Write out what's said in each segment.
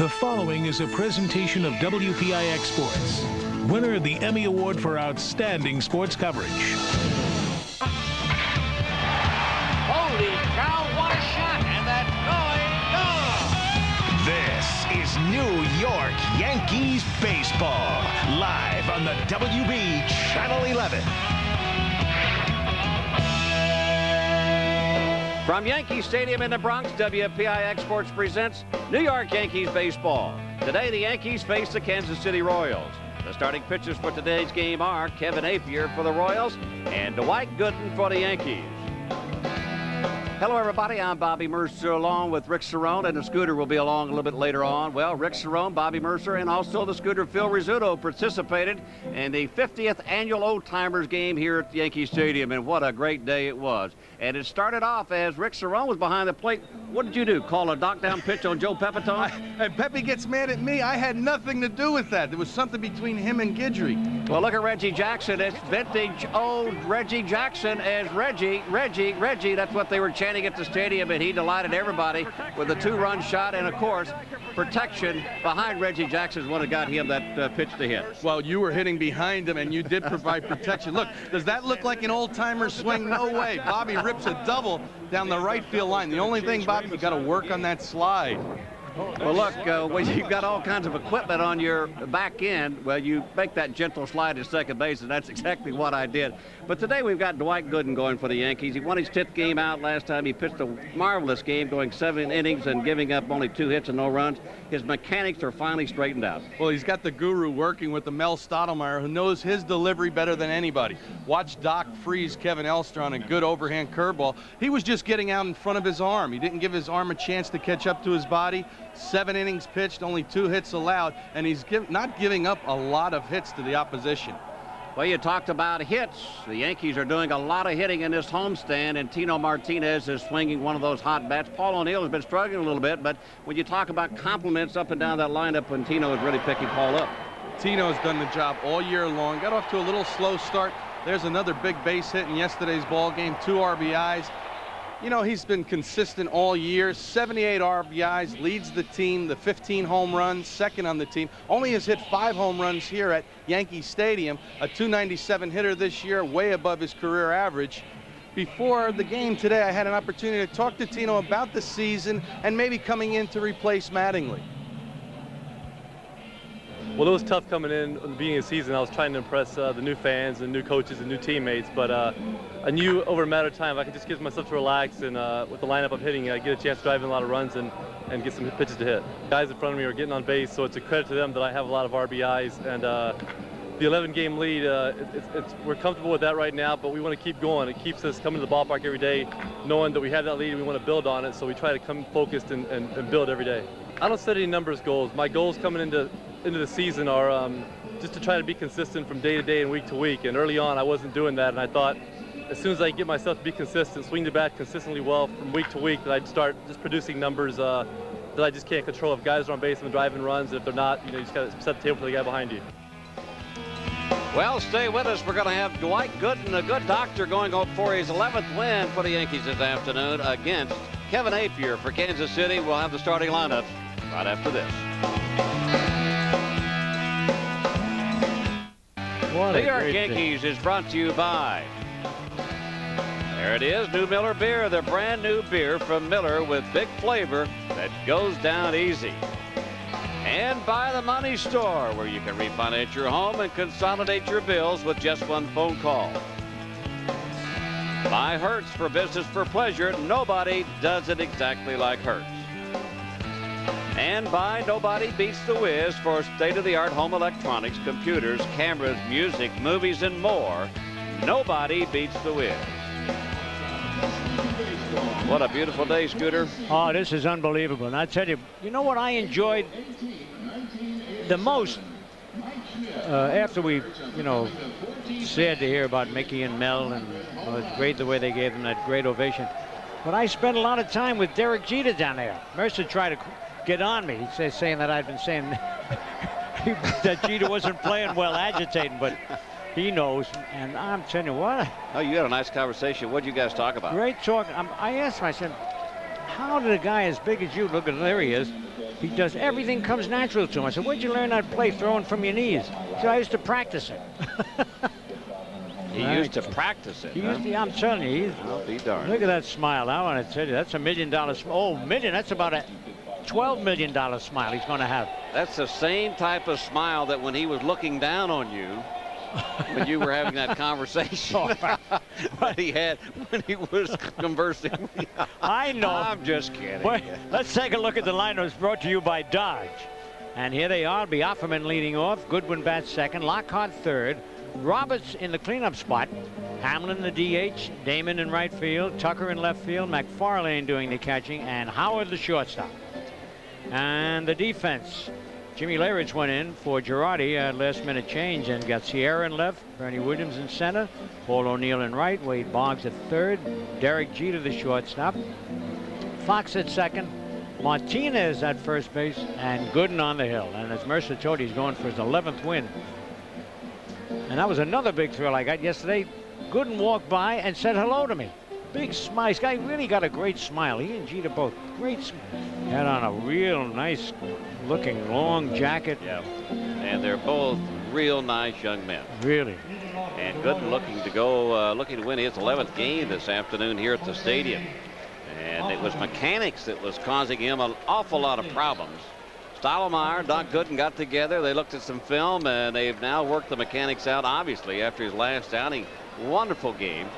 The following is a presentation of WPIX Sports, winner of the Emmy Award for Outstanding Sports Coverage. Holy cow, what a shot, and that's going, This is New York Yankees baseball, live on the WB Channel 11. From Yankee Stadium in the Bronx, WPIX Sports presents New York Yankees baseball. Today, the Yankees face the Kansas City Royals. The starting pitchers for today's game are Kevin Appier for the Royals and Dwight Gooden for the Yankees. Hello, everybody. I'm Bobby Mercer along with Rick Cerone, and the Scooter will be along a little bit later on. Well, Rick Cerone, Bobby Mercer, and also the Scooter Phil Rizzuto participated in the 50th annual Old Timers game here at Yankee Stadium, and what a great day it was. And it started off as Rick Cerone was behind the plate. What did you do? Call a knockdown pitch on Joe Pepitone? And Pepe gets mad at me. I had nothing to do with that. There was something between him and Guidry. Well, look at Reggie Jackson. It's vintage old Reggie Jackson as Reggie. That's what they were chanting at the stadium, and he delighted everybody with a two-run shot. And, of course, protection behind Reggie Jackson is what got him that pitch to hit. Well, you were hitting behind him, and you did provide protection. Look, does that look like an old-timer swing? No way. Bobby rips a double down the right field line. The only thing, Bobby, you got to work on that slide. Well, look, when you've got all kinds of equipment on your back end, well, you make that gentle slide to second base, and that's exactly what I did. But today we've got Dwight Gooden going for the Yankees. He won his 10th game out last time. He pitched a marvelous game, going 7 innings and giving up only 2 hits and no runs. His mechanics are finally straightened out. Well, he's got the guru working with the Mel Stottlemyre, who knows his delivery better than anybody. Watch Doc freeze Kevin Elster on a good overhand curveball. He was just getting out in front of his arm. He didn't give his arm a chance to catch up to his body. 7 innings pitched, only 2 hits allowed, and he's not giving up a lot of hits to the opposition. Well, you talked about hits. The Yankees are doing a lot of hitting in this homestand, and Tino Martinez is swinging one of those hot bats. Paul O'Neill has been struggling a little bit, but when you talk about compliments up and down that lineup, when Tino is really picking Paul up. Tino's done the job all year long. Got off to a little slow start. There's another big base hit in yesterday's ball game, 2 RBIs. You know, he's been consistent all year. 78 RBIs, leads the team, the 15 home runs, second on the team. Only has hit 5 home runs here at Yankee Stadium. A .297 hitter this year, way above his career average. Before the game today, I had an opportunity to talk to Tino about the season and maybe coming in to replace Mattingly. Well, it was tough coming in at the beginning of the season. I was trying to impress the new fans and new coaches and new teammates, but I knew over a matter of time if I could just give myself to relax and with the lineup I'm hitting, get a chance to drive in a lot of runs and get some pitches to hit. Guys in front of me are getting on base, so it's a credit to them that I have a lot of RBIs, and the 11-game lead, we're comfortable with that right now, but we want to keep going. It keeps us coming to the ballpark every day, knowing that we have that lead and we want to build on it, so we try to come focused and build every day. I don't set any numbers goals. My goals coming into the season are just to try to be consistent from day to day and week to week. And early on, I wasn't doing that. And I thought as soon as I get myself to be consistent, swing the bat consistently well from week to week, that I'd start just producing numbers that I just can't control. If guys are on base and driving runs, and if they're not, you just got to set the table for the guy behind you. Well, stay with us. We're going to have Dwight Gooden, a good doctor, going up for his 11th win for the Yankees this afternoon against Kevin Appier for Kansas City. We'll have the starting lineup right after this. New York Yankees is brought to you by, there it is, New Miller Beer, the brand new beer from Miller with big flavor that goes down easy. And by the Money Store, where you can refinance your home and consolidate your bills with just one phone call. By Hertz, for business for pleasure. Nobody does it exactly like Hertz. And by Nobody Beats the Wiz, for state-of-the-art home electronics, computers, cameras, music, movies, and more. Nobody beats the Wiz. What a beautiful day, Scooter. Oh, this is unbelievable. And I tell you, you know what I enjoyed the most after we, sad to hear about Mickey and Mel, and it's great the way they gave them that great ovation. But I spent a lot of time with Derek Jeter down there. Mercer tried to get on me. He's saying that I've been saying that Jeter wasn't playing well, agitating, but he knows. And I'm telling you what. Oh, you had a nice conversation. What did you guys talk about? Great talk. I asked him, I said, how did a guy as big as you, look at there he is, he does everything comes natural to him. I said, where'd you learn that play throwing from your knees? He said, I used to practice it. He used to practice it. He used to, I'm telling you, he's, I'll be darned. look at that smile. I want to tell you, that's $1 million. Oh, million, that's about a $12 million smile he's going to have. That's the same type of smile that when he was looking down on you, when you were having that conversation that he had when he was conversing with you. I know. I'm just kidding. Well, let's take a look at the lineups brought to you by Dodge. And here they are. Be Offerman leading off. Goodwin bats second. Lockhart third. Roberts in the cleanup spot. Hamlin the DH. Damon in right field. Tucker in left field. McFarlane doing the catching. And Howard the shortstop. And the defense. Jimmy Leyritz went in for Girardi at last-minute change and got Sierra in left, Bernie Williams in center, Paul O'Neill in right, Wade Boggs at third, Derek Jeter the shortstop, Fox at second, Martinez at first base, and Gooden on the hill. And as Mercer told you, he's going for his 11th win. And that was another big thrill I got yesterday. Gooden walked by and said hello to me. Big smile. This guy really got a great smile. He and Jeter both. Great smile. Had on a real nice looking long jacket. Yeah. And they're both real nice young men. Really. And Gooden looking to go, looking to win his 11th game this afternoon here at the stadium. And it was mechanics that was causing him an awful lot of problems. Stottlemyre, Doc Gooden got together. They looked at some film, and they've now worked the mechanics out, obviously, after his last outing. Wonderful game,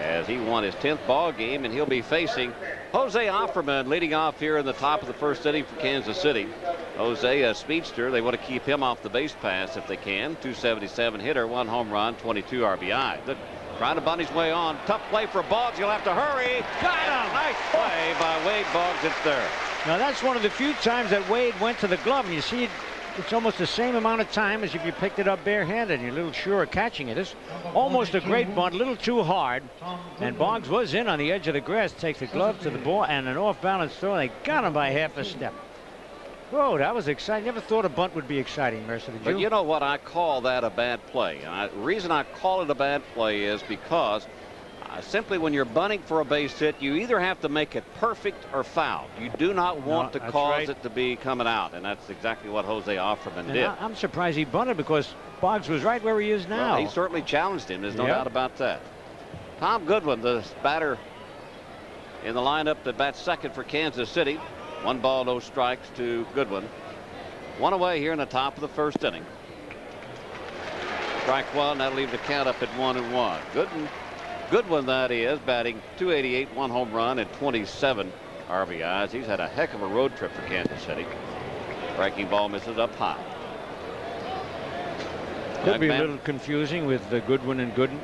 as he won his 10th ball game, and he'll be facing Jose Offerman leading off here in the top of the first inning for Kansas City. Jose, a speedster. They want to keep him off the base pass if they can. 277 hitter, 1 home run, 22 RBI. Look, trying to bunt his way on. Tough play for Boggs. You'll have to hurry. Got him. Nice play by Wade Boggs at third. Now that's one of the few times that Wade went to the glove, and you see it. It's almost the same amount of time as if you picked it up barehanded and you're a little sure of catching it. It's almost a great bunt, a little too hard. And Boggs was in on the edge of the grass, takes the glove to the ball, and an off-balance throw. They got him by half a step. Whoa, that was exciting. Never thought a bunt would be exciting, Mercer, did you? But you know what? I call that a bad play. And the reason I call it a bad play is because simply when you're bunting for a base hit, you either have to make it perfect or foul. You do not want to cause it to be coming out, and that's exactly what Jose Offerman did. I'm surprised he bunted because Boggs was right where he is now. Well, he certainly challenged him. There's no doubt about that. Tom Goodwin, the batter in the lineup that bats second for Kansas City. 1 ball, no strikes to Goodwin. 1 away here in the top of the first inning. Strike 1, that'll leave the count up at 1-1. Goodwin, that is, batting .288, 1 home run, and 27 RBIs. He's had a heck of a road trip for Kansas City. Breaking ball misses up high. Could be a little confusing with Goodwin and Gooden.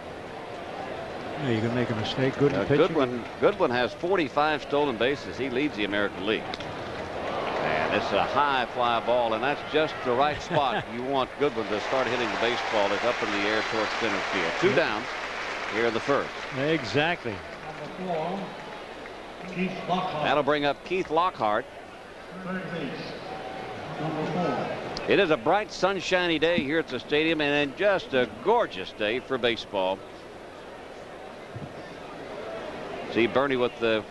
Yeah, you can make a mistake. Goodwin has 45 stolen bases. He leads the American League. And it's a high fly ball, and that's just the right spot. You want Goodwin to start hitting the baseball. It's up in the air towards center field. 2 down. Here in the first. Exactly. That'll bring up Keith Lockhart. It is a bright, sunshiny day here at the stadium, and just a gorgeous day for baseball. See Bernie with the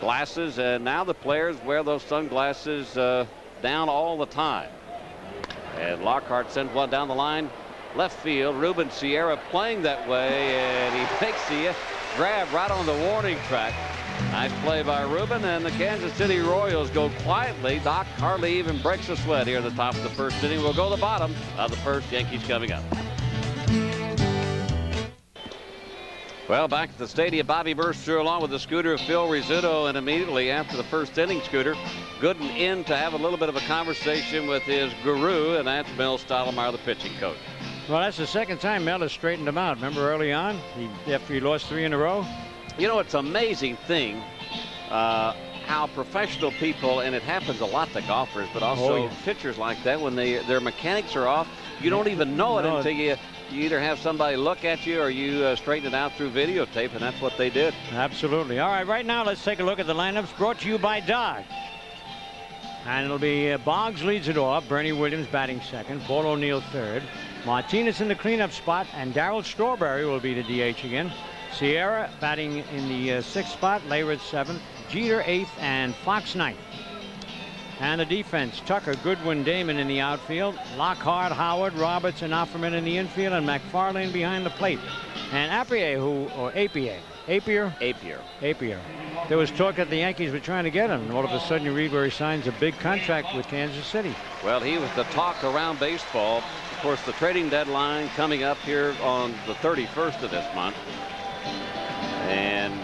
glasses, and now the players wear those sunglasses down all the time. And Lockhart sends one down the line. Left field, Ruben Sierra playing that way, and he makes the grab right on the warning track. Nice play by Ruben, and the Kansas City Royals go quietly. Doc hardly even breaks a sweat here at the top of the first inning. We'll go to the bottom of the first. Yankees coming up. Well, back at the stadium, Bobby Mercer along with the Scooter, Phil Rizzuto, and immediately after the first inning, Scooter, Gooden in to have a little bit of a conversation with his guru, and that's Mel Stottlemyre, the pitching coach. Well, that's the second time Mel has straightened him out. Remember early on, after he lost 3 in a row? You know, it's an amazing thing how professional people, and it happens a lot to golfers, but also pitchers like that, when their mechanics are off, you don't even know it until you either have somebody look at you or you straighten it out through videotape, and that's what they did. Absolutely. All right, right now let's take a look at the lineups brought to you by Dodge. And it'll be Boggs leads it off. Bernie Williams batting second. Paul O'Neill third. Martinez in the cleanup spot, and Darryl Strawberry will be the DH again. Sierra batting in the 6th spot. Leyritz 7th. Jeter 8th, and Fox 9th. And the defense, Tucker, Goodwin, Damon in the outfield, Lockhart, Howard, Roberts, and Offerman in the infield, and McFarlane behind the plate. And Appier, Appier. There was talk that the Yankees were trying to get him, and all of a sudden you read where he signs a big contract with Kansas City. Well, he was the talk around baseball. Of course, the trading deadline coming up here on the 31st of this month. And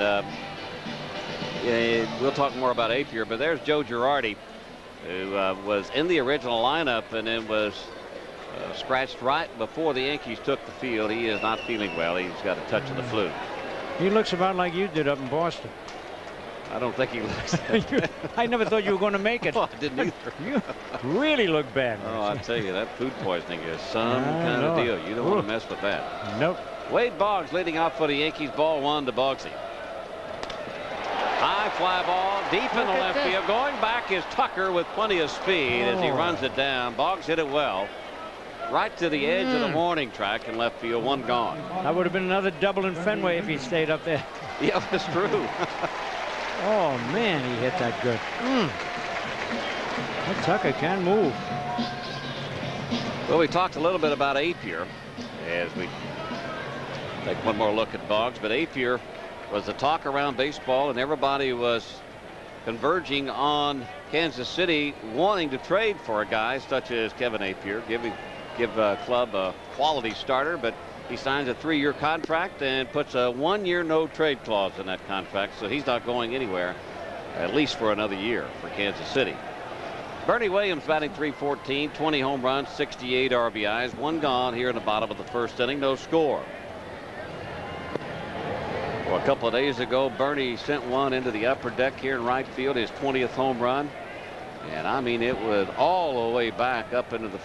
we'll talk more about Appier, but there's Joe Girardi, who was in the original lineup and then was scratched right before the Yankees took the field. He is not feeling well. He's got a touch of the flu. He looks about like you did up in Boston. I don't think he looks. I never thought you were going to make it. Well, I didn't either. You really look bad. Oh, I tell you, that food poisoning is some kind of deal. You don't want to mess with that. Nope. Wade Boggs leading off for the Yankees. Ball 1 to Boggsy. High fly ball deep in the left field. Going back is Tucker with plenty of speed as he runs it down. Boggs hit it well. Right to the edge of the warning track in left field. 1 gone. That would have been another double in Fenway if he stayed up there. Yeah, that's true. Oh, man, he hit that good. That Tucker can move. Well, we talked a little bit about Appier as we take one more look at Boggs, but Appier was the talk around baseball, and everybody was converging on Kansas City wanting to trade for a guy such as Kevin Appier, give a club a quality starter, but he signs a 3-year contract and puts a 1-year no trade clause in that contract, so he's not going anywhere, at least for another year for Kansas City. Bernie Williams batting .314, 20 home runs, 68 RBIs, 1 gone here in the bottom of the first inning, no score. Well, a couple of days ago, Bernie sent one into the upper deck here in right field, his 20th home run. And I mean, it was all the way back up into the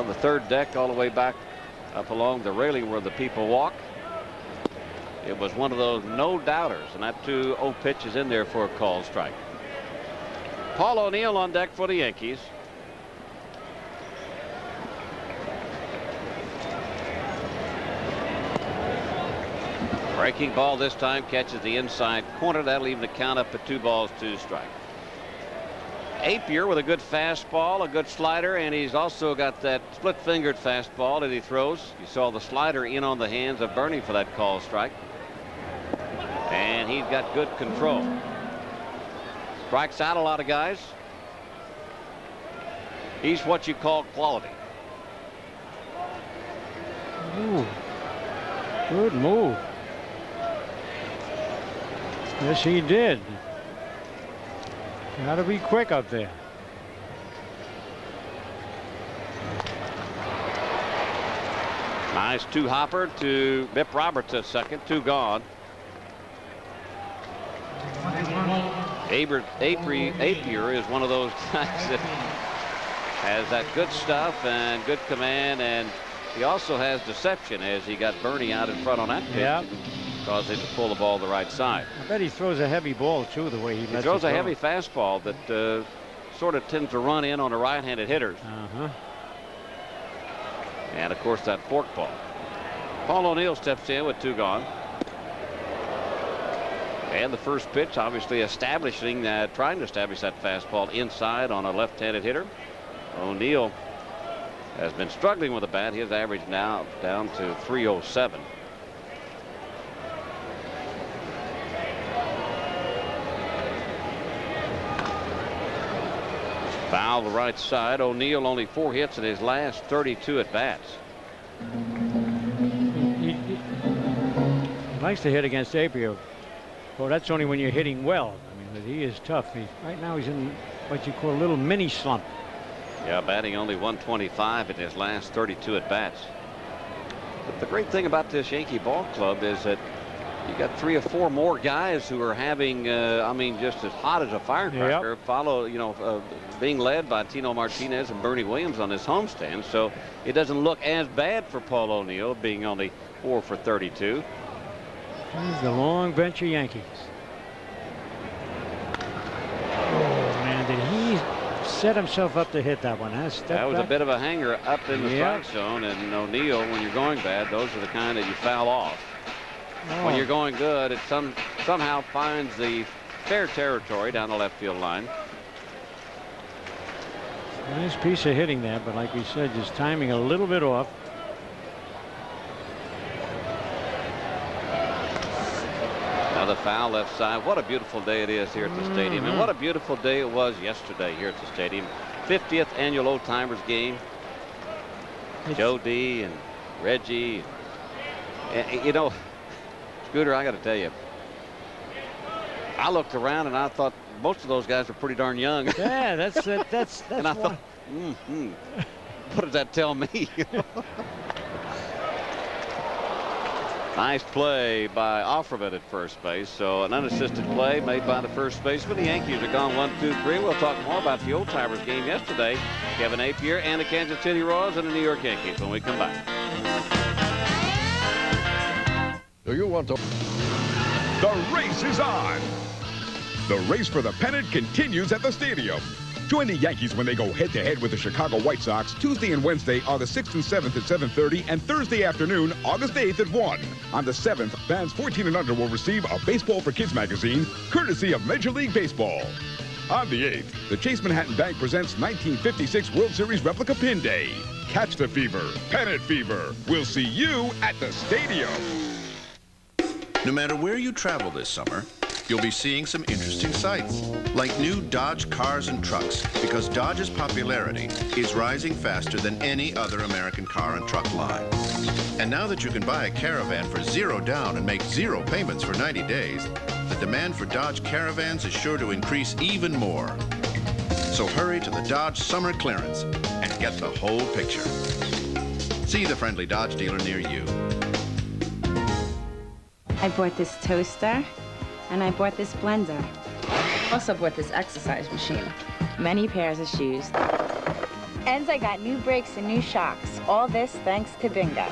the third deck, all the way back up along the railing where the people walk. It was one of those no doubters, and that 2-0 pitch is in there for a called strike. Paul O'Neill on deck for the Yankees. Breaking ball this time, catches the inside corner. That'll even the count up at 2 balls, 2 strikes. Appier with a good fastball, a good slider, and he's also got that split-fingered fastball that he throws. You saw the slider in on the hands of Bernie for that call strike. And he's got good control. Strikes out a lot of guys. He's what you call quality. Ooh, good move. Yes, he did. Got to be quick up there. Nice 2-hopper to Bip Roberts at second. 2 gone. Appier is one of those guys that has that good stuff and good command, and he also has deception as he got Bernie out in front on that pitch. Yep. Caused him to pull the ball the right side. I bet he throws a heavy ball too, the way he lets throws it a go. heavy fastball that sort of tends to run in on the right-handed hitters. And of course that forkball. Paul O'Neill steps in with 2 gone. And the first pitch obviously trying to establish that fastball inside on a left-handed hitter. O'Neill has been struggling with the bat. His average now down to .307. Foul the right side. O'Neill only 4 hits in his last 32 at bats. He likes to hit against Appier. Well, that's only when you're hitting well. I mean, he is tough. Right now he's in what you call a little mini slump. Yeah, batting only .125 in his last 32 at bats. But the great thing about this Yankee ball club is that you got 3 or 4 more guys who are having, I mean, just as hot as a firecracker. Yep. Being led by Tino Martinez and Bernie Williams on this homestand. So it doesn't look as bad for Paul O'Neill being only 4 for 32. Here's the long bench of Yankees. Oh, man, did he set himself up to hit that one? That was a bit of a hanger up in the strike zone, and O'Neill, when you're going bad, those are the kind that you foul off. When you're going good, at some somehow finds the fair territory down the left field line. Nice piece of hitting there, but like we said, just timing a little bit off. Another foul left side. What a beautiful day it is here at the stadium, and what a beautiful day it was yesterday here at the stadium. 50th annual Old Timers game. Joe D and Reggie. And, you know, Scooter, I got to tell you, I looked around and I thought most of those guys were pretty darn young. Yeah, that's and I thought, what does that tell me? Nice play by Offerman at first base. So an unassisted play made by the first baseman. The Yankees are gone 1-2-3. We'll talk more about the Old Timers game yesterday. Kevin Appier and the Kansas City Royals and the New York Yankees when we come back. Do you want to? The race is on. The race for the pennant continues at the stadium. Join the Yankees when they go head-to-head with the Chicago White Sox Tuesday and Wednesday, August 6th and 7th at 7:30, and Thursday afternoon, August 8th at 1. On the 7th, fans 14 and under will receive a Baseball for Kids magazine, courtesy of Major League Baseball. On the 8th, the Chase Manhattan Bank presents 1956 World Series Replica Pin Day. Catch the fever, pennant fever. We'll see you at the stadium. No matter where you travel this summer, you'll be seeing some interesting sights, like new Dodge cars and trucks, because Dodge's popularity is rising faster than any other American car and truck line. And now that you can buy a Caravan for $0 down and make 0 payments for 90 days, the demand for Dodge Caravans is sure to increase even more. So hurry to the Dodge Summer Clearance and get the whole picture. See the friendly Dodge dealer near you. I bought this toaster, and I bought this blender. Also bought this exercise machine, many pairs of shoes. And I got new brakes and new shocks. All this thanks to Bingo.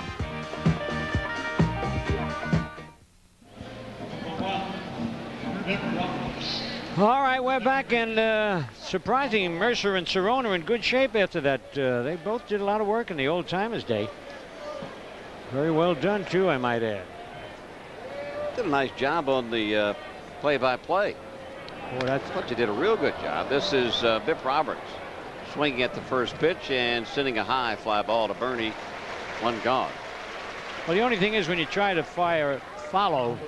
All right, we're back, and surprising, Mercer and Cerrone are in good shape after that. They both did a lot of work in the Old Timers Day. Very well done, too, I might add. Did a nice job on the play-by-play. Boy, I thought you did a real good job. This is Biff Roberts swinging at the first pitch and sending a high fly ball to Bernie. One gone. Well, the only thing is when you try to follow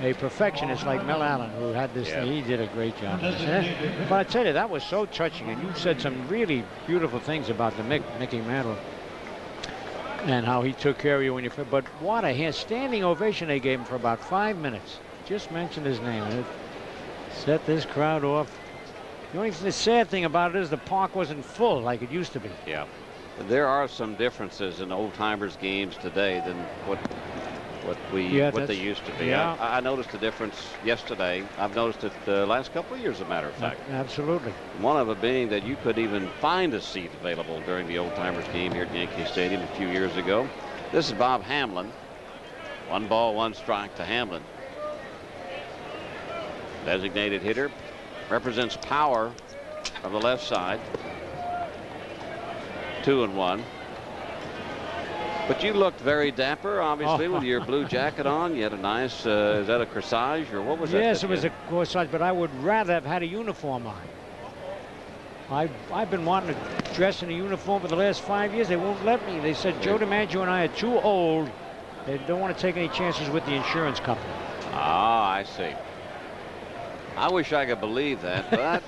a perfectionist like Mel Allen, who had this thing, he did a great job. But I tell you, that was so touching, and you said some really beautiful things about the Mickey Mantle and how he took care of you when you. But what a standing ovation they gave him for about 5 minutes. Just mentioned his name. It set this crowd off. The sad thing about it is the park wasn't full like it used to be. Yeah. There are some differences in Old Timers games today than what they used to be. Yeah. I noticed the difference yesterday. I've noticed it the last couple of years, as a matter of fact. Absolutely. One of it being that you could even find a seat available during the Old Timers game here at Yankee Stadium a few years ago. This is Bob Hamlin. 1 ball, 1 strike to Hamlin. Designated hitter, represents power of the left side. 2-1. But you looked very dapper, obviously, with your blue jacket on. You had a nice, is that a corsage or what was that? Yes, it was a corsage, but I would rather have had a uniform on. I've been wanting to dress in a uniform for the last 5 years. They won't let me. They said Joe DiMaggio and I are too old. They don't want to take any chances with the insurance company. Ah, I see. I wish I could believe that, but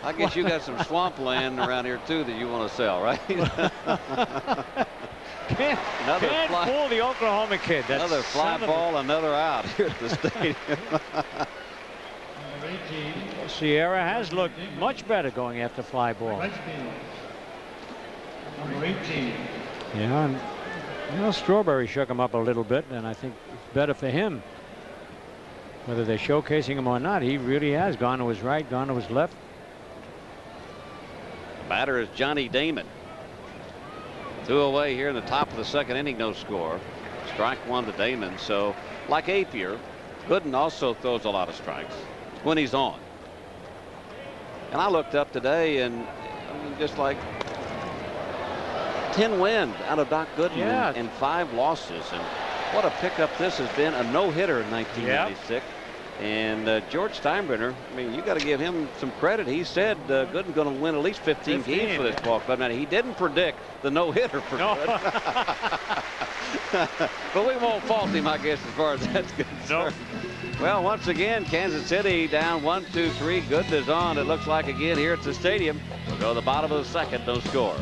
I guess you got some swampland around here too that you want to sell, right? Can't fool the Oklahoma kid. That's another fly ball, another out here at the stadium. Sierra has looked much better going after fly ball. Number 18. Yeah, and Strawberry shook him up a little bit, and I think it's better for him. Whether they're showcasing him or not, he really has gone to his right, gone to his left. The batter is Johnny Damon. 2 away here in the top of the 2nd inning, no score. Strike 1 to Damon. So, like Appier, Gooden also throws a lot of strikes when he's on. And I looked up today, and I mean, just like 10 wins out of Doc Gooden and 5 losses. And What a pickup this has been. A no-hitter in 1996. And George Steinbrenner, I mean, you got to give him some credit. He said Gooden's going to win at least 15 games for this ball club. Now, he didn't predict the no-hitter for Gooden. But we won't fault him, I guess, as far as that's concerned. Well, once again, Kansas City down 1-2-3. Gooden is on. It looks like again here at the stadium. We'll go to the bottom of the second. No score.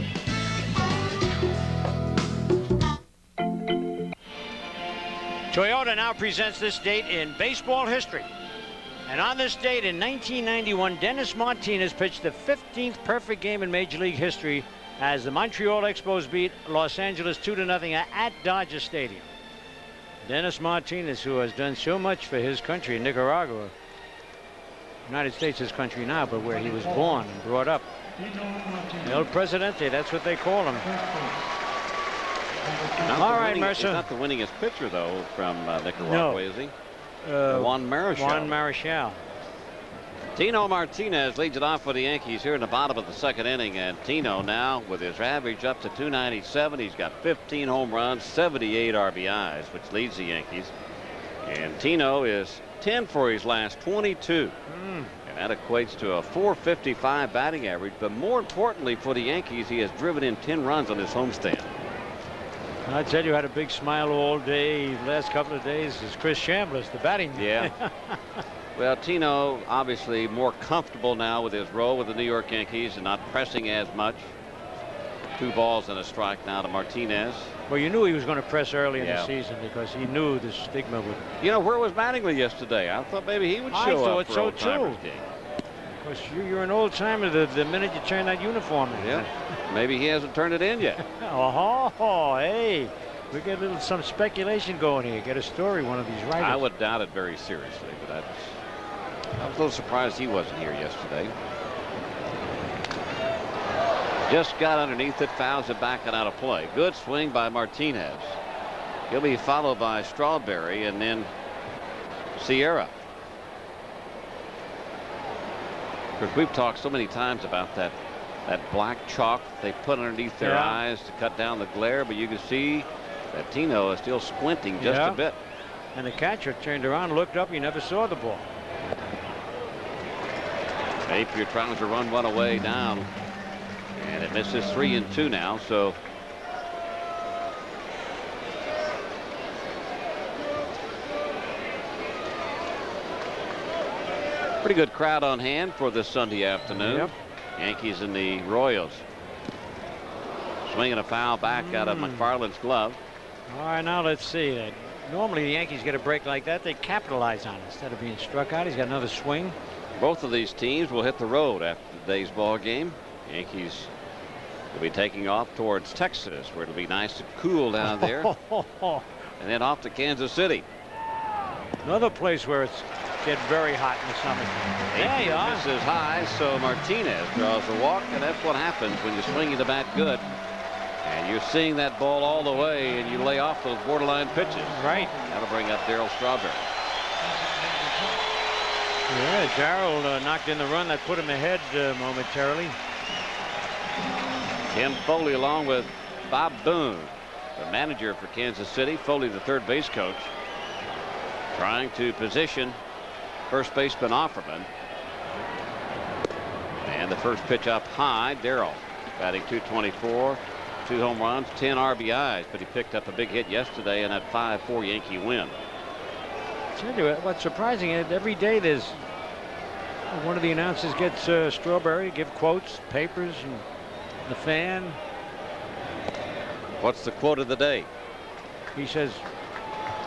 Toyota now presents this date in baseball history. And on this date in 1991, Dennis Martinez pitched the 15th perfect game in Major League history as the Montreal Expos beat Los Angeles 2-0 at Dodger Stadium. Dennis Martinez, who has done so much for his country, Nicaragua. United States is country now, but where he was born and brought up. El Presidente, that's what they call him. All right, Mercer. He's not the winningest pitcher, though, from Nicaragua, is he? Juan Marichal. Juan Marichal. Tino Martinez leads it off for the Yankees here in the bottom of the second inning. And Tino now, with his average up to 297, he's got 15 home runs, 78 RBIs, which leads the Yankees. And Tino is 10 for his last 22. And that equates to a .455 batting average. But more importantly for the Yankees, he has driven in 10 runs on his homestand. I tell you, had a big smile all day. Last couple of days is Chris Chambliss, the batting man. Yeah. Well, Tino obviously more comfortable now with his role with the New York Yankees and not pressing as much. 2 balls and a strike now to Martinez. Well, you knew he was going to press early in the season because he knew the stigma would. You know, where was Mattingly yesterday? I thought maybe he would show up. I thought so too. Because you're an old timer the minute you turn that uniform in. Yeah. Maybe he hasn't turned it in yet. Oh, hey, we get some speculation going here. Get a story, one of these writers. I would doubt it very seriously, but I was a little surprised he wasn't here yesterday. Just got underneath it, fouls it back and out of play. Good swing by Martinez. He'll be followed by Strawberry and then Sierra. Because we've talked so many times about that black chalk they put underneath their eyes to cut down the glare, but you can see that Tino is still squinting just a bit. And the catcher turned around, looked up, he never saw the ball. Napier tries to run one away down, and it misses 3-2 now. So pretty good crowd on hand for this Sunday afternoon. Yep. Yankees and the Royals. Swinging a foul back out of McFarland's glove. All right, now let's see. Normally the Yankees get a break like that, they capitalize on it instead of being struck out. He's got another swing. Both of these teams will hit the road after today's ball game. Yankees will be taking off towards Texas, where it'll be nice and cool down there. And then off to Kansas City. Another place where it's get very hot in the summer. There you are. Misses high, so Martinez draws the walk, and that's what happens when you're swinging the bat good. And you're seeing that ball all the way, and you lay off those borderline pitches. Right. That'll bring up Darryl Strawberry. Yeah, Darryl knocked in the run that put him ahead momentarily. Tim Foley along with Bob Boone, the manager for Kansas City. Foley, the third base coach, trying to position first baseman Offerman. And the first pitch up high. Darryl batting .224, 2 home runs, 10 RBIs, but he picked up a big hit yesterday in that 5-4 Yankee win. Tell you what's surprising is every day there's one of the announcers gets Strawberry, give quotes, papers, and the fan. What's the quote of the day? He says,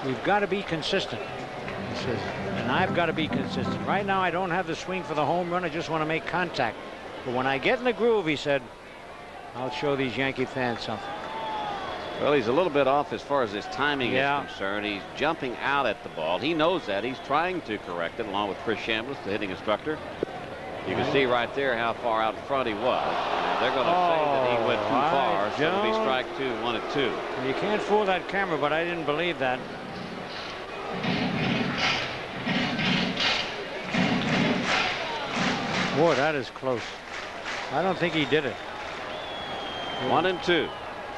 "We've got to be consistent." He says, and I've got to be consistent. Right now I don't have the swing for the home run. I just want to make contact. But when I get in the groove, he said, I'll show these Yankee fans something. Well, he's a little bit off as far as his timing is concerned. He's jumping out at the ball. He knows that. He's trying to correct it along with Chris Chambliss, the hitting instructor. You can see right there how far out in front he was. And they're going to say that he went too far, so it'll be strike 2, 1-2. You can't fool that camera, but I didn't believe that. Boy, that is close. I don't think he did it. 1-2.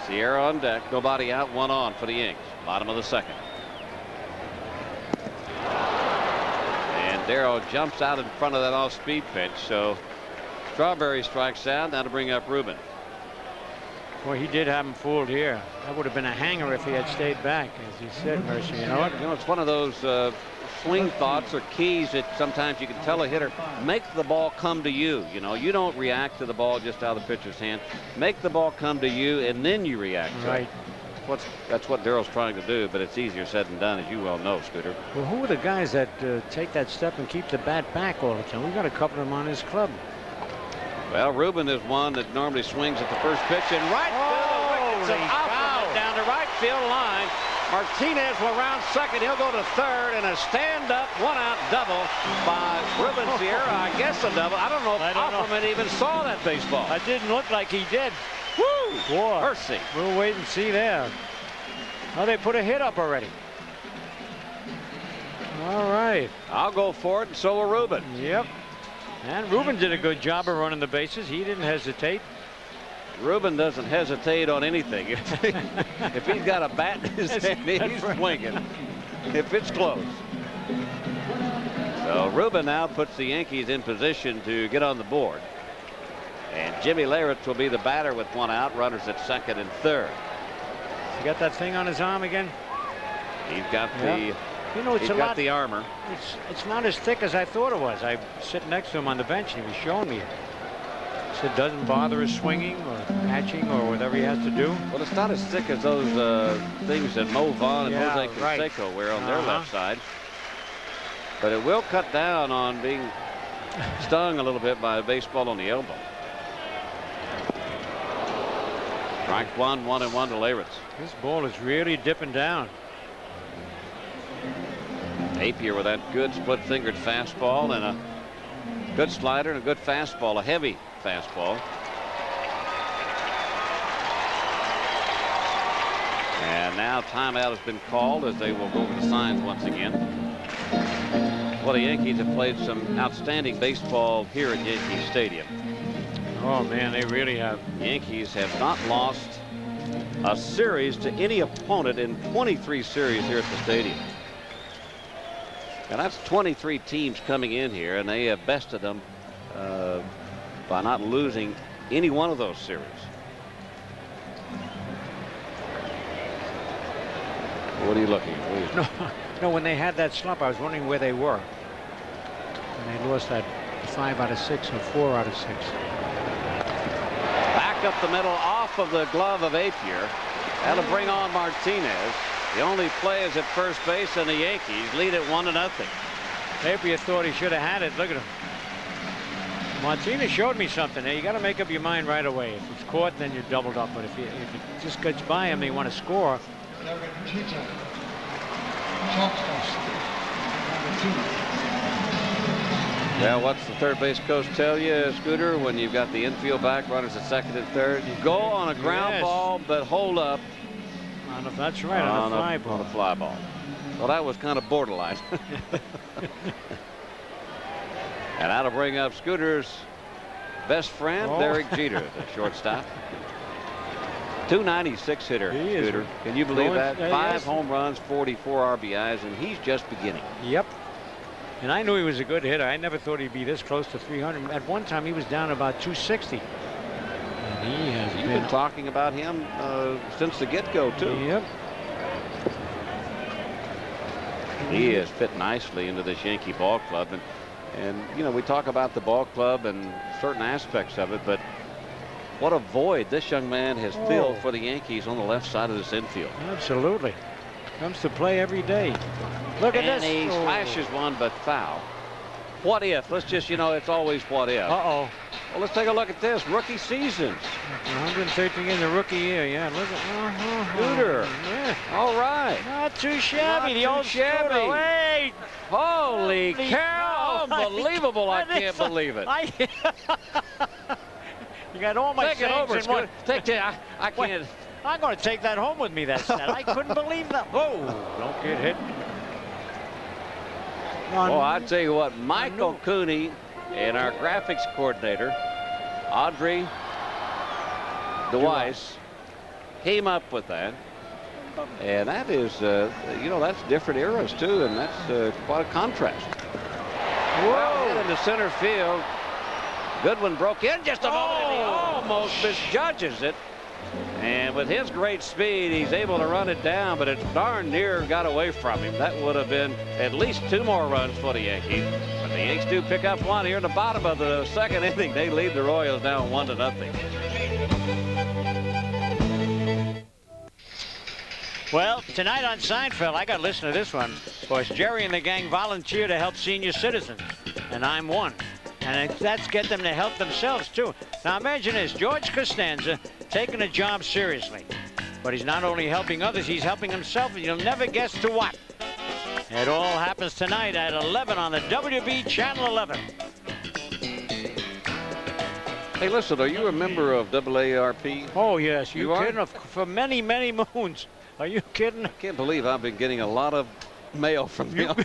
Sierra on deck. Nobody out. 1 on for the Yanks. Bottom of the second. And Darrell jumps out in front of that off-speed pitch. So Strawberry strikes out. Now to bring up Ruben. Well, he did have him fooled here. That would have been a hanger if he had stayed back, as you said, Mercer. You know what? You know, it's one of those swing thoughts or keys that sometimes you can tell a hitter, make the ball come to you. You know, you don't react to the ball just out of the pitcher's hand. Make the ball come to you, and then you react to it. That's what Darrell's trying to do, but it's easier said than done, as you well know, Scooter. Well, who are the guys that take that step and keep the bat back all the time? We've got a couple of them on his club. Well, Ruben is one that normally swings at the first pitch in right field. Down the right field line. Martinez will round second. He'll go to third, and a stand-up one-out double by Ruben Sierra. I guess a double. I don't know if Offerman even saw that baseball. It didn't look like he did. Woo! Boy, mercy. We'll wait and see there. Oh, they put a hit up already. All right. I'll go for it, and so will Ruben. Yep. And Ruben did a good job of running the bases. He didn't hesitate. Ruben doesn't hesitate on anything. If he's got a bat in his hand, he's swinging. If it's close. So Ruben now puts the Yankees in position to get on the board. And Jimmy Leyritz will be the batter with one out. Runners at second and third. He got that thing on his arm again? He's got the... You know, it's he's got the armor. It's not as thick as I thought it was. I sit next to him on the bench, and he was showing me it. He said it doesn't bother his swinging or catching or whatever he has to do. Well, it's not as thick as those things that Mo Vaughn and Jose Canseco wear on their left side. But it will cut down on being stung a little bit by a baseball on the elbow. Strike one, 1-1 to Leyritz. This ball is really dipping down. Napier with that good split-fingered fastball and a good slider and a good fastball, a heavy fastball. And now timeout has been called as they will go over the signs once again. Well, the Yankees have played some outstanding baseball here at Yankee Stadium. Oh, man, they really have. The Yankees have not lost a series to any opponent in 23 series here at the stadium. And that's 23 teams coming in here, and they have bested them by not losing any one of those series. What are you looking at? No, when they had that slump, I was wondering where they were. And they lost that 5 out of 6 or 4 out of 6. Back up the middle, off of the glove of Apier. That'll bring on Martinez. The only play is at first base, and the Yankees lead it 1-0. Apier thought he should have had it. Look at him. Martinez showed me something there. You got to make up your mind right away. If it's caught, then you're doubled up. But if it just gets by him, they want to score. Well, what's the third base coach tell you, Scooter, when you've got the infield back, runners at second and third? You go on a ground ball, but hold up. That's right, on a fly ball. On a fly ball. Well, that was kind of borderline. And that'll bring up Scooter's best friend, Derek Jeter, the shortstop. 296 hitter, Scooter. Can you believe that? 5 home runs, 44 RBIs, and he's just beginning. Yep. And I knew he was a good hitter. I never thought he'd be this close to 300. At one time, he was down about 260. And You've been talking about him since the get-go, too. Yep. He has fit nicely into this Yankee ball club. And you know, we talk about the ball club and certain aspects of it, but what a void this young man has filled for the Yankees on the left side of this infield. Absolutely. Comes to play every day. Look at this. And he slashes one, but foul. What if? Let's just, you know, it's always what if. Uh-oh. Well, let's take a look at this. Rookie seasons. 113 in the rookie year. Yeah, look at Scooter. Yeah. All right. Not too shabby. Not old too shabby. Scooter. Wait. Holy cow. Unbelievable. I can't believe it. You got all my Take it over, Scooter. Take it. I can't. I'm going to take that home with me, that stat. I couldn't believe that. Whoa. Don't get hit. Oh, I tell you what, Michael Cooney and our graphics coordinator, Audrey DeWeiss, came up with that. And that is, you know, that's different eras, too, and that's quite a contrast. Well hit into center field. Goodwin broke in just a moment, and he almost misjudges it. And with his great speed, he's able to run it down, but it darn near got away from him. That would have been at least 2 more runs for the Yankees. But the Yankees do pick up 1 here in the bottom of the 2nd inning. They lead the Royals down 1-0. Well, tonight on Seinfeld, I got to listen to this one. Of course, Jerry and the gang volunteer to help senior citizens, and I'm one. And that's get them to help themselves, too. Now, imagine this. George Costanza taking a job seriously. But he's not only helping others, he's helping himself, and you'll never guess to what. It all happens tonight at 11 on the WB Channel 11. Hey, listen, are you a member of AARP? Oh, yes. You are? Kidding? For many, many moons. Are you kidding? I can't believe I've been getting a lot of mail from them.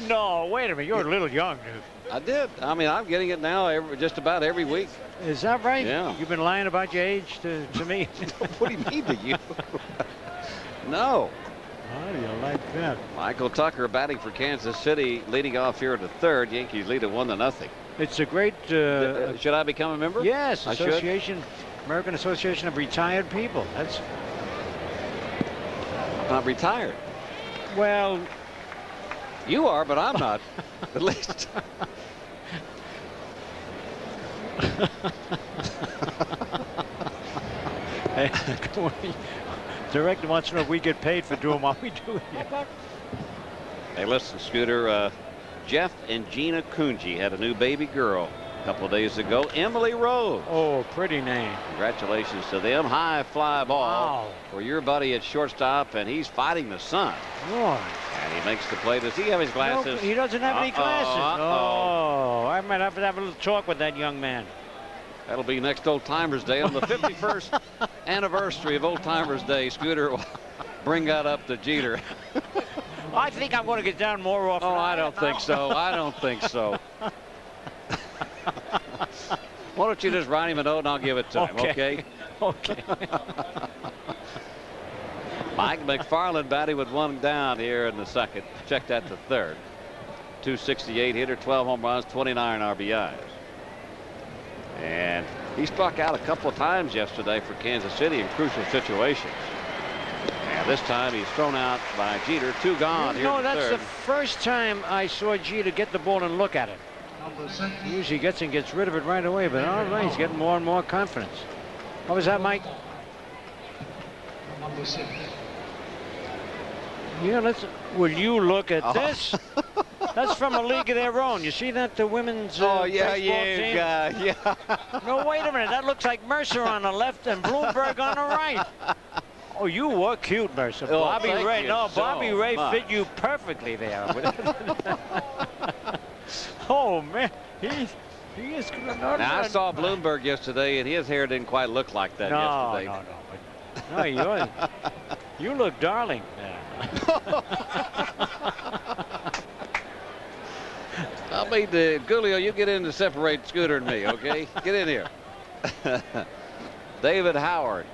No, wait a minute. You're a little young, dude. I did. I mean, I'm getting it now just about every week. Is that right? Yeah. You've been lying about your age to me? What do you mean to you? No. How do you like that? Michael Tucker batting for Kansas City, leading off here at the 3rd. Yankees lead at 1-0. It's a great... should I become a member? Yes, I Association, American Association of Retired People. That's... I'm not retired. Well... You are, but I'm not. At least. Director wants to know if we get paid for doing what we do here. Hey, listen, Scooter. Jeff and Gina Kunji had a new baby girl a couple of days ago. Emily Rose. Oh, pretty name. Congratulations to them. High fly ball Wow. for your buddy at shortstop, and he's fighting the sun. Boy. And he makes the play. Does he have his glasses? No, he doesn't have any glasses. Oh, I might have to have a little talk with that young man. That'll be next Old Timers Day on the 51st anniversary of Old Timers Day. Scooter will bring that up to Jeter. I think I'm going to get down more often. Oh, I don't think so. I don't think so. Why don't you just write him a note and I'll give it to him, okay? Okay. Mike McFarland batting with 1 down here in the 2nd. Check that to 3rd. 268 hitter, 12 home runs, 29 RBIs. And he struck out a couple of times yesterday for Kansas City in crucial situations. And this time he's thrown out by Jeter. 2 gone here No, in the that's 3rd. the first time I saw Jeter get the ball and look at it. He usually gets rid of it right away, but all right, he's getting more and more confidence. What was that, Mike? Yeah, will you look at this? That's from a league of their own. You see that, the women's baseball team? yeah. No, wait a minute. That looks like Mercer on the left and Bloomberg on the right. Oh, you were cute, Mercer. Oh, Bobby thank Ray. you No, so Bobby Ray much. fit you perfectly there. Oh, man. He is. Now, I saw Bloomberg yesterday, and his hair didn't quite look like that yesterday. No, you look darling. I mean, Julio, you get in to separate Scooter and me, okay? Get in here. David Howard.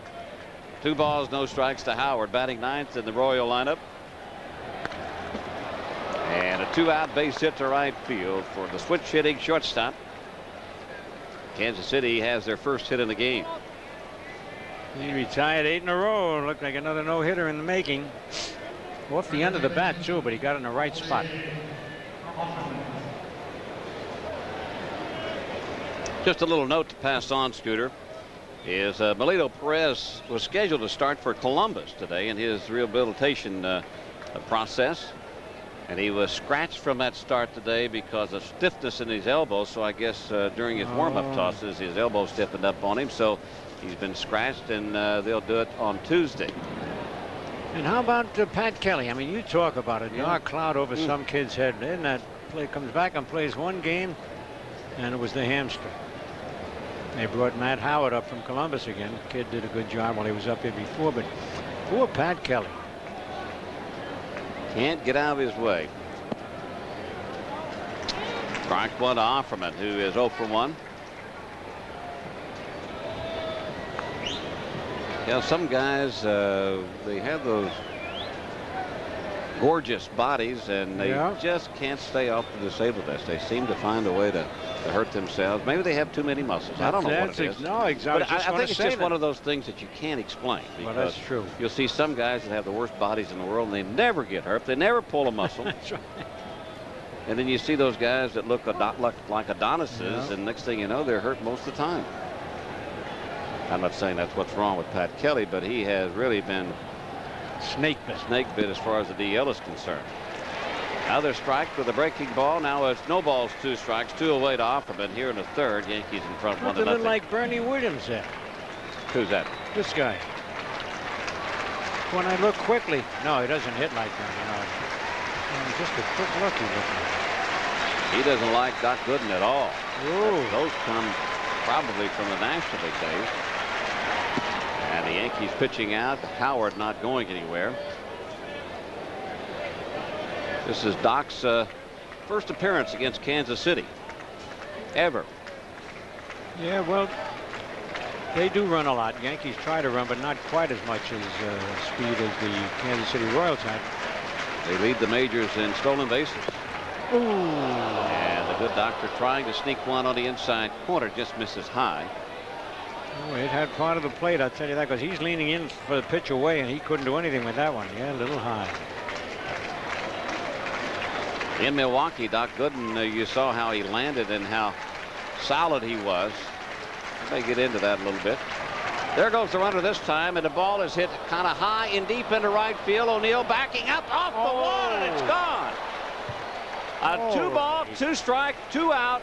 2 balls, no strikes to Howard, batting 9th in the Royal lineup. And a 2-out base hit to right field for the switch hitting shortstop. Kansas City has their first hit in the game. He retired 8 in a row. Looked like another no-hitter in the making. Off the end of the bat, too, but he got in the right spot. Just a little note to pass on, Scooter, is Melito Perez was scheduled to start for Columbus today in his rehabilitation process. And he was scratched from that start today because of stiffness in his elbow. So I guess during his warm-up tosses, his elbow stiffened up on him. So he's been scratched, and they'll do it on Tuesday. And how about Pat Kelly? I mean, you talk about a dark cloud over some kid's head. Then that play comes back and plays 1 game, and it was the hamstring. They brought Matt Howard up from Columbus again. Kid did a good job while he was up here before, but poor Pat Kelly. Can't get out of his way. Strike 1 to Offerman, who is 0 for 1. Yeah, some guys, they have those gorgeous bodies, and they just can't stay off the disabled list. They seem to find a way to hurt themselves. Maybe they have too many muscles. I don't know what it is. No, exactly. But I think it's just one of those things that you can't explain. Well, that's true. You'll see some guys that have the worst bodies in the world, and they never get hurt. They never pull a muscle. That's right. And then you see those guys that look like Adonises, and next thing you know, they're hurt most of the time. I'm not saying that's what's wrong with Pat Kelly, but he has really been snake bit as far as the DL is concerned. Now they're striked with a breaking ball. Now it's no balls, 2 strikes, 2 away to Offerman here in the third. Yankees in front 1-0. Looks a little like Bernie Williams there. Who's that? This guy. When I look quickly, no, he doesn't hit like that. You know. Just a quick look he looks like. He doesn't like Doc Gooden at all. Ooh. Those come probably from the National League days. And the Yankees pitching out. Howard not going anywhere. This is Doc's first appearance against Kansas City ever. Yeah, well, they do run a lot. Yankees try to run, but not quite as much as speed as the Kansas City Royals had. They lead the majors in stolen bases. Ooh. And the good Doctor trying to sneak one on the inside corner, just misses high. Oh, it had part of the plate, I'll tell you that, because he's leaning in for the pitch away, and he couldn't do anything with that one. Yeah, a little high. In Milwaukee, Doc Gooden, you saw how he landed and how solid he was. I may get into that a little bit. There goes the runner this time, and the ball is hit kind of high and deep into right field. O'Neill backing up off the wall, and it's gone. A 2-ball, 2-strike, 2-out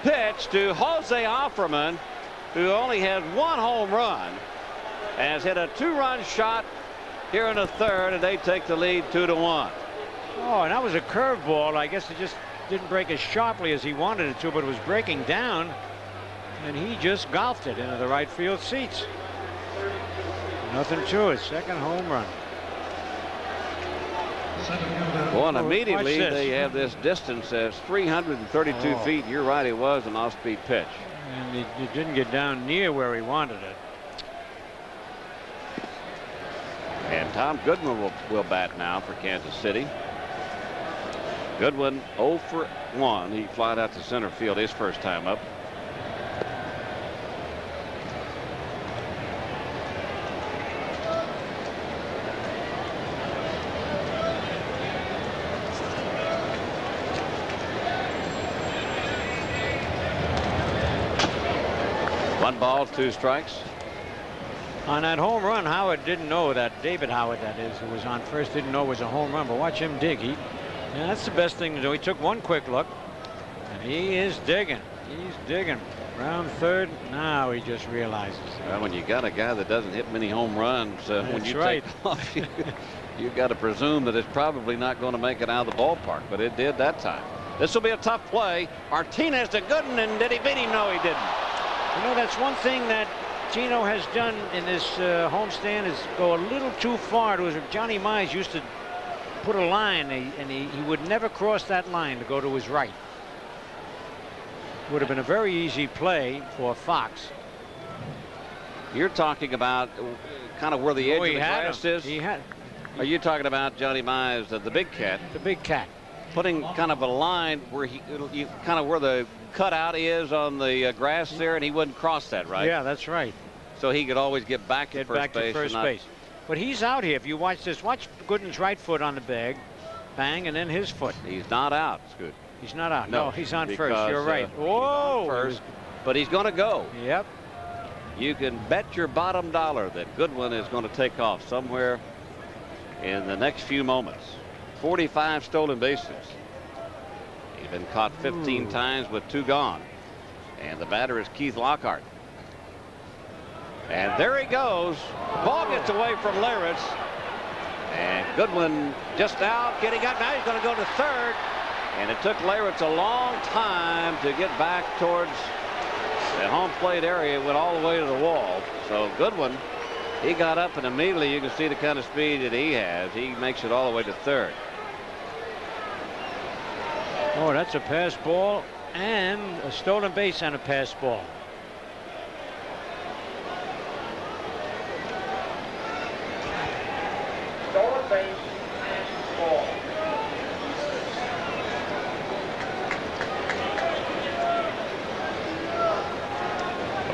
pitch to Jose Offerman, who only has 1 home run, and has hit a 2-run shot here in the third, and they take the lead 2-1. Oh, and that was a curveball. I guess it just didn't break as sharply as he wanted it to, but it was breaking down, and he just golfed it into the right field seats. Nothing to it. Second home run. Well, and immediately they have this distance as 332 feet. You're right, it was an off-speed pitch. And it didn't get down near where he wanted it. And Tom Goodwin will bat now for Kansas City. Goodwin 0 for 1. He flied out to center field his first time up. One ball, 2 strikes. On that home run, Howard didn't know that. David Howard, that is, who was on first, didn't know it was a home run. But watch him dig. Yeah, that's the best thing to do. He took one quick look, and he is digging. He's digging. Round third. Now he just realizes. Well, when you got a guy that doesn't hit many home runs, when you take off, you've got to presume that it's probably not going to make it out of the ballpark. But it did that time. This will be a tough play. Martinez to Gooden, and did he beat him? No, he didn't. You know, that's one thing that Gino has done in this homestand is go a little too far. It was Johnny Mize used to put a line, and he would never cross that line to go to his right. Would have been a very easy play for Fox. You're talking about kind of where the edge of the grass is. He had. Are you talking about Johnny Mize, the big cat? The big cat. Putting kind of a line where kind of where the cutout is on the grass there, and he wouldn't cross that, right? Yeah, that's right. So he could always get back to first base. But he's out here. If you watch this, watch Gooden's right foot on the bag, bang, and then his foot. He's not out, Scoot. He's not out. No, he's on because, first. You're right. Whoa! First, but he's going to go. Yep. You can bet your bottom dollar that Goodwin is going to take off somewhere in the next few moments. 45 stolen bases. He's been caught 15 times with 2 gone. And the batter is Keith Lockhart. And there he goes. Ball gets away from Leyritz. And Goodwin just out, getting up. Now he's going to go to third. And it took Leyritz a long time to get back towards the home plate area. It went all the way to the wall. So Goodwin, he got up, and immediately you can see the kind of speed that he has. He makes it all the way to third. Oh, that's a pass ball and a stolen base and a pass ball. Stolen base, pass ball.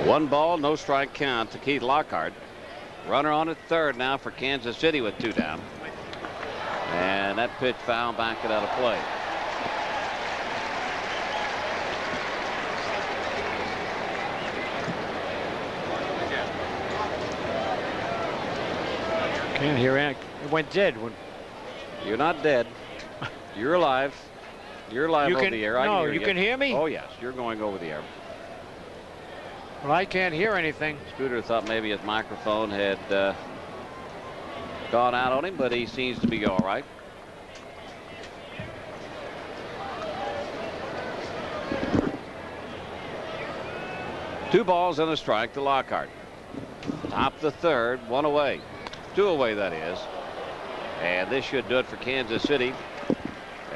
1 ball, no strike count to Keith Lockhart. Runner on at third now for Kansas City with 2 down. And that pitch fouled back and out of play. Can't hear it. It went dead. You're not dead. You're alive. You're live over the air. I No, can hear you can hear me? Oh, yes. You're going over the air. Well, I can't hear anything. Scooter thought maybe his microphone had gone out on him, but he seems to be all right. Two balls and a strike to Lockhart. Top the third, 1 away. 2 away, that is. And this should do it for Kansas City.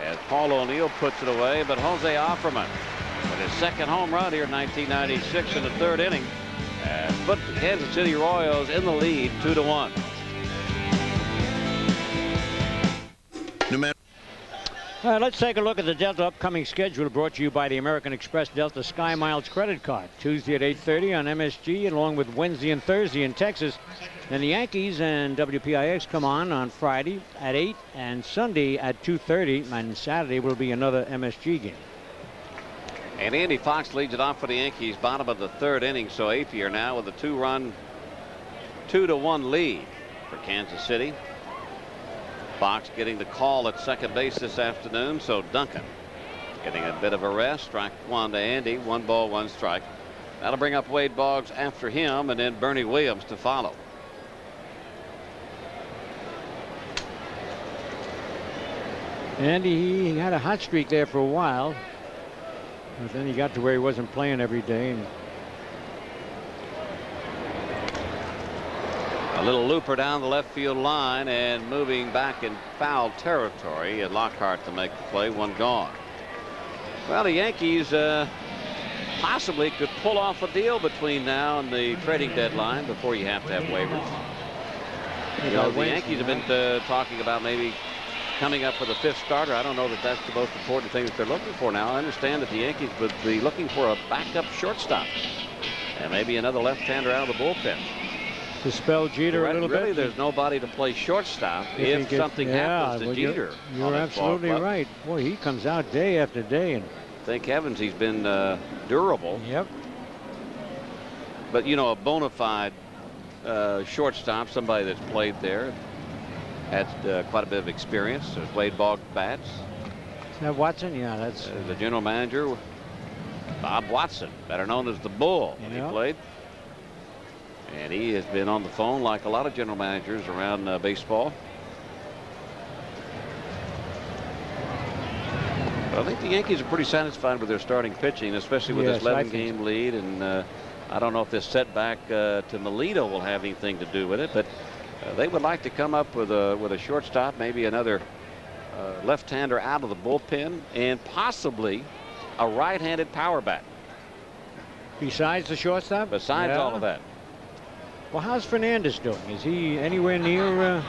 As Paul O'Neill puts it away, but Jose Offerman with his second home run here in 1996 in the 3rd inning and put the Kansas City Royals in the lead 2-1. No matter. All right, let's take a look at the Delta upcoming schedule, brought to you by the American Express Delta Sky Miles credit card. Tuesday at 8:30 on MSG, along with Wednesday and Thursday in Texas. Then the Yankees and WPIX come on Friday at 8 and Sunday at 2:30, and Saturday will be another MSG game. And Andy Fox leads it off for the Yankees, bottom of the 3rd inning. So Apier now with a 2-run, 2-1 lead for Kansas City. Fox getting the call at second base this afternoon, so Duncan getting a bit of a rest. Strike 1 to Andy, 1 ball, 1 strike. That'll bring up Wade Boggs after him, and then Bernie Williams to follow. Andy, he had a hot streak there for a while, but then he got to where he wasn't playing every day. And a little looper down the left field line and moving back in foul territory, and Lockhart to make the play. 1 gone. Well, the Yankees possibly could pull off a deal between now and the trading deadline before you have to have waivers. You know, the Yankees have been talking about maybe coming up with a 5th starter. I don't know that that's the most important thing that they're looking for now. I understand that the Yankees would be looking for a backup shortstop and maybe another left-hander out of the bullpen. To spell Jeter a little bit. Really, there's nobody to play shortstop if something happens to Jeter. You're absolutely right. Boy, he comes out day after day, and thank heavens he's been durable. Yep. But you know, a bona fide shortstop, somebody that's played there, had quite a bit of experience. There's Wade Boggs bats. Is that Watson? Yeah, that's the general manager, Bob Watson, better known as the Bull, when he played. And he has been on the phone like a lot of general managers around baseball. But I think the Yankees are pretty satisfied with their starting pitching, especially with this 11-game lead. And I don't know if this setback to Melito will have anything to do with it, but they would like to come up with a shortstop, maybe another left-hander out of the bullpen, and possibly a right-handed power bat. Besides the shortstop? Besides all of that. Well, how's Fernandez doing? Is he anywhere near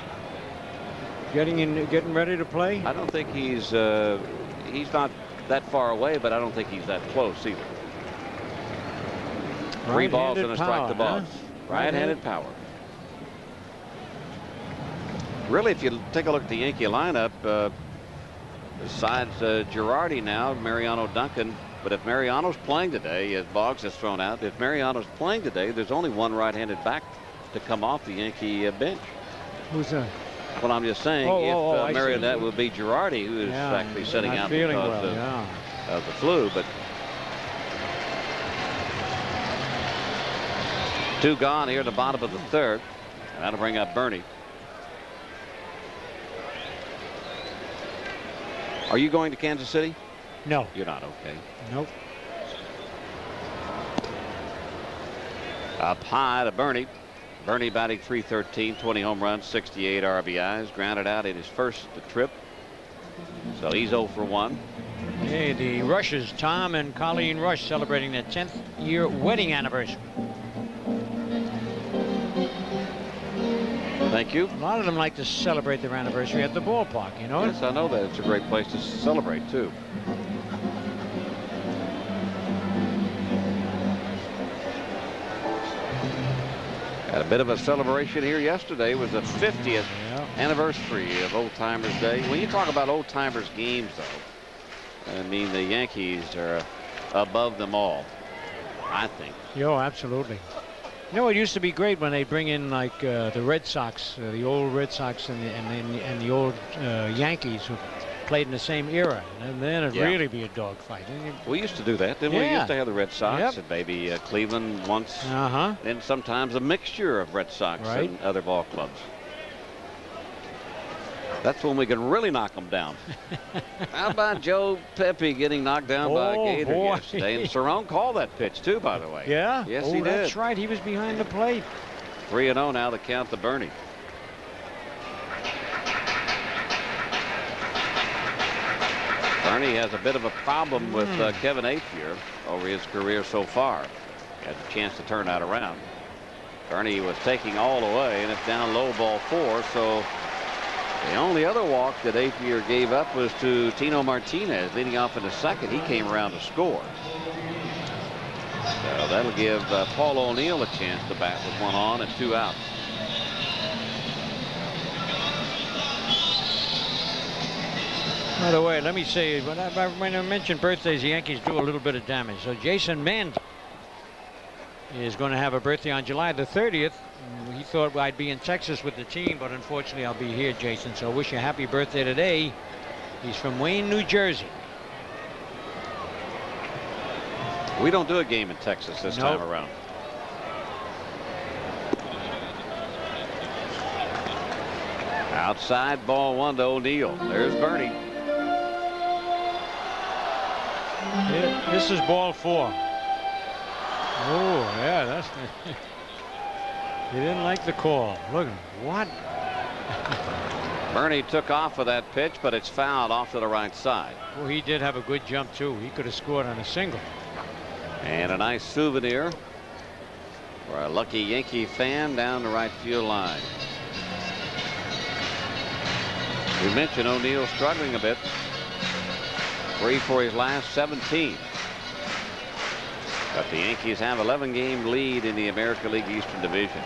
getting ready to play? I don't think he's not that far away, but I don't think he's that close either. 3 balls and a strike to Boggs. Right-handed power. Really, if you take a look at the Yankee lineup, besides Girardi now, Mariano Duncan. But if Mariano's playing today, as Boggs has thrown out, if Mariano's playing today, there's only 1 right-handed back to come off the Yankee bench. Who's that? Well, I'm just saying, if Mariano would be Girardi, who is actually sitting out because of the flu. But 2 gone here at the bottom of the 3rd. And that'll bring up Bernie. Are you going to Kansas City? No. You're not. Okay. Nope. Up high to Bernie. Bernie batting .313, 20 home runs, 68 RBIs, grounded out in his first trip. So he's 0 for 1. Hey, the Rushes, Tom and Colleen Rush, celebrating their 10th year wedding anniversary. Thank you. A lot of them like to celebrate their anniversary at the ballpark, you know? Yes, I know that. It's a great place to celebrate, too. A bit of a celebration here yesterday was the 50th anniversary of Old Timers Day. When you talk about Old Timers games, though, I mean, the Yankees are above them all, I think. Yo, absolutely. You know, it used to be great when they bring in like the Red Sox, the old Red Sox and the old Yankees who played in the same era, and then it'd really be a dogfight. We used to do that, didn't we? We used to have the Red Sox and maybe Cleveland once, and sometimes a mixture of Red Sox and other ball clubs. That's when we can really knock them down. How about Joe Pepe getting knocked down by a Gator yesterday? And Cerrone called that pitch, too, by the way. Yeah? Yes, he did. That's right. He was behind the plate. 3-0 now, the count to Bernie. Bernie has a bit of a problem with Kevin Apier over his career so far. He has a chance to turn that around. Bernie was taking all the way, and it's down low, ball 4, so the only other walk that Apier gave up was to Tino Martinez leading off in the second. He came around to score. So that'll give Paul O'Neill a chance to bat with 1 on and 2 out. By the way, let me say, when I mentioned birthdays, the Yankees do a little bit of damage. So Jason Mend is going to have a birthday on July the 30th. He thought I'd be in Texas with the team, but unfortunately I'll be here, Jason. So I wish you a happy birthday today. He's from Wayne, New Jersey. We don't do a game in Texas this time around. Outside, ball 1 to O'Neill. There's Bernie. This is ball 4. Oh, yeah, that's. He didn't like the call. Look, what? Bernie took off with that pitch, but it's fouled off to the right side. Well, he did have a good jump, too. He could have scored on a single. And a nice souvenir for a lucky Yankee fan down the right field line. We mentioned O'Neill struggling a bit. 3 for his last 17. But the Yankees have 11-game lead in the American League Eastern Division.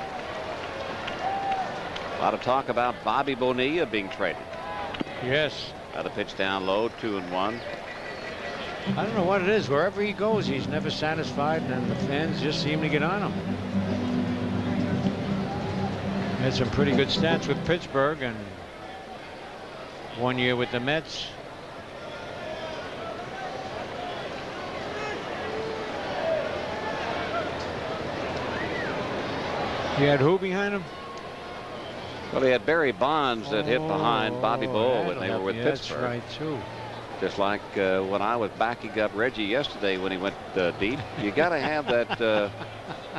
A lot of talk about Bobby Bonilla being traded. Yes. Got a pitch down low, 2-1. I don't know what it is. Wherever he goes, he's never satisfied, and the fans just seem to get on him. Had some pretty good stats with Pittsburgh and 1 year with the Mets. He had who behind him? Well, he had Barry Bonds that hit behind Bobby Bull when they were with Pittsburgh. That's right, too. Just like when I was backing up Reggie yesterday when he went deep. You got to have that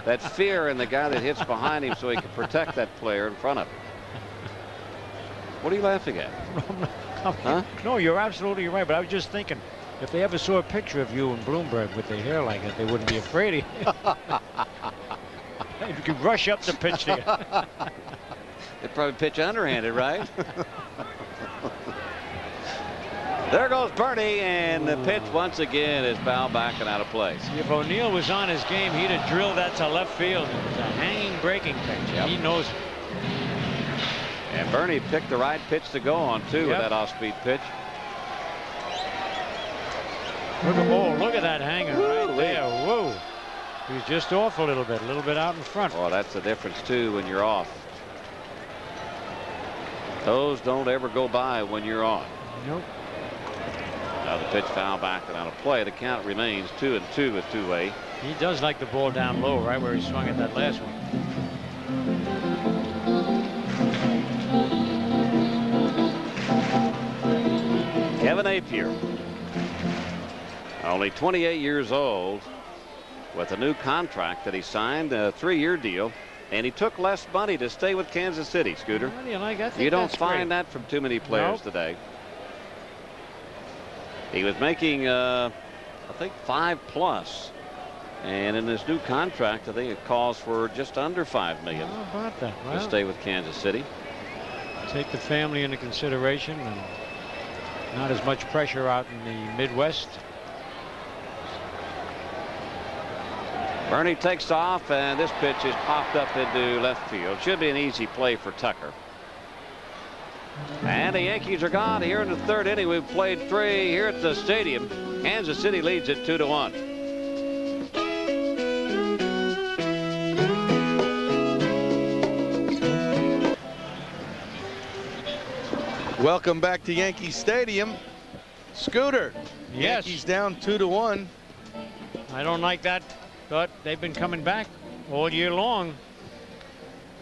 that fear in the guy that hits behind him so he can protect that player in front of him. What are you laughing at? Huh? No, you're absolutely right. But I was just thinking, if they ever saw a picture of you and Bloomberg with their hair like that, they wouldn't be afraid of you. You could rush up to pitch to you. They'd probably pitch underhanded, right? There goes Bernie, and the pitch once again is fouled back and out of place. If O'Neill was on his game, he'd have drilled that to left field. It was a hanging breaking pitch. Yep. He knows it. And Bernie picked the right pitch to go on, too, with that off-speed pitch. Look at that hanger right there. Whoa. He was just off a little bit out in front. Oh, that's the difference, too, when you're off. Those don't ever go by when you're on. Nope. Now the pitch foul back and out of play. The count remains 2-2 with two-way. He does like the ball down low, right where he swung at that last one. Kevin Apier, only 28 years old, with a new contract that he signed, a 3-year deal, and he took less money to stay with Kansas City, Scooter. What do you like? I think you don't that's find great. that from too many players today. He was making, I think, 5+, and in this new contract, I think it calls for just under $5 million. How about that? To stay with Kansas City. Take the family into consideration, and not as much pressure out in the Midwest. Bernie takes off, and this pitch is popped up into left field. Should be an easy play for Tucker. And the Yankees are gone here in the third inning. We've played 3 here at the stadium. Kansas City leads it 2-1. Welcome back to Yankee Stadium. Scooter. Yes. Yankees down 2-1. I don't like that, but they've been coming back all year long.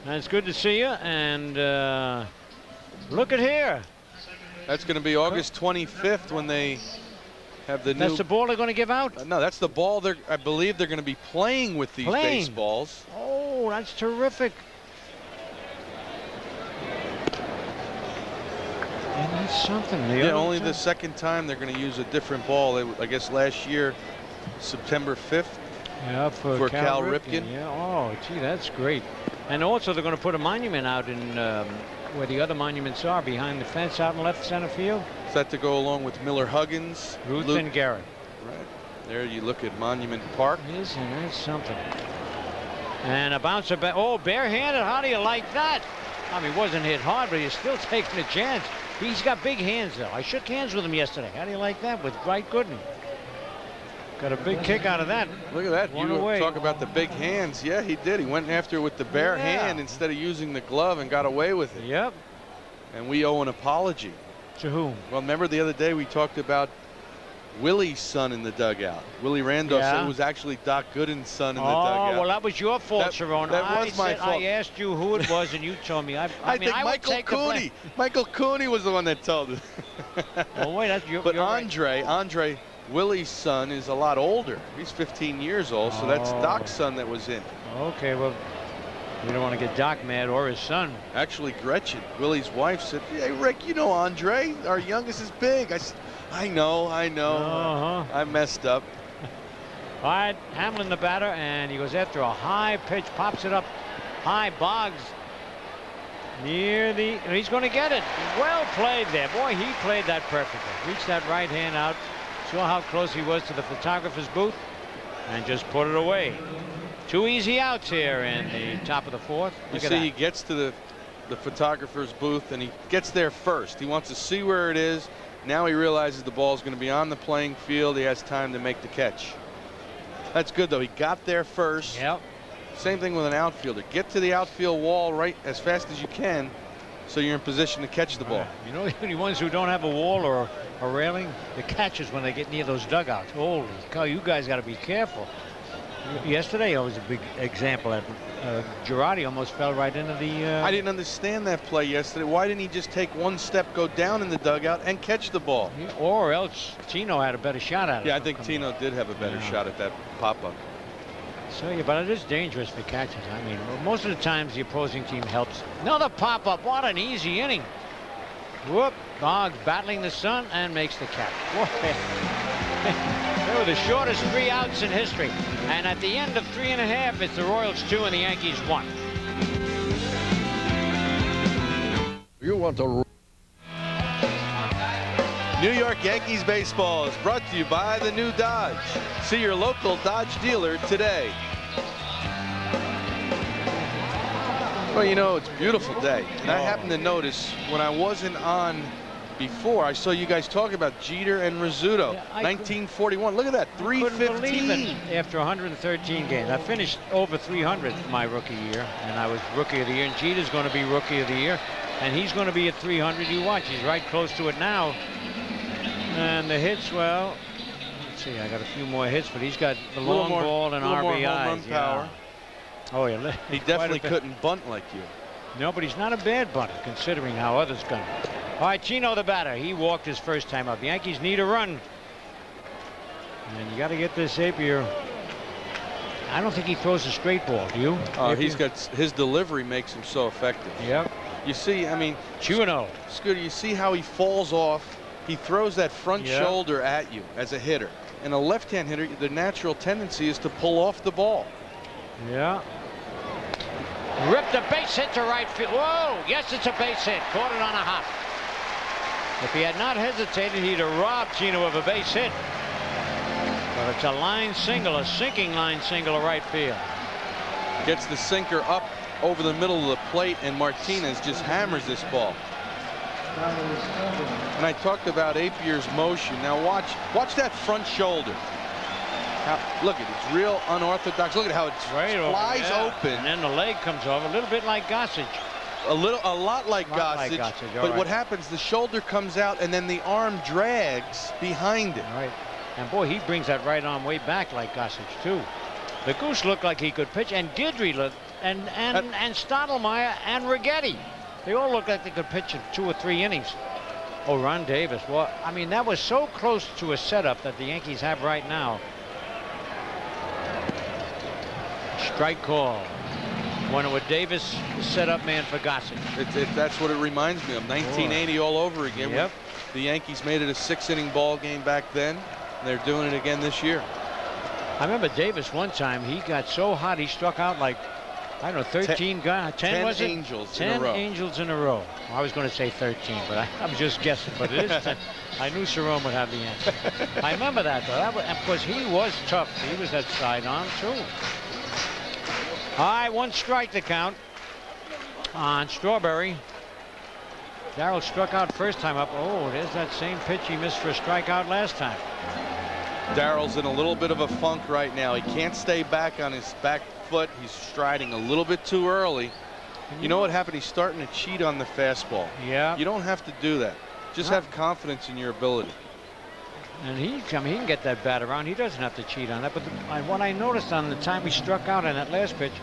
And it's good to see you. And look at here. That's going to be August 25th when they have the new. That's the ball they're going to give out? No, that's the ball I believe they're going to be playing with these baseballs. Oh, that's terrific. And that's something. Yeah, only the second time they're going to use a different ball. I guess last year, September 5th. Yeah, for Cal Ripken. Yeah. Oh, gee, that's great. And also they're going to put a monument out in where the other monuments are, behind the fence out in left center field. Is that to go along with Miller Huggins? Ruth and Garrett. Right. There you look at Monument Park. Isn't that something? And a bouncer back. Oh, barehanded. How do you like that? I mean, he wasn't hit hard, but he's still taking a chance. He's got big hands, though. I shook hands with him yesterday. How do you like that with Dwight Gooden? Got a big kick out of that. Look at that. One You away. talk about the big hands. Yeah, he did. He went after it with the bare hand instead of using the glove and got away with it. Yep. And we owe an apology. To whom? Well, remember the other day we talked about Willie's son in the dugout. Willie Randolph said it was actually Doc Gooden's son in the dugout. Oh, well, that was your fault, Sharon. That was my fault. I asked you who it was, and you told me. I mean, think I would Michael take the blame. Cooney. Michael Cooney was the one that told us. Oh, wait, that's your. But you're right. Andre, Willie's son is a lot older. He's 15 years old, so that's Doc's son that was in. Okay, well, we don't want to get Doc mad or his son. Actually, Gretchen, Willie's wife, said, "Hey, Rick, you know Andre. Our youngest is big." I said, I know. I messed up. All right, Hamlin the batter, and he goes after a high pitch, pops it up high. Boggs near the, and he's going to get it. Well played there. Boy, he played that perfectly. Reached that right hand out, saw how close he was to the photographer's booth, and just put it away. 2 easy outs here in the top of the fourth. You see, he gets to the photographer's booth, and he gets there first. He wants to see where it is. Now he realizes the ball is going to be on the playing field. He has time to make the catch. That's good, though. He got there first. Yep. Same thing with an outfielder. Get to the outfield wall right as fast as you can so you're in position to catch the ball. You know, the only ones who don't have a wall or a railing, the catchers when they get near those dugouts. Holy cow, you guys got to be careful. Yesterday, was a big example. Girardi almost fell right into the. I didn't understand that play yesterday. Why didn't he just take one step, go down in the dugout, and catch the ball? Or else Tino had a better shot at it. Yeah, I think Tino did have a better shot at that pop-up. So, yeah, but it is dangerous for catches. I mean, most of the times the opposing team helps. Another pop-up. What an easy inning. Whoop. Boggs battling the sun and makes the catch. They were the shortest 3 outs in history. And at the end of 3.5, it's the Royals 2 and the Yankees 1. You want to. New York Yankees baseball is brought to you by the new Dodge. See your local Dodge dealer today. Well, you know, it's a beautiful day. And I happened to notice when I wasn't on before, I saw you guys talk about Jeter and Rizzuto. 1941. Look at that, 315. After 113 games. I finished over 300 my rookie year, and I was Rookie of the Year. And Jeter's going to be Rookie of the Year, and he's going to be at 300. You watch, he's right close to it now. And the hits, well, let's see, I got a few more hits, but he's got the long ball and RBIs. More home run power. Oh, yeah. He definitely couldn't bunt like you. No, but he's not a bad bunter, considering how others gun. All right, Chino the batter. He walked his first time up. Yankees need a run. And you got to get this Appier. I don't think he throws a straight ball, do you? He's got, his delivery makes him so effective. Yep. You see, I mean, Chino. Scooter, you see how he falls off? He throws that front shoulder at you as a hitter. And a left-hand hitter, the natural tendency is to pull off the ball. Yeah. Ripped a base hit to right field. Whoa, yes, it's a base hit. Caught it on a hop. If he had not hesitated, he'd have robbed Chino of a base hit. But it's a line single, a sinking line single to right field. Gets the sinker up over the middle of the plate, and Martinez just hammers this ball. And I talked about Apier's motion. Now watch that front shoulder. Look at it, it's real unorthodox. Look at how it flies open. And then the leg comes over, a little bit like Gossage. A lot like Gossage. But right. what happens, the shoulder comes out and then the arm drags behind it. All right. And boy, he brings that right arm way back like Gossage too. The Goose looked like he could pitch, and Guidry looked, and Stottlemyre and Righetti. They all looked like they could pitch in 2 or 3 innings. Oh, Ron Davis. Well, I mean, that was so close to a setup that the Yankees have right now. Strike call. When with Davis, setup man for Gossage. That's what it reminds me of. 1980 all over again. Yep. The Yankees made it a 6-inning ball game back then. And they're doing it again this year. I remember Davis one time, he got so hot he struck out like, I don't know, 13 guys. 10 was it? 10 angels 10 in a row. angels in a row. I was going to say 13, but I was just guessing. But it is 10. I knew Cerrone would have the answer. I remember that, though. And of course, he was tough. He was that sidearm, too. All right, 1 strike to count on Strawberry. Darrell struck out first time up. Oh, there's that same pitch he missed for a strikeout last time. Darrell's in a little bit of a funk right now. He can't stay back on his back foot. He's striding a little bit too early. You know what happened? He's starting to cheat on the fastball. Yeah. You don't have to do that. Just have confidence in your ability. And he can get that bat around. He doesn't have to cheat on that. But what I noticed on the time he struck out on that last pitch,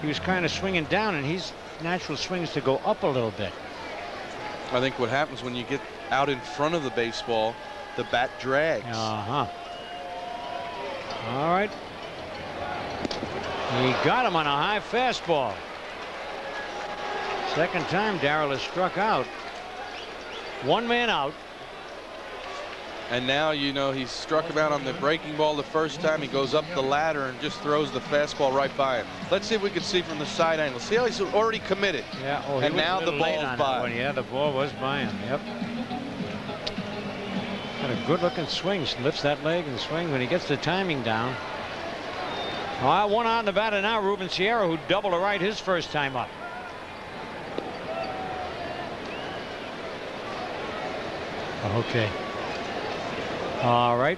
he was kind of swinging down, and his natural swings to go up a little bit. I think what happens when you get out in front of the baseball, the bat drags. Uh-huh. All right. He got him on a high fastball. Second time Darrell has struck out. 1 man out. And now, you know, he struck him out on the breaking ball the first time. He goes up the ladder and just throws the fastball right by him. Let's see if we can see from the side angle. See how he's already committed. Yeah. Oh, and now the ball's by. Yeah, the ball was by him. Yep. Got a good-looking swing. Lifts that leg and swings when he gets the timing down. All right, 1 out in the batter now. Ruben Sierra, who doubled to right his first time up. Okay. All right.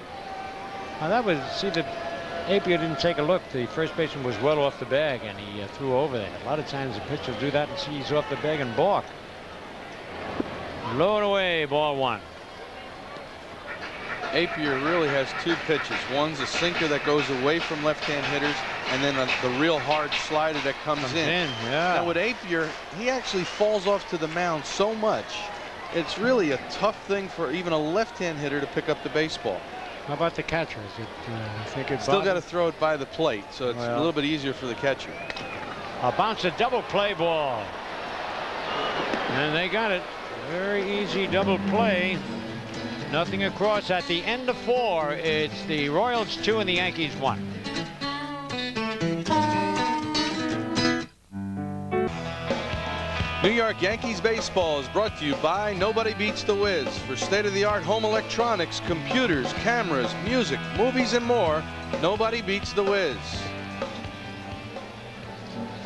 Now that was, see, that Apier didn't take a look. The first baseman was well off the bag, and he threw over there. A lot of times the pitcher will do that and see he's off the bag and balk. Low and away, ball 1. Apier really has 2 pitches. One's a sinker that goes away from left-hand hitters, and then the real hard slider that comes in. Yeah. Now with Apier, he actually falls off to the mound so much. It's really a tough thing for even a left-hand hitter to pick up the baseball. How about the catcher? Is it, I think it's still got to throw it by the plate, so it's a little bit easier for the catcher. A bounce, a double play ball. And they got it. Very easy double play. Nothing across at the end of 4. It's the Royals 2 and the Yankees 1. New York Yankees baseball is brought to you by Nobody Beats the Wiz. For state-of-the-art home electronics, computers, cameras, music, movies, and more, Nobody Beats the Wiz.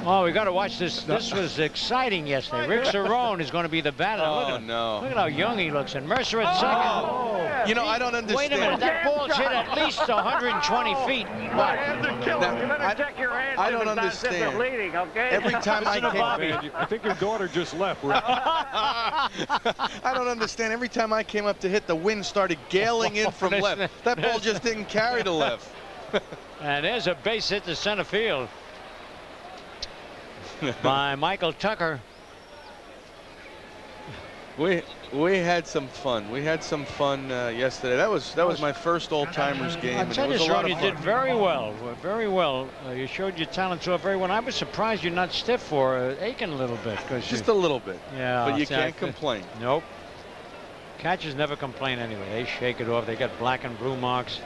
Oh, we got to watch this. This was exciting yesterday. Rick Cerrone is going to be the batter. Oh, no. Look at how young he looks. And Mercer at second. Oh. You know, I don't understand. Wait a minute. That ball's hit at least 120 feet. I don't understand. Every time I think your daughter just left. I don't understand. Every time I came up to hit, the wind started galing in from left. That ball just didn't carry to left. And there's a base hit to center field by Michael Tucker. We had some fun. We had some fun yesterday. That was my first old timers game. I tell you, Cerrone, you did very well. Very well. You showed your talent off very well. I was surprised you're not stiff or aching a little bit. Just a little bit. Yeah. But you can't complain. Nope. Catchers never complain anyway. They shake it off. They got black and blue marks.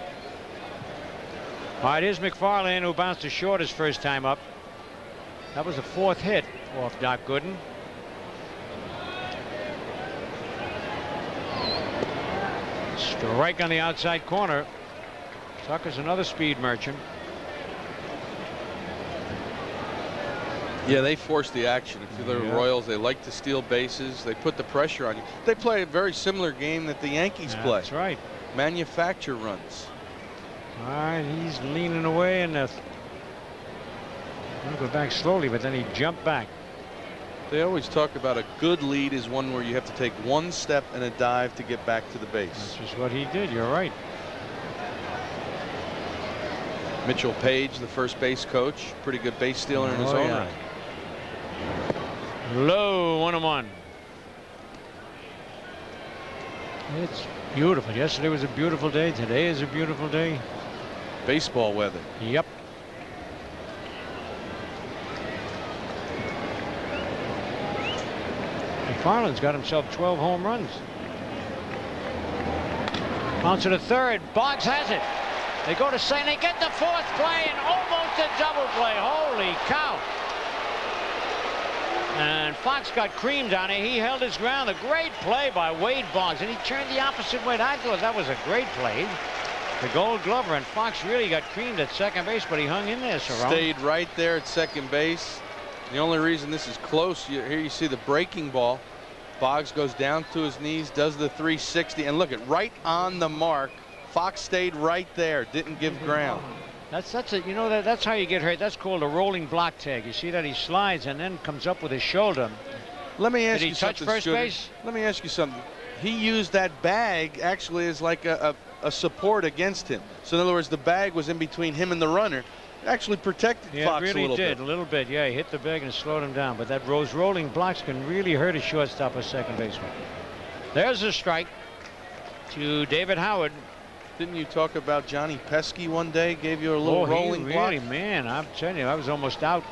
All right, here's McFarland, who bounced to short his first time up. That was the 4th hit off Doc Gooden. Strike on the outside corner. Tucker's another speed merchant. Yeah, they force the action. If you're the Royals, they like to steal bases. They put the pressure on you. They play a very similar game that the Yankees play. That's right. Manufacture runs. All right, he's leaning away, and he'll go back slowly, but then he jumped back. They always talk about a good lead is one where you have to take one step and a dive to get back to the base. That's just what he did. You're right. Mitchell Page, the first base coach, pretty good base stealer in his own right. Low 1-1. It's beautiful. Yesterday was a beautiful day. Today is a beautiful day. Baseball weather. Yep. McFarland's got himself 12 home runs. Bounce to the third. Boggs has it. They go to second. They get the fourth play and almost a double play. Holy cow. And Fox got creamed on it. He held his ground. A great play by Wade Boggs. And he turned the opposite way. I thought that was a great play. The Gold Glover, and Fox really got creamed at second base, but he hung in there, Cerrone. Stayed right there at second base. The only reason this is close, here you see the breaking ball. Boggs goes down to his knees, does the 360, and look at right on the mark. Fox stayed right there, didn't give ground. That's that's how you get hurt. That's called a rolling block tag. You see that he slides and then comes up with his shoulder. Let me ask you something. Did he touch first base? Let me ask you something. He used that bag actually as like a support against him. So in other words, the bag was in between him and the runner. Actually protected Fox really a little bit. A little bit. Yeah, he hit the bag and slowed him down. But that rolling blocks can really hurt a shortstop or second baseman. There's a strike to David Howard. Didn't you talk about Johnny Pesky one day? Gave you a little rolling block? Really, man, I'm telling you, I was almost out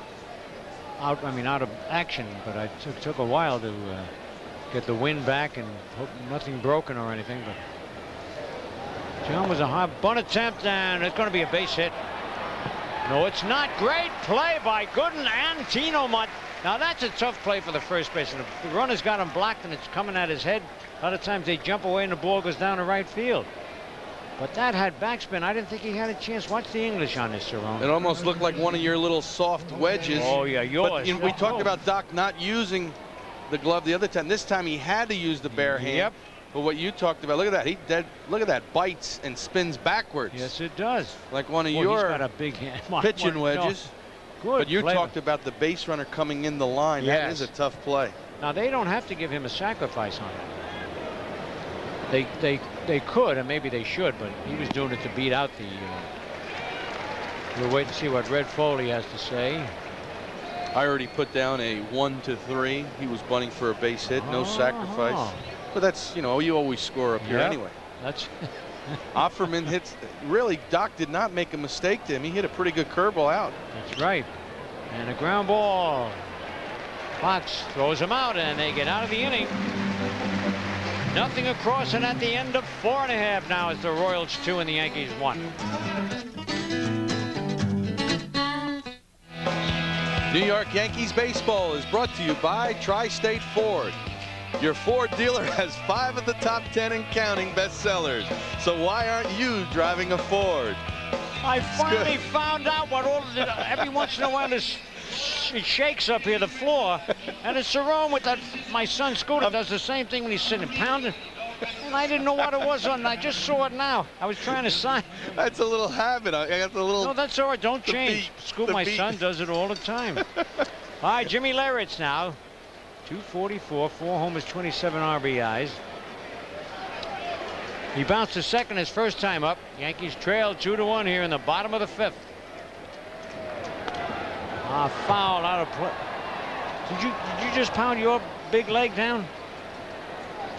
of action, but I took a while to get the wind back and hope nothing broken or anything. But John was a hard bunt attempt, and it's going to be a base hit. No, it's not. Great play by Gooden and Tino Mutt. Now that's a tough play for the first baseman. The runner's got him blocked and it's coming at his head. A lot of times they jump away and the ball goes down to right field. But that had backspin. I didn't think he had a chance. Watch the English on this, Cerrone. It almost looked like one of your little soft wedges. Oh, yeah, yours. But we talked about Doc not using the glove the other time. This time he had to use the bare hand. Yep. But what you talked about, look at that. Look at that, bites and spins backwards. Yes, it does. Like one of Boy, your he's got a big hand. pitching wedges. No. Good. But you play. talked about the base runner coming in the line. Yes. That is a tough play. Now they don't have to give him a sacrifice on it. They could, and maybe they should, but he was doing it to beat out the. We'll wait and see what Red Foley has to say. I already put down a 1-3. He was bunting for a base hit, no sacrifice. But that's, you always score up here anyway. That's. Offerman hits. Really, Doc did not make a mistake to him. He hit a pretty good curveball out. That's right. And a ground ball. Fox throws him out, and they get out of the inning. Nothing across, and at the end of 4.5 now it's the Royals 2 and the Yankees 1. New York Yankees baseball is brought to you by Tri-State Ford. Your Ford dealer has 5 of the top 10 and counting bestsellers. So why aren't you driving a Ford? I finally found out what all the, every once in a while it shakes up here, the floor, and it's Cerrone with that. My son Scooter does the same thing when he's sitting pounding. And I didn't know what it was on. I just saw it now. I was trying to sign. That's a little habit. I got the little. No, that's all right. Don't change. Scoot, my son does it all the time. All right, Jimmy Leyritz now. 244, 4 homers, 27 RBIs. He bounced to second his first time up. Yankees trail 2-1 here in the bottom of the 5th. Foul out of play. Did you just pound your big leg down?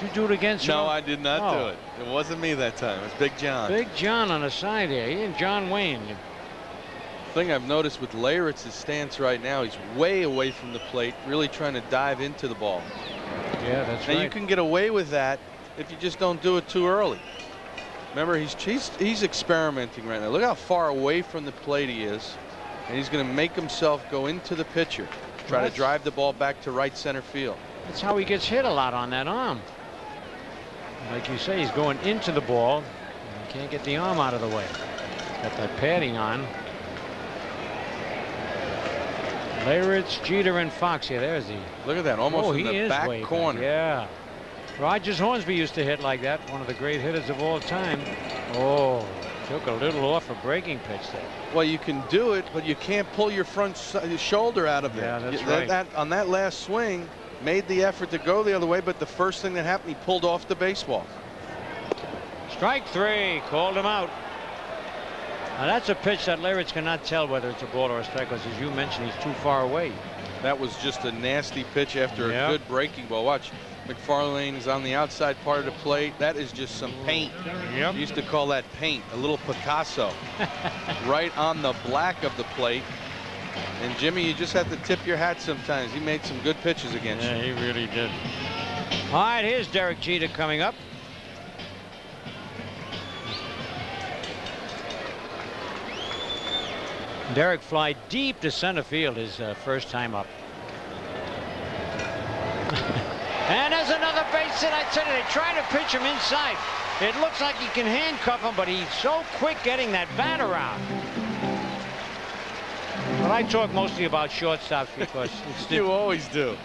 Did you do it again, sir? No, I did not do it. It wasn't me that time. It was Big John. Big John on the side here. He and John Wayne. The thing I've noticed with Leyritz's stance right now, he's way away from the plate, really trying to dive into the ball. Yeah, that's right. Now you can get away with that if you just don't do it too early. Remember, he's experimenting right now. Look how far away from the plate he is. And he's going to make himself go into the pitcher, try to drive the ball back to right center field. That's how he gets hit a lot on that arm. Like you say, he's going into the ball. And he can't get the arm out of the way. Got that padding on. Leyritz, Jeter, and Fox. Yeah, there's he. Look at that, almost in the back way corner. Yeah. Rogers Hornsby used to hit like that, one of the great hitters of all time. Oh, took a little off a breaking pitch there. Well, you can do it, but you can't pull your front shoulder out of it. Yeah, that's right. On that last swing, made the effort to go the other way, but the first thing that happened, he pulled off the baseball. Strike 3, called him out. Now that's a pitch that Leyritz cannot tell whether it's a ball or a strike, because as you mentioned, he's too far away. That was just a nasty pitch after a good breaking ball. Watch, McFarlane is on the outside part of the plate. That is just some paint. Yep. We used to call that paint, a little Picasso. Right on the black of the plate. And Jimmy, you just have to tip your hat sometimes. He made some good pitches against you. Yeah, he really did. All right, here's Derek Jeter coming up. Derek fly deep to center field his first time up. And there's another base hit. I tell you, they try to pitch him inside. It looks like he can handcuff him, but he's so quick getting that bat around. But I talk mostly about shortstops because it's You always do.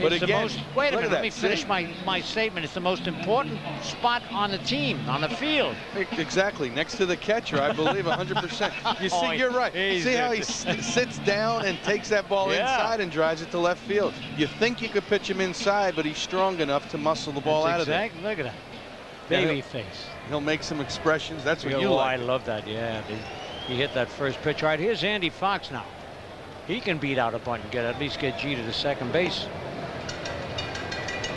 But again, wait a look minute, at let me that. finish my statement. It's the most important spot on the team, on the field. Exactly, next to the catcher, I believe 100%. You see, Oh, you're right. he's See how he it. sits down and takes that ball inside and drives it to left field. You think you could pitch him inside, but he's strong enough to muscle the ball out of there. Look at that. Baby face. He'll make some expressions. That's what you Oh, like. I love that, yeah. He hit that first pitch. All right, here's Andy Fox now. He can beat out a bunt and at least get Jeter to second base.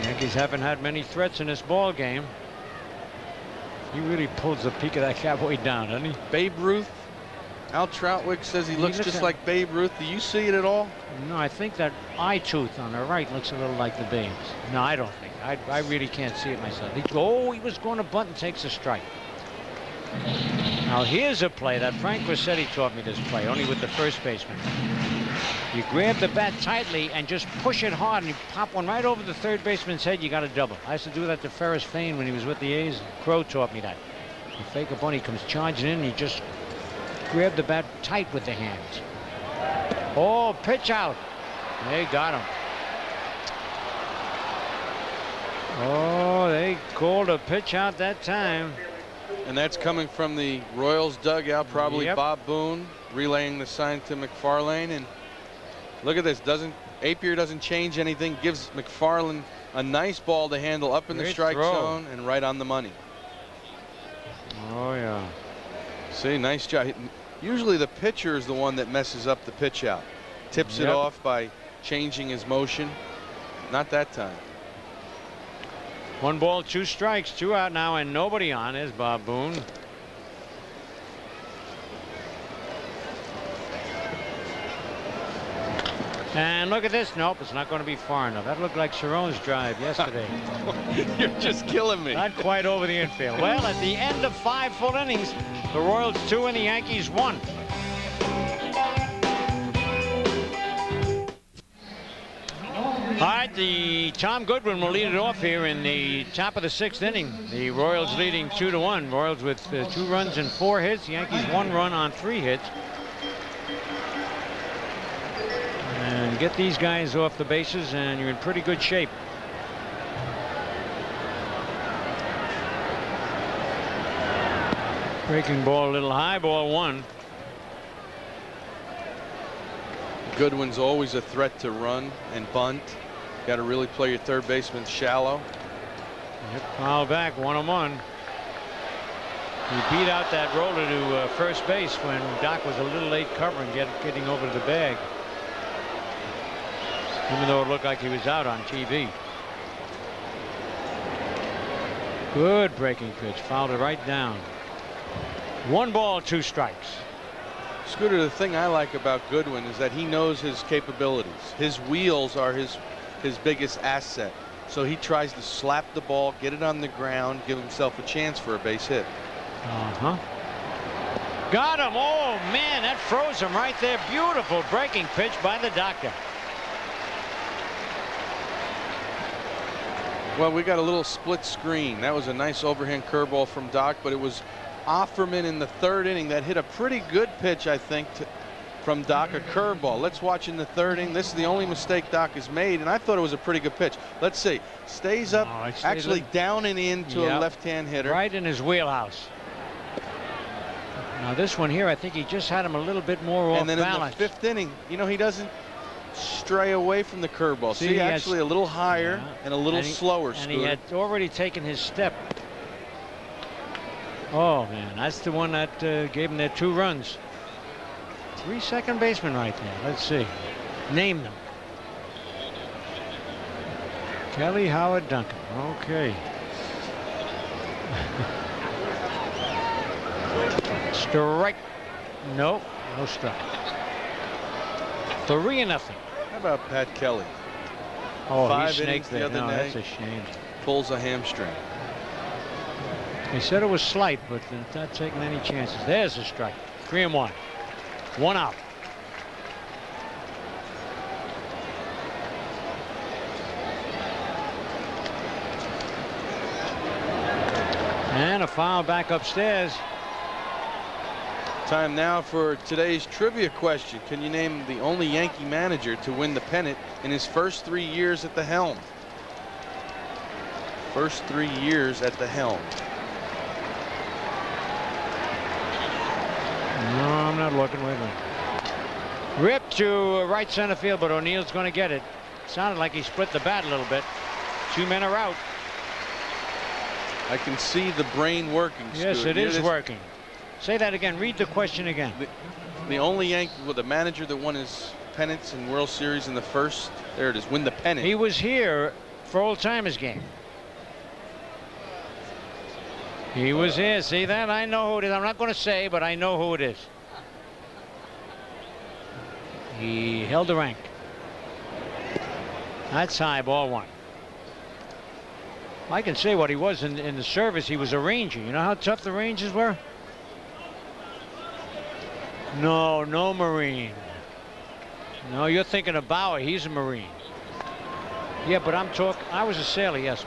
Yankees haven't had many threats in this ball game. He really pulls the peak of that cowboy down, doesn't he? Babe Ruth. Al Troutwick says he looks just like Babe Ruth. Do you see it at all? No, I think that eye tooth on the right looks a little like the Babe's. No, I don't think. I really can't see it myself. He was going to bunt and takes a strike. Now here's a play that Frank Rossetti taught me this play, only with the first baseman. You grab the bat tightly and just push it hard, and you pop one right over the third baseman's head. You got a double. I used to do that to Ferris Fain when he was with the A's. Crow taught me that. You fake a bunt, he comes charging in, and you just grab the bat tight with the hands. Oh, pitch out. They got him. Oh, they called a pitch out that time. And that's coming from the Royals dugout, probably Bob Boone relaying the sign to McFarlane. And look at this, Apier doesn't change anything, gives McFarlane a nice ball to handle up in the strike zone and right on the money. Oh, yeah. See, nice job. Usually the pitcher is the one that messes up the pitch out. Tips it off by changing his motion. Not that time. 1 ball, 2 strikes, 2 out now, and nobody on. Is Bob Boone. And look at this. Nope, it's not going to be far enough. That looked like Cerrone's drive yesterday. You're just killing me. Not quite over the infield. Well, at the end of 5 full innings, the Royals 2 and the Yankees 1. All right, the Tom Goodwin will lead it off here in the top of the 6th inning. The Royals leading 2-1. Royals with 2 runs and 4 hits. Yankees 1 run on 3 hits. And get these guys off the bases, and you're in pretty good shape. Breaking ball a little high, ball 1. Goodwin's always a threat to run and bunt. Got to really play your third baseman shallow. Foul back, 1-1. He beat out that roller to first base when Doc was a little late covering, getting over to the bag. Even though it looked like he was out on TV. Good breaking pitch, fouled it right down. 1 ball, 2 strikes. Scooter, the thing I like about Goodwin is that he knows his capabilities. His wheels are his biggest asset. So he tries to slap the ball, get it on the ground, give himself a chance for a base hit. Got him. Oh, man, that froze him right there. Beautiful breaking pitch by the doctor. Well, we got a little split screen. That was a nice overhand curveball from Doc, but it was Offerman in the 3rd inning that hit a pretty good pitch, I think, from Doc, a curveball. Let's watch in the 3rd inning. This is the only mistake Doc has made, and I thought it was a pretty good pitch. Let's see. Stays up, actually down and in to a left-hand hitter. Right in his wheelhouse. Now this one here, I think he just had him a little bit more off balance. And then in the 5th inning, you know, he doesn't stray away from the curveball. See, actually a little higher and a little slower. And he had already taken his step. Oh, man, that's the one that gave him their 2 runs. 3 second basemen right there. Let's see. Name them. Kelly, Howard, Duncan. Okay. Strike. Nope, no strike. 3-0. How about Pat Kelly? Oh, 5 he snaked innings the other That's night. a shame. Pulls a hamstring. He said it was slight, but not taking any chances. There's a strike. 3-1. 1 out. And a foul back upstairs. Time now for today's trivia question. Can you name the only Yankee manager to win the pennant in his first 3 years at the helm? First 3 years at the helm. No, I'm not looking. Wait a minute. Rip to right center field, but O'Neill's going to get it. Sounded like he split the bat a little bit. 2 men are out. I can see the brain working. Yes, it is working. Say that again. Read the question again. The only Yankee with the manager that won his pennants in World Series in the first, there it is, win the pennant. He was here for Old Timers game. He was here. See that? I know who it is. I'm not going to say, but I know who it is. He held the rank. That's high, ball 1. I can say what he was in the service. He was a Ranger. You know how tough the Rangers were? No, no Marine. No, you're thinking of Bauer. He's a Marine. Yeah, but I'm talking. I was a sailor, yes.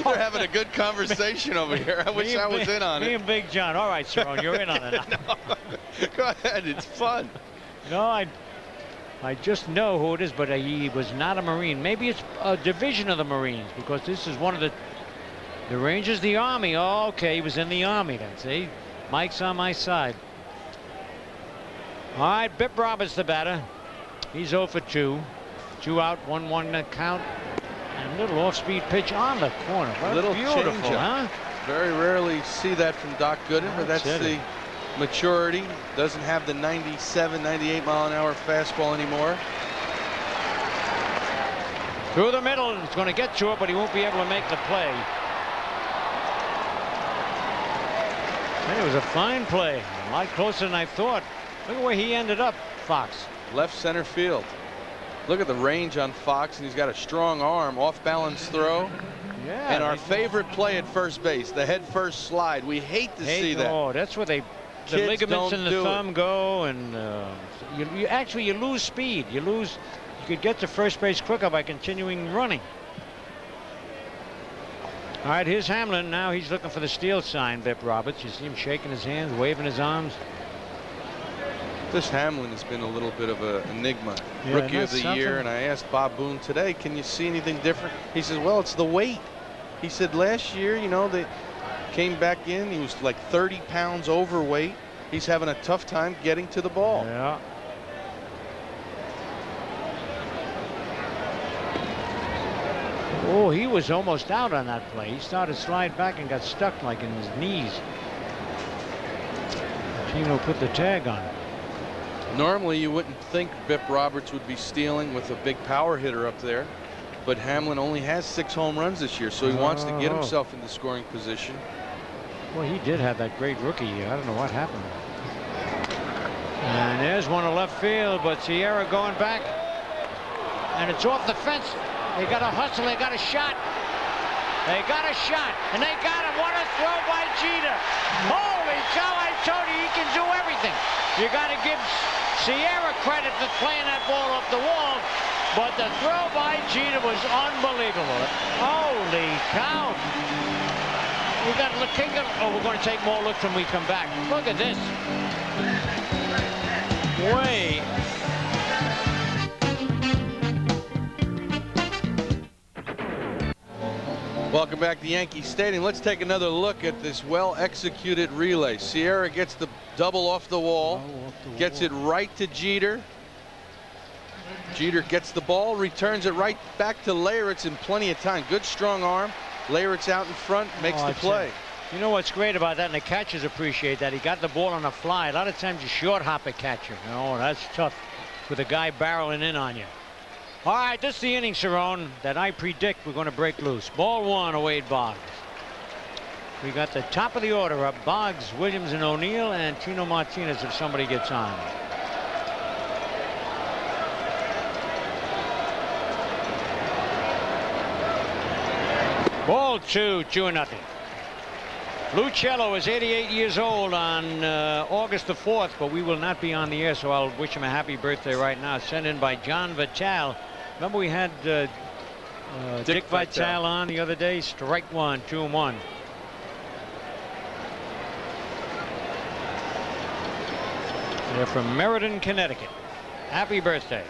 They're having a good conversation over here. I wish I was in on it. Me and Big John. All right, Cerrone, you're in on it. No, go ahead. It's fun. No, I just know who it is, but he was not a Marine. Maybe it's a division of the Marines, because this is one of the Rangers, the Army. Oh, okay, he was in the Army then. See, Mike's on my side. All right, Bip Roberts, the batter. He's 0 for 2. 2 out, 1-1 count. And a little off-speed pitch on the corner. A little beautiful, change-up. huh? Very rarely see that from Doc Gooden, but that's the maturity. Doesn't have the 97, 98 mile an hour fastball anymore. Through the middle, he's going to get to it, but he won't be able to make the play. And it was a fine play, a lot closer than I thought. Look at where he ended up, Fox. Left center field. Look at the range on Fox, and he's got a strong arm, off-balance throw. Yeah. And our favorite play at first base, the head-first slide. We hate to see that. Oh, that's where the ligaments in the thumb go, and you lose speed. You could get to first base quicker by continuing running. All right, here's Hamlin. Now he's looking for the steal sign, Bip Roberts. You see him shaking his hands, waving his arms. This Hamlin has been a little bit of an enigma. Yeah, Rookie of the year, and I asked Bob Boone today, can you see anything different? He says, well, it's the weight. He said last year, you know, they came back in. He was like 30 pounds overweight. He's having a tough time getting to the ball. Yeah. Oh, he was almost out on that play. He started to slide back and got stuck like in his knees. Chino put the tag on it. Normally, you wouldn't think Bip Roberts would be stealing with a big power hitter up there, but Hamlin only has 6 home runs this year, so he wants to get himself in the scoring position. Well, he did have that great rookie year. I don't know what happened. And there's one to left field, but Sierra going back, and it's off the fence. They got a hustle. They got a shot. They got a shot, and they got him. What a throw by Jeter. Holy cow, I told you he can do everything. You got to give Sierra credit for playing that ball up the wall. But the throw by Jeter was unbelievable. Holy cow. We got to take it. Oh, we're going to take more looks when we come back. Look at this. Way. Welcome back to Yankee Stadium. Let's take another look at this well-executed relay. Sierra gets the double off the wall, gets it right to Jeter. Jeter gets the ball, returns it right back to Leyritz in plenty of time. Good strong arm. Leyritz out in front, makes the play. You know what's great about that, and the catchers appreciate that. He got the ball on the fly. A lot of times you short hop a catcher. No, that's tough with a guy barreling in on you. All right, this is the inning, Cerrone, that I predict we're going to break loose. Ball one, Wade Boggs. We got the top of the order up. Boggs, Williams, and O'Neill, and Tino Martinez if somebody gets on. Ball two, 2-0. Lucello is 88 years old on August the 4th, but we will not be on the air, so I'll wish him a happy birthday right now. Sent in by John Vitale. Remember we had Dick Vitale on the other day? Strike one, 2-1. They're from Meriden, Connecticut. Happy birthday.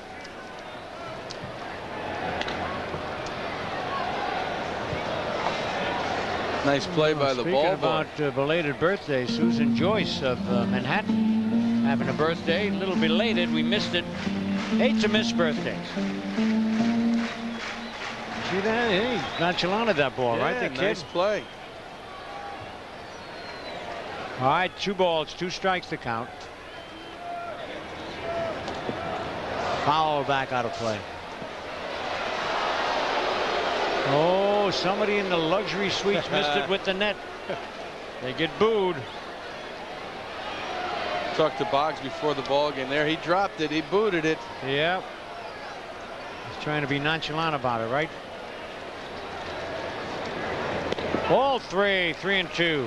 Nice play by the ball. Speaking about belated birthday, Susan Joyce of Manhattan having a birthday. A little belated. We missed it. Hate to miss birthdays. See that? He nonchalanted that ball, right? The kid. Nice play. All right, 2 balls, 2 strikes to count. Foul back out of play. Oh, somebody in the luxury suites missed it with the net. They get booed. Talked to Boggs before the ball game there. He dropped it. He booted it. Yeah. He's trying to be nonchalant about it, right? Ball 3, 3-2.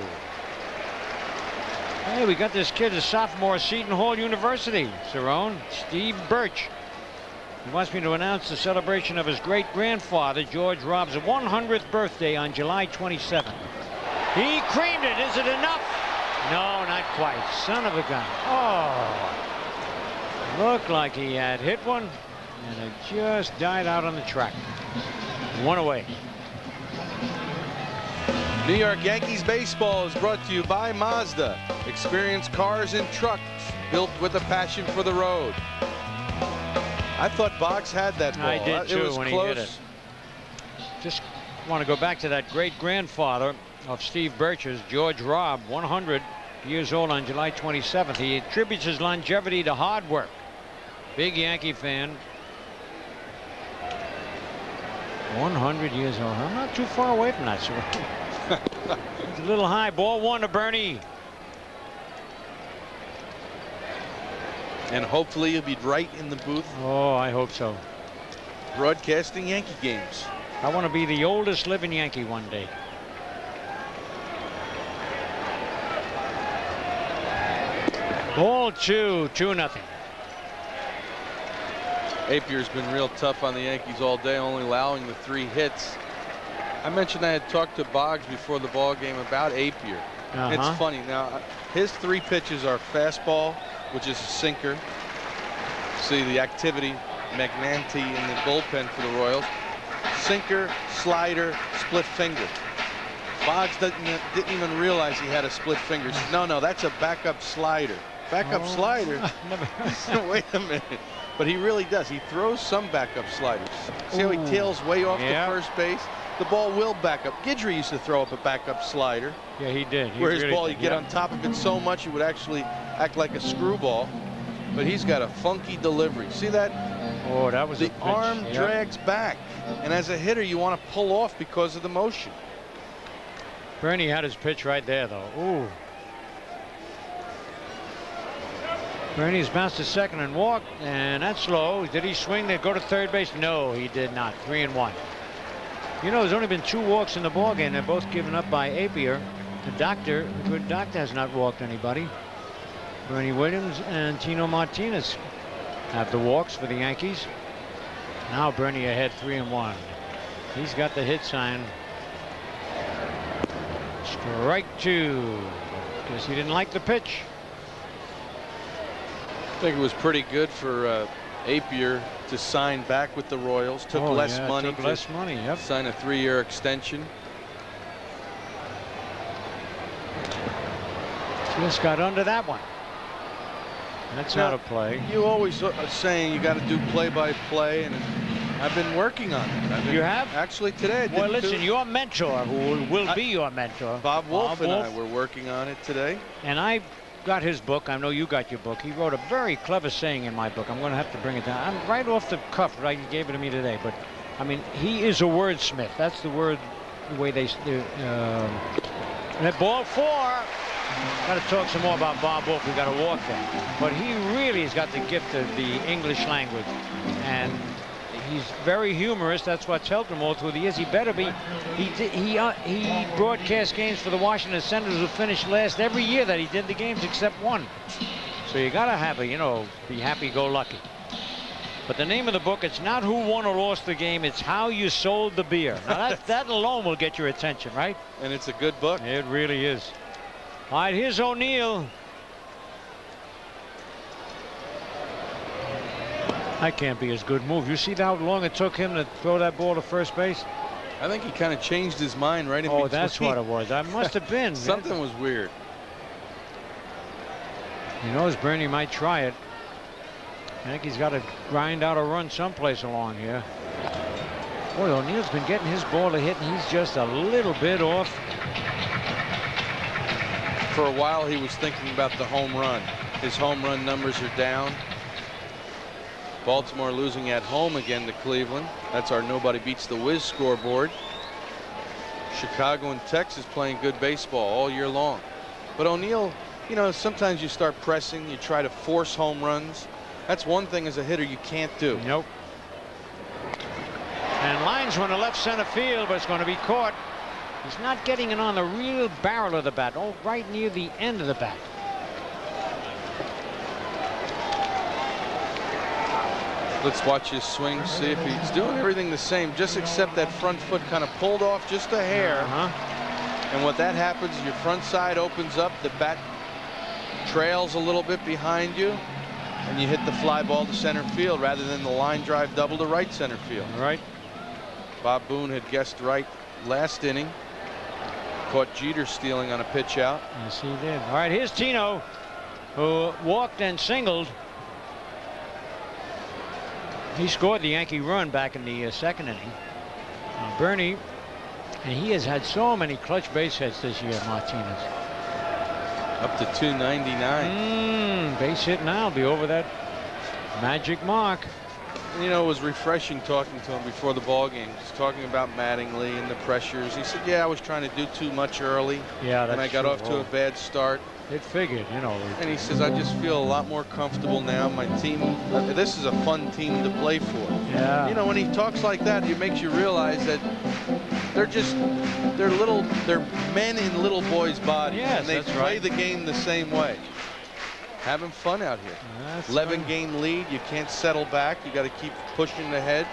Hey, we got this kid, a sophomore at Seton Hall University, Cerrone, Steve Birch. He wants me to announce the celebration of his great-grandfather, George Robb's 100th birthday on July 27th. He creamed it. Is it enough? No, not quite. Son of a gun. Oh. Looked like he had hit one, and it just died out on the track. 1 away. New York Yankees baseball is brought to you by Mazda. Experience cars and trucks built with a passion for the road. I thought Boggs had that ball. I did too when close. he hit it. Just want to go back to that great-grandfather of Steve Birch's, George Robb, 100 years old on July 27th. He attributes his longevity to hard work. Big Yankee fan. 100 years old. I'm not too far away from that, sir. It's a little high. Ball 1 to Bernie. And hopefully you'll be right in the booth. Oh, I hope so. Broadcasting Yankee games. I want to be the oldest living Yankee one day. Ball 2, 2-0. Apier's been real tough on the Yankees all day, only allowing the 3 hits. I mentioned I had talked to Boggs before the ball game about Apier. It's funny. Now, his 3 pitches are fastball, which is a sinker. See the activity, Magnanti in the bullpen for the Royals. Sinker, slider, split finger. Boggs didn't even realize he had a split finger. No, that's a backup slider. Backup slider? Wait a minute. But he really does. He throws some backup sliders. See how he tails way off the first base? The ball will back up. Guidry used to throw up a backup slider. Yeah, he did. Where his ball, you get on top of it so much, it would actually act like a screwball. But he's got a funky delivery. See that? Oh, that was the arm drags back. And as a hitter, you want to pull off because of the motion. Bernie had his pitch right there, though. Ooh. Bernie's bounced to second and walked, and that's low. Did he swing? They go to third base? No, he did not. 3-1. You know, there's only been 2 walks in the ballgame. They're both given up by Apier. The good doctor has not walked anybody. Bernie Williams and Tino Martinez have the walks for the Yankees. Now Bernie ahead 3-1. He's got the hit sign. Strike 2. Guess he didn't like the pitch. I think it was pretty good for Apier to sign back with the Royals. Took less money. Took less money. Yep. Sign a 3-year extension. Just got under that one. That's not a play. You always are saying you got to do play-by-play, and I've been working on it. You have? Actually, today I did. Well, listen, your mentor, who will be your mentor, Bob Wolf and I were working on it today. And I got his book. I know you got your book. He wrote a very clever saying in my book. I'm going to have to bring it down. I'm right off the cuff, right? He gave it to me today. But, I mean, he is a wordsmith. That's the word, the way they... ball 4. Got to talk some more about Bob Wolf. We got to walk there. But he really has got the gift of the English language. And he's very humorous. That's what's helped him all through the years. He better be. He broadcast games for the Washington Senators, who finished last every year that he did the games except one. So you got to have a, be happy-go-lucky. But the name of the book, it's not who won or lost the game, it's how you sold the beer. Now that alone will get your attention, right? And it's a good book. It really is. All right, here's O'Neill. That can't be his good move. You see how long it took him to throw that ball to first base? I think he kind of changed his mind right in between. Oh, that's what it was. That must have been. Something was weird. He knows Bernie might try it. I think he's got to grind out a run someplace along here. Boy, O'Neill's been getting his ball to hit, and he's just a little bit off. For a while, he was thinking about the home run. His home run numbers are down. Baltimore losing at home again to Cleveland. That's our Nobody Beats the Wiz scoreboard. Chicago and Texas playing good baseball all year long. But O'Neill, sometimes you start pressing, you try to force home runs. That's one thing as a hitter you can't do. Nope. And lines one to left center field, but it's going to be caught. He's not getting it on the real barrel of the bat. Oh, right near the end of the bat. Let's watch his swing, see if he's doing everything the same, just except that front foot kind of pulled off just a hair. And what that happens, your front side opens up, the bat trails a little bit behind you, and you hit the fly ball to center field rather than the line drive double to right center field. All right. Bob Boone had guessed right last inning. Caught Jeter stealing on a pitch out. Yes, he did. All right, here's Tino, who walked and singled. He scored the Yankee run back in the second inning. Bernie, and he has had so many clutch base hits this year, Martinez. Up to 299. Base hit now, be over that magic mark. It was refreshing talking to him before the ball game. He's talking about Mattingly and the pressures. He said, yeah, I was trying to do too much early. Yeah, that's and I got true. off to a bad start. It figured, And he says, I just feel a lot more comfortable now. My team, this is a fun team to play for. Yeah. When he talks like that, it makes you realize that they're men in little boys' bodies. Yes, and they that's play right. the game the same way. Having fun out here. 11-game lead. You can't settle back. You got to keep pushing ahead.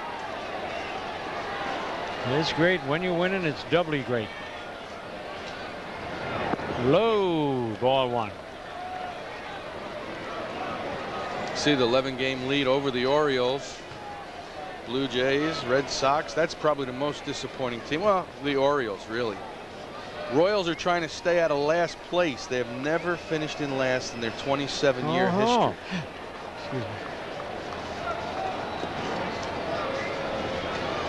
It's great. When you're winning, it's doubly great. Low, ball 1. See the 11-game lead over the Orioles. Blue Jays, Red Sox. That's probably the most disappointing team. Well, the Orioles, really. Royals are trying to stay out of last place. They have never finished in last in their 27-year history. Excuse me.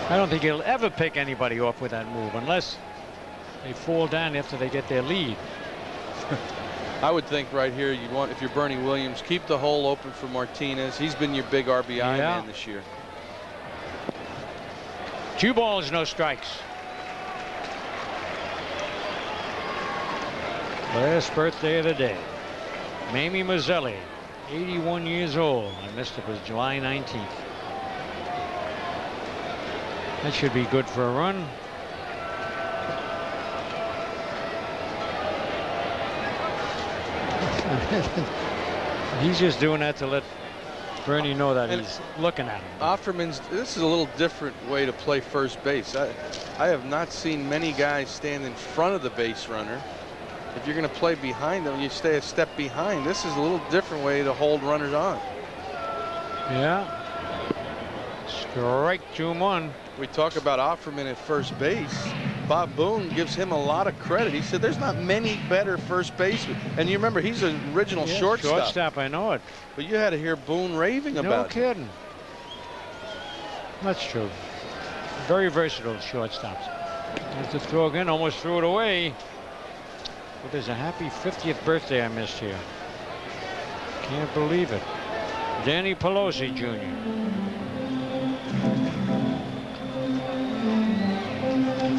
I don't think he'll ever pick anybody off with that move unless they fall down after they get their lead. I would think right here you want, if you're Bernie Williams, keep the hole open for Martinez. He's been your big RBI man this year. 2 balls, no strikes. Last birthday of the day. Mamie Mazzelli, 81 years old. I missed it was July 19th. That should be good for a run. He's just doing that to let Bernie know that he's looking at him. Offerman's, this is a little different way to play first base. I have not seen many guys stand in front of the base runner. If you're going to play behind them, you stay a step behind. This is a little different way to hold runners on. Yeah. Strike 2-1. We talk about Offerman at first base. Bob Boone gives him a lot of credit. He said there's not many better first basemen. And you remember, he's an original shortstop. Shortstop, I know it. But you had to hear Boone raving about it. No kidding. That's true. Very versatile shortstops. Has to throw again, almost threw it away. But there's a happy 50th birthday I missed here. Can't believe it. Danny Pelosi Jr.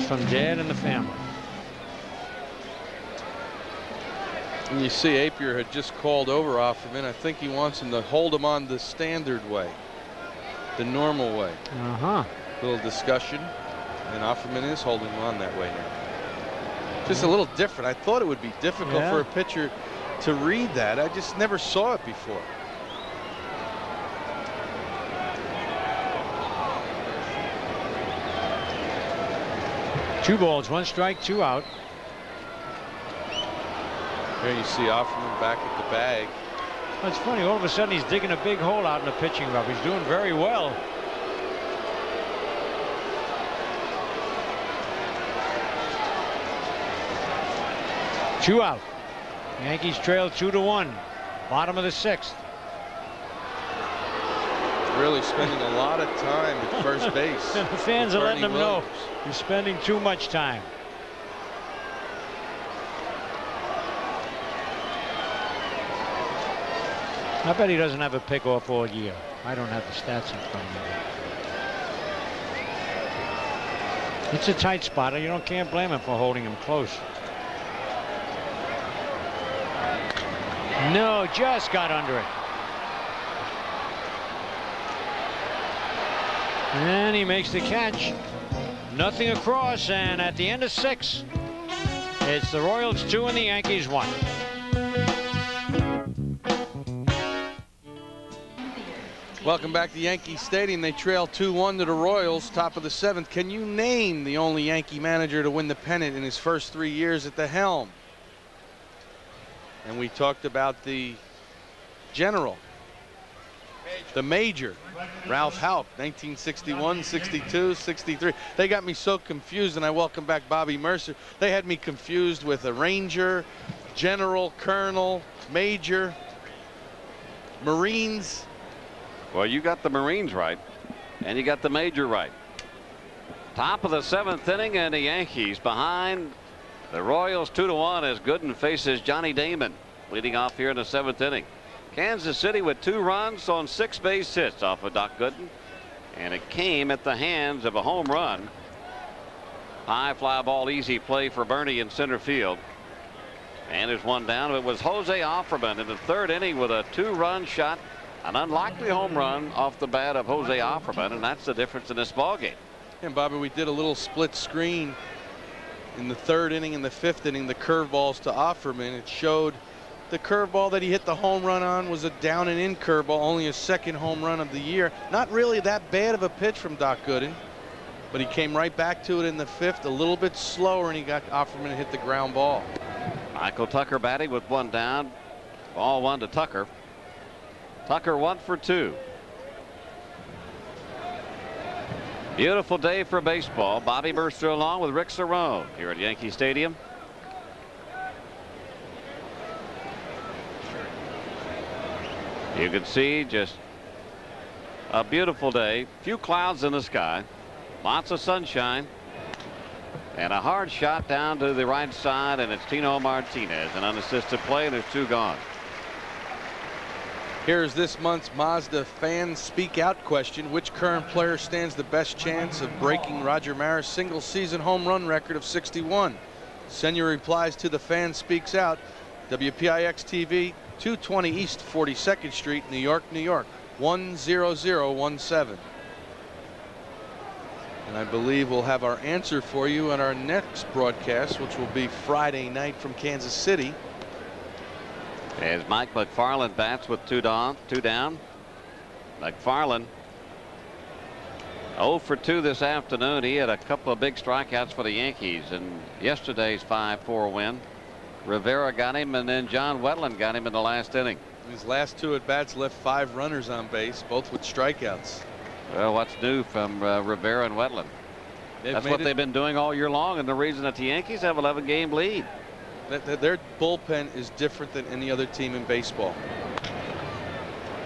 From Dad and the family. And you see Apier had just called over Offerman. I think he wants him to hold him on the standard way, the normal way. Little discussion, and Offerman is holding him on that way now. Just a little different. I thought it would be difficult for a pitcher to read that. I just never saw it before. Two balls, 1 strike, 2 out. Here you see Offerman back at the bag. That's funny. All of a sudden, he's digging a big hole out in the pitching rub. He's doing very well. Two out. Yankees trail 2-1. Bottom of the 6th. Really spending a lot of time at first base. The fans are letting him know he's spending too much time. I bet he doesn't have a pick off all year. I don't have the stats in front of me. It's a tight spot. You can't blame him for holding him close. No, just got under it. And he makes the catch. Nothing across, and at the end of 6, it's the Royals 2 and the Yankees 1. Welcome back to Yankee Stadium. They trail 2-1 to the Royals, top of the 7th. Can you name the only Yankee manager to win the pennant in his first 3 years at the helm? And we talked about the general, the major, Ralph Houck, 1961, 62, 63. They got me so confused, and I welcome back Bobby Mercer. They had me confused with a ranger, general, colonel, major, Marines. Well, you got the Marines right, and you got the major right. Top of the 7th inning, and the Yankees behind the Royals 2-1 as Gooden faces Johnny Damon, leading off here in the 7th inning. Kansas City with 2 runs on 6 base hits off of Doc Gooden, and it came at the hands of a home run. High fly ball, easy play for Bernie in center field. And there's one down. It was Jose Offerman in the 3rd inning with a 2-run shot. An unlikely home run off the bat of Jose Offerman, and that's the difference in this ballgame. And Bobby, we did a little split screen in the 3rd inning and the 5th inning, the curveballs to Offerman. It showed the curveball that he hit the home run on was a down and in curveball, only a 2nd home run of the year. Not really that bad of a pitch from Doc Gooden, but he came right back to it in the 5th, a little bit slower, and he got Offerman to hit the ground ball. Michael Tucker batting with 1 down. Ball 1 to Tucker. Tucker 1 for 2. Beautiful day for baseball. Bobby Mercer along with Rick Cerrone here at Yankee Stadium. You can see just a beautiful day. Few clouds in the sky. Lots of sunshine. And a hard shot down to the right side, and it's Tino Martinez. An unassisted play, and there's 2 gone. Here's this month's Mazda Fan Speak Out question. Which current player stands the best chance of breaking Roger Maris' single-season home run record of 61? Send your replies to the Fan Speaks Out. WPIX TV, 220 East 42nd Street, New York, New York, 10017. And I believe we'll have our answer for you on our next broadcast, which will be Friday night from Kansas City. As Mike McFarland bats with 2 down. McFarland 0 for 2 this afternoon. He had a couple of big strikeouts for the Yankees in yesterday's 5-4 win. Rivera got him, and then John Wetland got him in the last inning. His last 2 at-bats left 5 runners on base, both with strikeouts. Well, what's new from Rivera and Wetland? That's what they've been doing all year long, and the reason that the Yankees have 11-game lead. Their bullpen is different than any other team in baseball.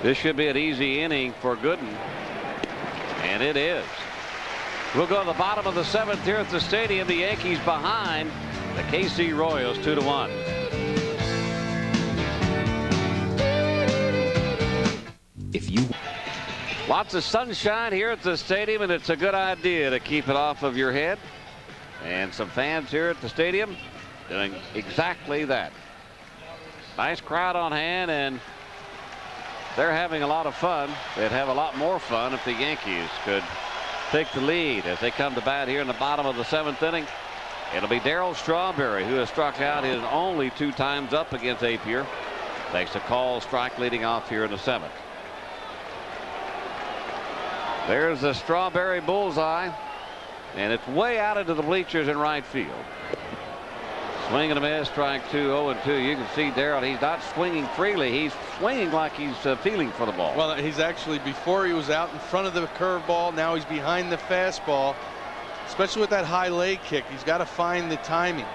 This should be an easy inning for Gooden, and it is. We'll go to the bottom of the 7th here at the stadium. The Yankees behind the KC Royals 2-1. Lots of sunshine here at the stadium, and it's a good idea to keep it off of your head. And some fans here at the stadium doing exactly that. Nice crowd on hand, and they're having a lot of fun. They'd have a lot more fun if the Yankees could take the lead as they come to bat here in the bottom of the 7th inning. It'll be Darryl Strawberry, who has struck out his only 2 times up against Appier. Takes a call strike leading off here in the 7th. There's the Strawberry bullseye, and it's way out into the bleachers in right field. Swing and a miss, strike 2, 0-2. You can see Darryl, he's not swinging freely. He's swinging like he's feeling for the ball. Well, he's actually, before he was out in front of the curveball, now he's behind the fastball, especially with that high leg kick. He's got to find the timing.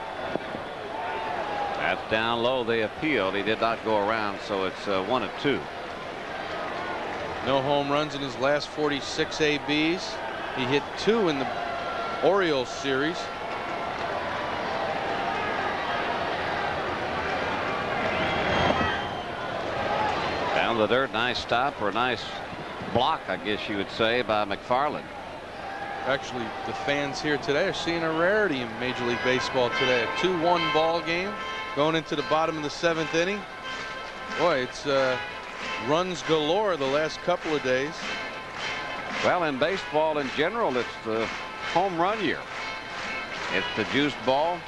That's down low. They appealed. He did not go around, so it's 1-2. No home runs in his last 46 ABs. He hit 2 in the Orioles series. Down the dirt. Nice stop, or a nice block, I guess you would say, by McFarland. Actually, the fans here today are seeing a rarity in Major League Baseball today. A 2-1 ball game going into the bottom of the 7th inning. Boy, it's runs galore the last couple of days. Well, in baseball in general, it's the home run year. It's the juice ball.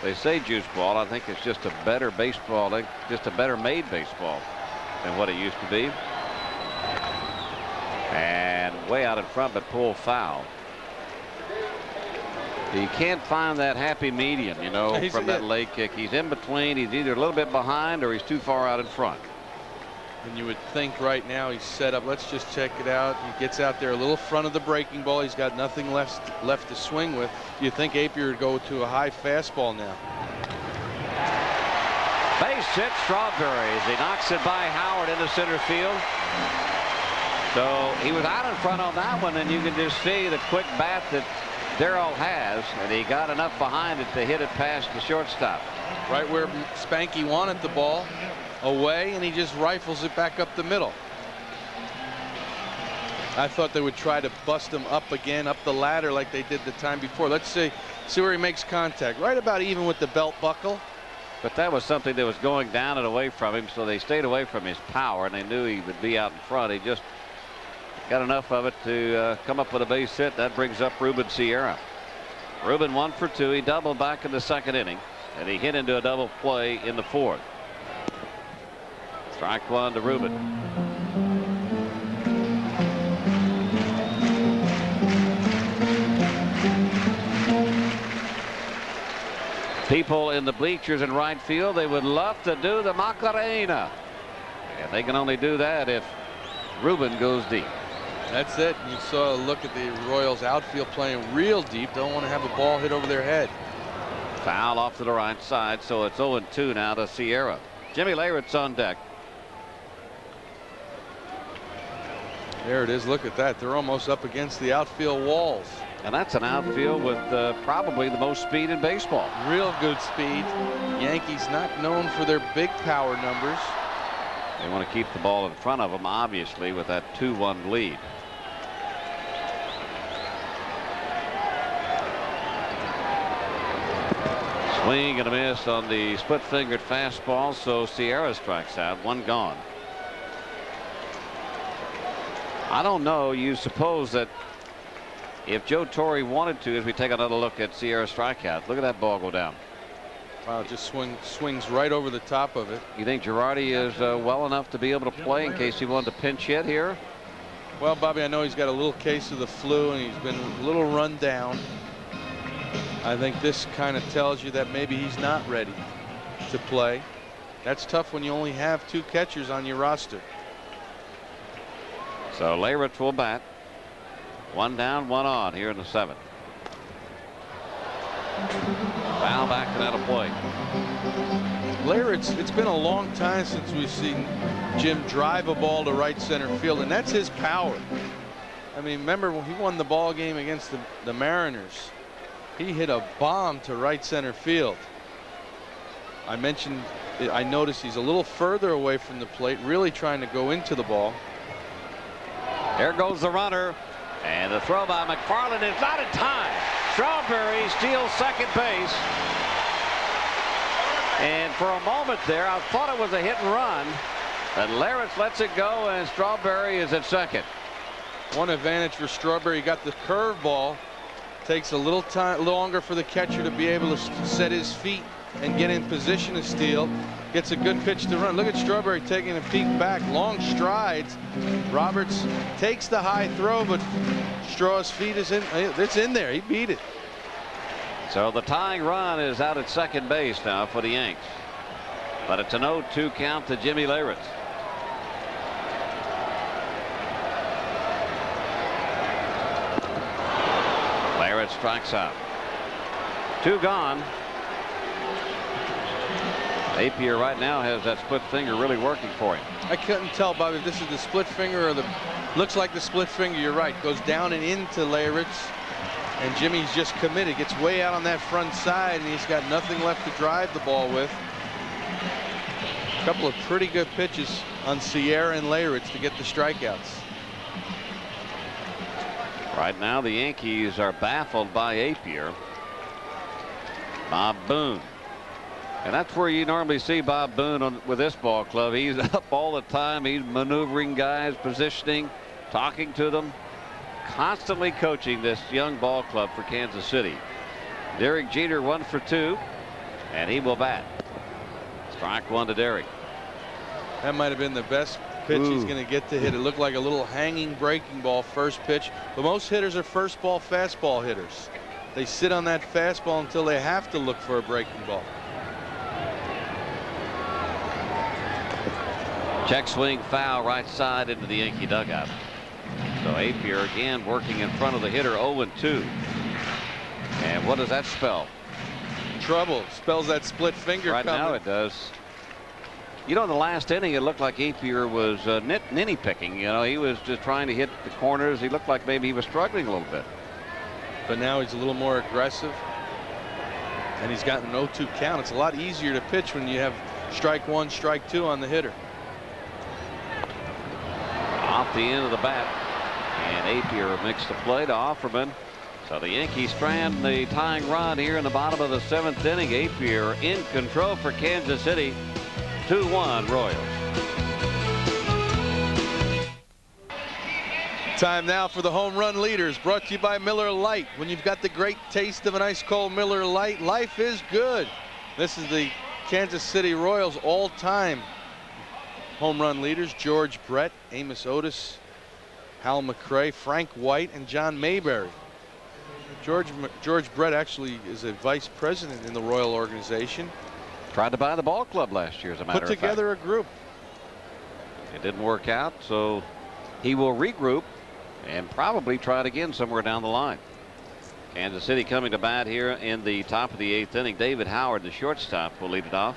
They say juice ball. I think it's just a better baseball, just a better made baseball than what it used to be. And way out in front, but pulled foul. You can't find that happy median, you know, from that leg kick. He's in between. He's either a little bit behind or he's too far out in front. And you would think right now he's set up. Let's just check it out. He gets out there a little front of the breaking ball. He's got nothing left to swing with. You think Appier would go to a high fastball now. Base hit, Strawberry, as he knocks it by Howard into center field. So he was out in front on that one, and you can just see the quick bat that Darryl has, and he got enough behind it to hit it past the shortstop. Right where Spanky wanted the ball, away, and he just rifles it back up the middle. I thought they would try to bust him up again, up the ladder like they did the time before. Let's see where he makes contact. Right about even with the belt buckle. But that was something that was going down and away from him, so they stayed away from his power, and they knew he would be out in front. He just got enough of it to come up with a base hit. That brings up Ruben Sierra. Ruben 1 for 2. He doubled back in the 2nd inning, and he hit into a double play in the 4th. Strike 1 to Ruben. People in the bleachers in right field, they would love to do the Macarena. And they can only do that if Ruben goes deep. That's it. You saw a look at the Royals outfield playing real deep. Don't want to have a ball hit over their head. Foul off to the right side, so it's 0-2 now to Sierra. Jimmy Leyritz on deck. There it is. Look at that. They're almost up against the outfield walls. And that's an outfield with probably the most speed in baseball. Real good speed. Yankees not known for their big power numbers. They want to keep the ball in front of them, obviously, with that 2-1 lead. Swing and a miss on the split-fingered fastball, so Sierra strikes out. 1 gone. I don't know. You suppose that if Joe Torre wanted to, as we take another look at Sierra's strikeout, look at that ball go down. Wow, it just swings right over the top of it. You think Girardi is well enough to be able to play in case he wanted to pinch hit here? Well, Bobby, I know he's got a little case of the flu and he's been a little run down. I think this kind of tells you that maybe he's not ready to play. That's tough when you only have 2 catchers on your roster. So Leyritz will bat. 1 down, 1 on here in the 7th. Foul back and out of play. Leyritz, it's been a long time since we've seen Jim drive a ball to right center field, and that's his power. I mean, remember when he won the ball game against the Mariners? He hit a bomb to right center field. I noticed he's a little further away from the plate, really trying to go into the ball. There goes the runner, and the throw by McFarland is not in time. Strawberry steals second base. And for a moment there, I thought it was a hit and run. But Leyritz lets it go, and Strawberry is at second. One advantage for Strawberry. He got the curveball. Takes a little time longer for the catcher to be able to set his feet and get in position to steal. Gets a good pitch to run. Look at Strawberry taking a peek back. Long strides. Roberts takes the high throw, but Straw's feet is in. It's in there. He beat it. So the tying run is out at second base now for the Yanks. But it's an 0-2 count to Jimmy Leyritz. Leyritz strikes out. 2 gone. Appier right now has that split finger really working for him. I couldn't tell, Bobby, if this is the split finger or the. Looks like the split finger. You're right. Goes down and into Leyritz. And Jimmy's just committed. Gets way out on that front side, and he's got nothing left to drive the ball with. A couple of pretty good pitches on Sierra and Leyritz to get the strikeouts. Right now, the Yankees are baffled by Appier. Bob Boone. And that's where you normally see Bob Boone with this ball club. He's up all the time. He's maneuvering guys, positioning, talking to them, constantly coaching this young ball club for Kansas City. Derek Jeter 1 for 2, and he will bat. Strike 1 to Derek. That might have been the best pitch he's going to get to hit. It looked like a little hanging breaking ball first pitch. But most hitters are first ball fastball hitters. They sit on that fastball until they have to look for a breaking ball. Check swing foul right side into the Yankee dugout. So Appier again working in front of the hitter. 0-2. And what does that spell? Trouble. Spells that split finger right coming. Now it does. You know, in the last inning, it looked like Appier was ninny picking. You know, he was just trying to hit the corners. He looked like maybe he was struggling a little bit. But now he's a little more aggressive. And he's gotten an 0-2 count. It's a lot easier to pitch when you have strike 1, strike 2 on the hitter. Off the end of the bat. And Appier makes the play to Offerman. So the Yankees strand the tying run here in the bottom of the 7th inning. Appier in control for Kansas City. 2-1 Royals. Time now for the home run leaders, brought to you by Miller Lite. When you've got the great taste of an ice cold Miller Lite, life is good. This is the Kansas City Royals all-time home run leaders: George Brett, Amos Otis, Hal McRae, Frank White, and John Mayberry. George Brett actually is a vice president in the Royal organization. Tried to buy the ball club last year, as a matter of fact. Put together a group. It didn't work out, so he will regroup and probably try it again somewhere down the line. Kansas City coming to bat here in the top of the 8th inning. David Howard, the shortstop, will lead it off.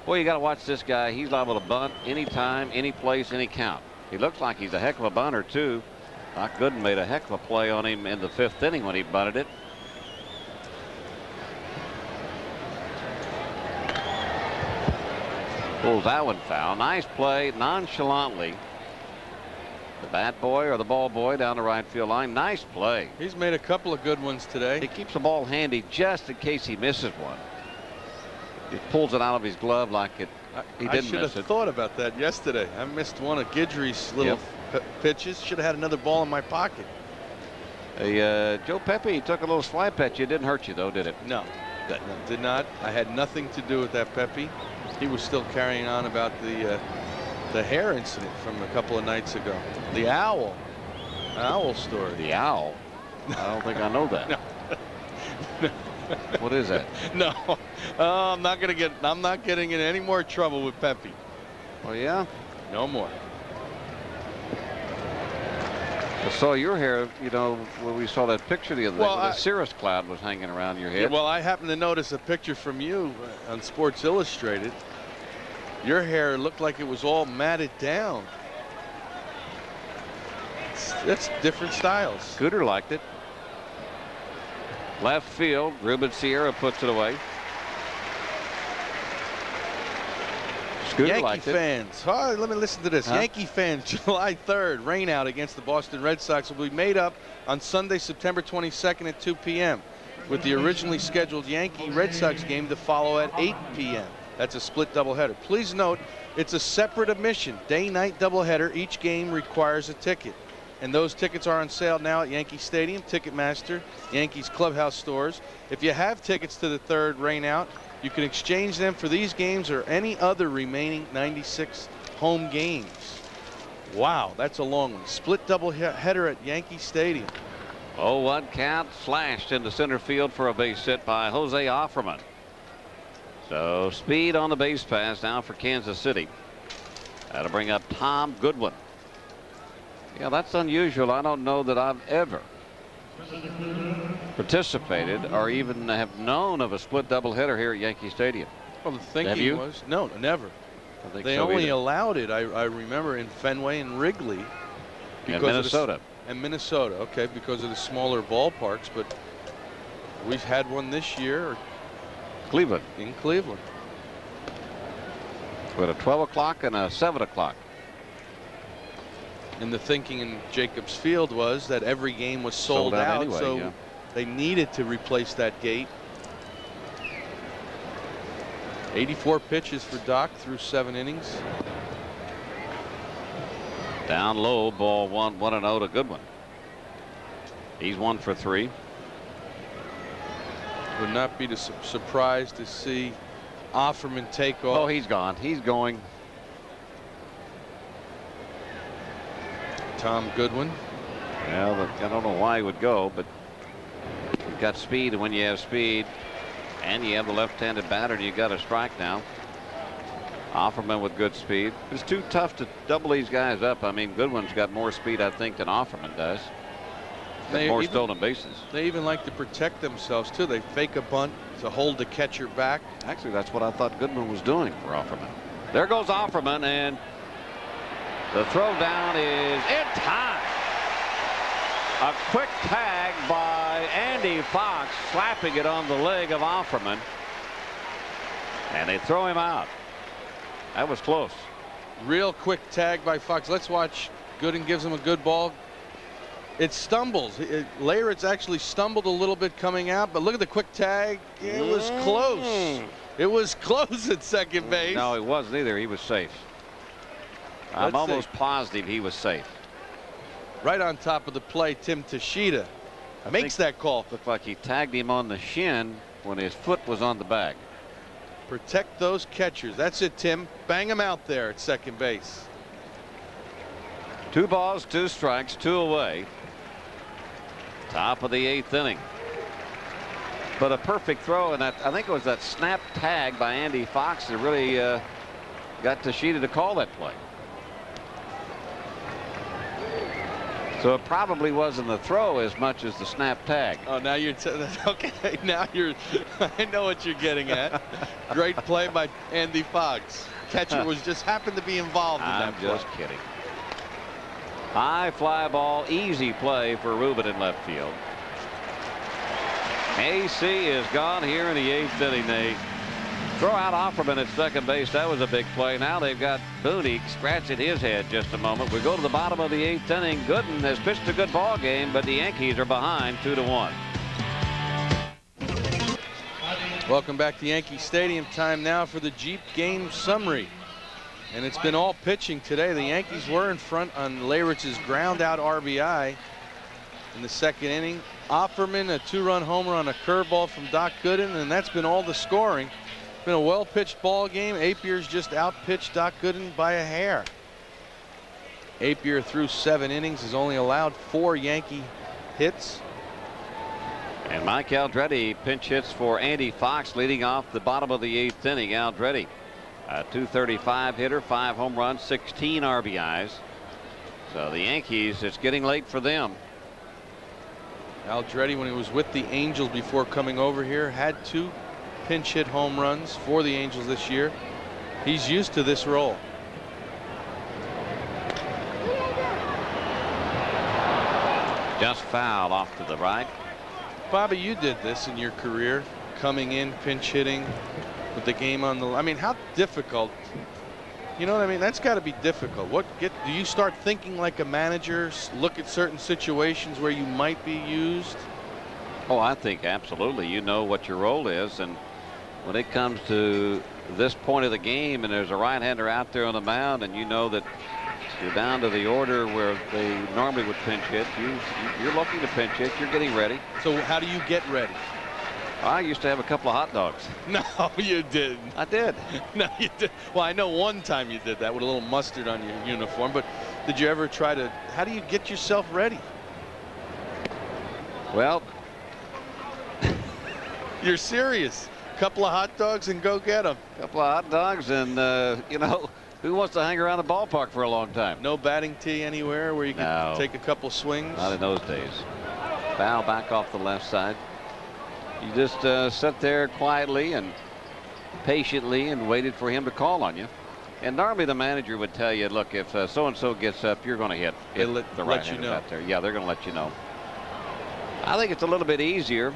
Boy, you got to watch this guy. He's liable to bunt anytime, any place, any count. He looks like he's a heck of a bunter, too. Doc Gooden made a heck of a play on him in the 5th inning when he bunted it. Pulls that one foul. Nice play, nonchalantly. The bat boy or the ball boy down the right field line. Nice play. He's made a couple of good ones today. He keeps the ball handy just in case he misses one. He pulls it out of his glove like he didn't miss it. I should have thought about that yesterday. I missed one of Guidry's little pitches. Should have had another ball in my pocket. Hey, Joe Pepe took a little swipe at you. It didn't hurt you, though, did it? No, did not. I had nothing to do with that Pepe. He was still carrying on about the hair incident from a couple of nights ago. The owl. Owl story. The owl? I don't think I know that. No. What is that? No. I'm not getting in any more trouble with Pepe. Oh, yeah? No more. I saw your hair, you know, when we saw that picture the other day, Well, where the cirrus cloud was hanging around your head. Yeah, well, I happened to notice a picture from you on Sports Illustrated. Your hair looked like it was all matted down. That's different styles. Scooter liked it. Left field, Ruben Sierra puts it away. Scooter Yankee liked it. fans, let me listen to this. Huh? Yankee fans, July 3rd, rain out against the Boston Red Sox will be made up on Sunday, September 22nd at 2 p.m. with the originally scheduled Yankee-Red Sox game to follow at 8 p.m. That's a split doubleheader. Please note, it's a separate admission, day-night doubleheader. Each game requires a ticket. And those tickets are on sale now at Yankee Stadium, Ticketmaster, Yankees clubhouse stores. If you have tickets to the third rain out, you can exchange them for these games or any other remaining 96 home games. Wow, that's a long one. Split doubleheader at Yankee Stadium. 0-1 count, slashed into center field for a base hit by Jose Offerman. So speed on the base pass now for Kansas City. That'll bring up Tom Goodwin. Yeah, that's unusual. I don't know that I've ever participated or even have known of a split doubleheader here at Yankee Stadium. Well, the thinking was, no, never. They so only either. allowed it, I remember, in Fenway and Wrigley. And Minnesota. And Minnesota, okay, because of the smaller ballparks. But we've had one this year. Cleveland. In Cleveland. With a 12 o'clock and a 7 o'clock. And the thinking in Jacobs Field was that every game was sold out anyway, so yeah. they needed to replace that gate. 84 pitches for Doc through 7 innings. Down low, ball 1-0 to Goodwin. He's 1 for 3. Would not be surprised to see Offerman take off. Oh, he's gone. He's going. Tom Goodwin. Well, I don't know why he would go, but you've got speed, and when you have speed and you have the left-handed batter, you got a strike now. Offerman with good speed. It's too tough to double these guys up. I mean, Goodwin's got more speed, I think, than Offerman does. Got more stolen bases. They even like to protect themselves too. They fake a bunt to hold the catcher back. Actually, that's what I thought Goodwin was doing for Offerman. There goes Offerman, and the throw down is in time. A quick tag by Andy Fox, slapping it on the leg of Offerman, and they throw him out. That was close. Real quick tag by Fox. Let's watch. Gooden gives him a good ball. It stumbles. Leyritz actually stumbled a little bit coming out, but look at the quick tag. It was close. It was close at second base. No, it wasn't either. He was safe. I'm almost positive he was safe. Right on top of the play, Tim Tashida makes that call. Looked like he tagged him on the shin when his foot was on the bag. Protect those catchers. That's it, Tim. Bang him out there at second base. 2 balls, 2 strikes, 2 away. Top of the 8th inning. But a perfect throw, and that, I think it was that snap tag by Andy Fox that really got Tashida to call that play. So it probably wasn't the throw as much as the snap tag. Oh, now you're okay. Now you're. I know what you're getting at. Great play by Andy Fox. Catcher was just happened to be involved in that play. I'm just kidding. High fly ball, easy play for Ruben in left field. AC is gone here in the 8th inning. They throw out Offerman at second base. That was a big play. Now they've got Booney scratching his head just a moment. We go to the bottom of the 8th inning. Gooden has pitched a good ball game, but the Yankees are behind 2-1. Welcome back to Yankee Stadium. Time now for the Jeep game summary. And it's been all pitching today. The Yankees were in front on Leyritz's ground out RBI in the 2nd inning. Offerman, a 2-run homer on a curveball from Doc Gooden, and that's been all the scoring. It's been a well-pitched ball game. Apier's just out-pitched Doc Gooden by a hair. Apier through 7 innings has only allowed 4 Yankee hits. And Mike Aldretti pinch hits for Andy Fox, leading off the bottom of the 8th inning. Aldretti, a .235 hitter, 5 home runs, 16 RBIs. So the Yankees, it's getting late for them. Aldretti, when he was with the Angels before coming over here, had 2 pinch hit home runs for the Angels this year. He's used to this role. Just foul off to the right. Bobby, you did this in your career, coming in, pinch hitting with the game on the. I mean, how difficult. You know what I mean? That's got to be difficult. Do you start thinking like a manager? Look at certain situations where you might be used. Oh, I think absolutely. You know what your role is, and when it comes to this point of the game, and there's a right-hander out there on the mound, and you know that you're down to the order where they normally would pinch hit. You're looking to pinch hit. You're getting ready. So how do you get ready? I used to have a couple of hot dogs. No, you didn't. I did. No, you did. Well, I know one time you did that with a little mustard on your uniform, but did you ever try to, how do you get yourself ready? Well, you're serious. Couple of hot dogs and go get them. Couple of hot dogs and, you know, who wants to hang around the ballpark for a long time? No batting tee anywhere where you can take a couple swings? Not in those days. Foul back off the left side. You just sat there quietly and patiently and waited for him to call on you. And normally the manager would tell you, look, if so-and-so gets up, you're going to hit. They let you know. Out there. Yeah, they're going to let you know. I think it's a little bit easier.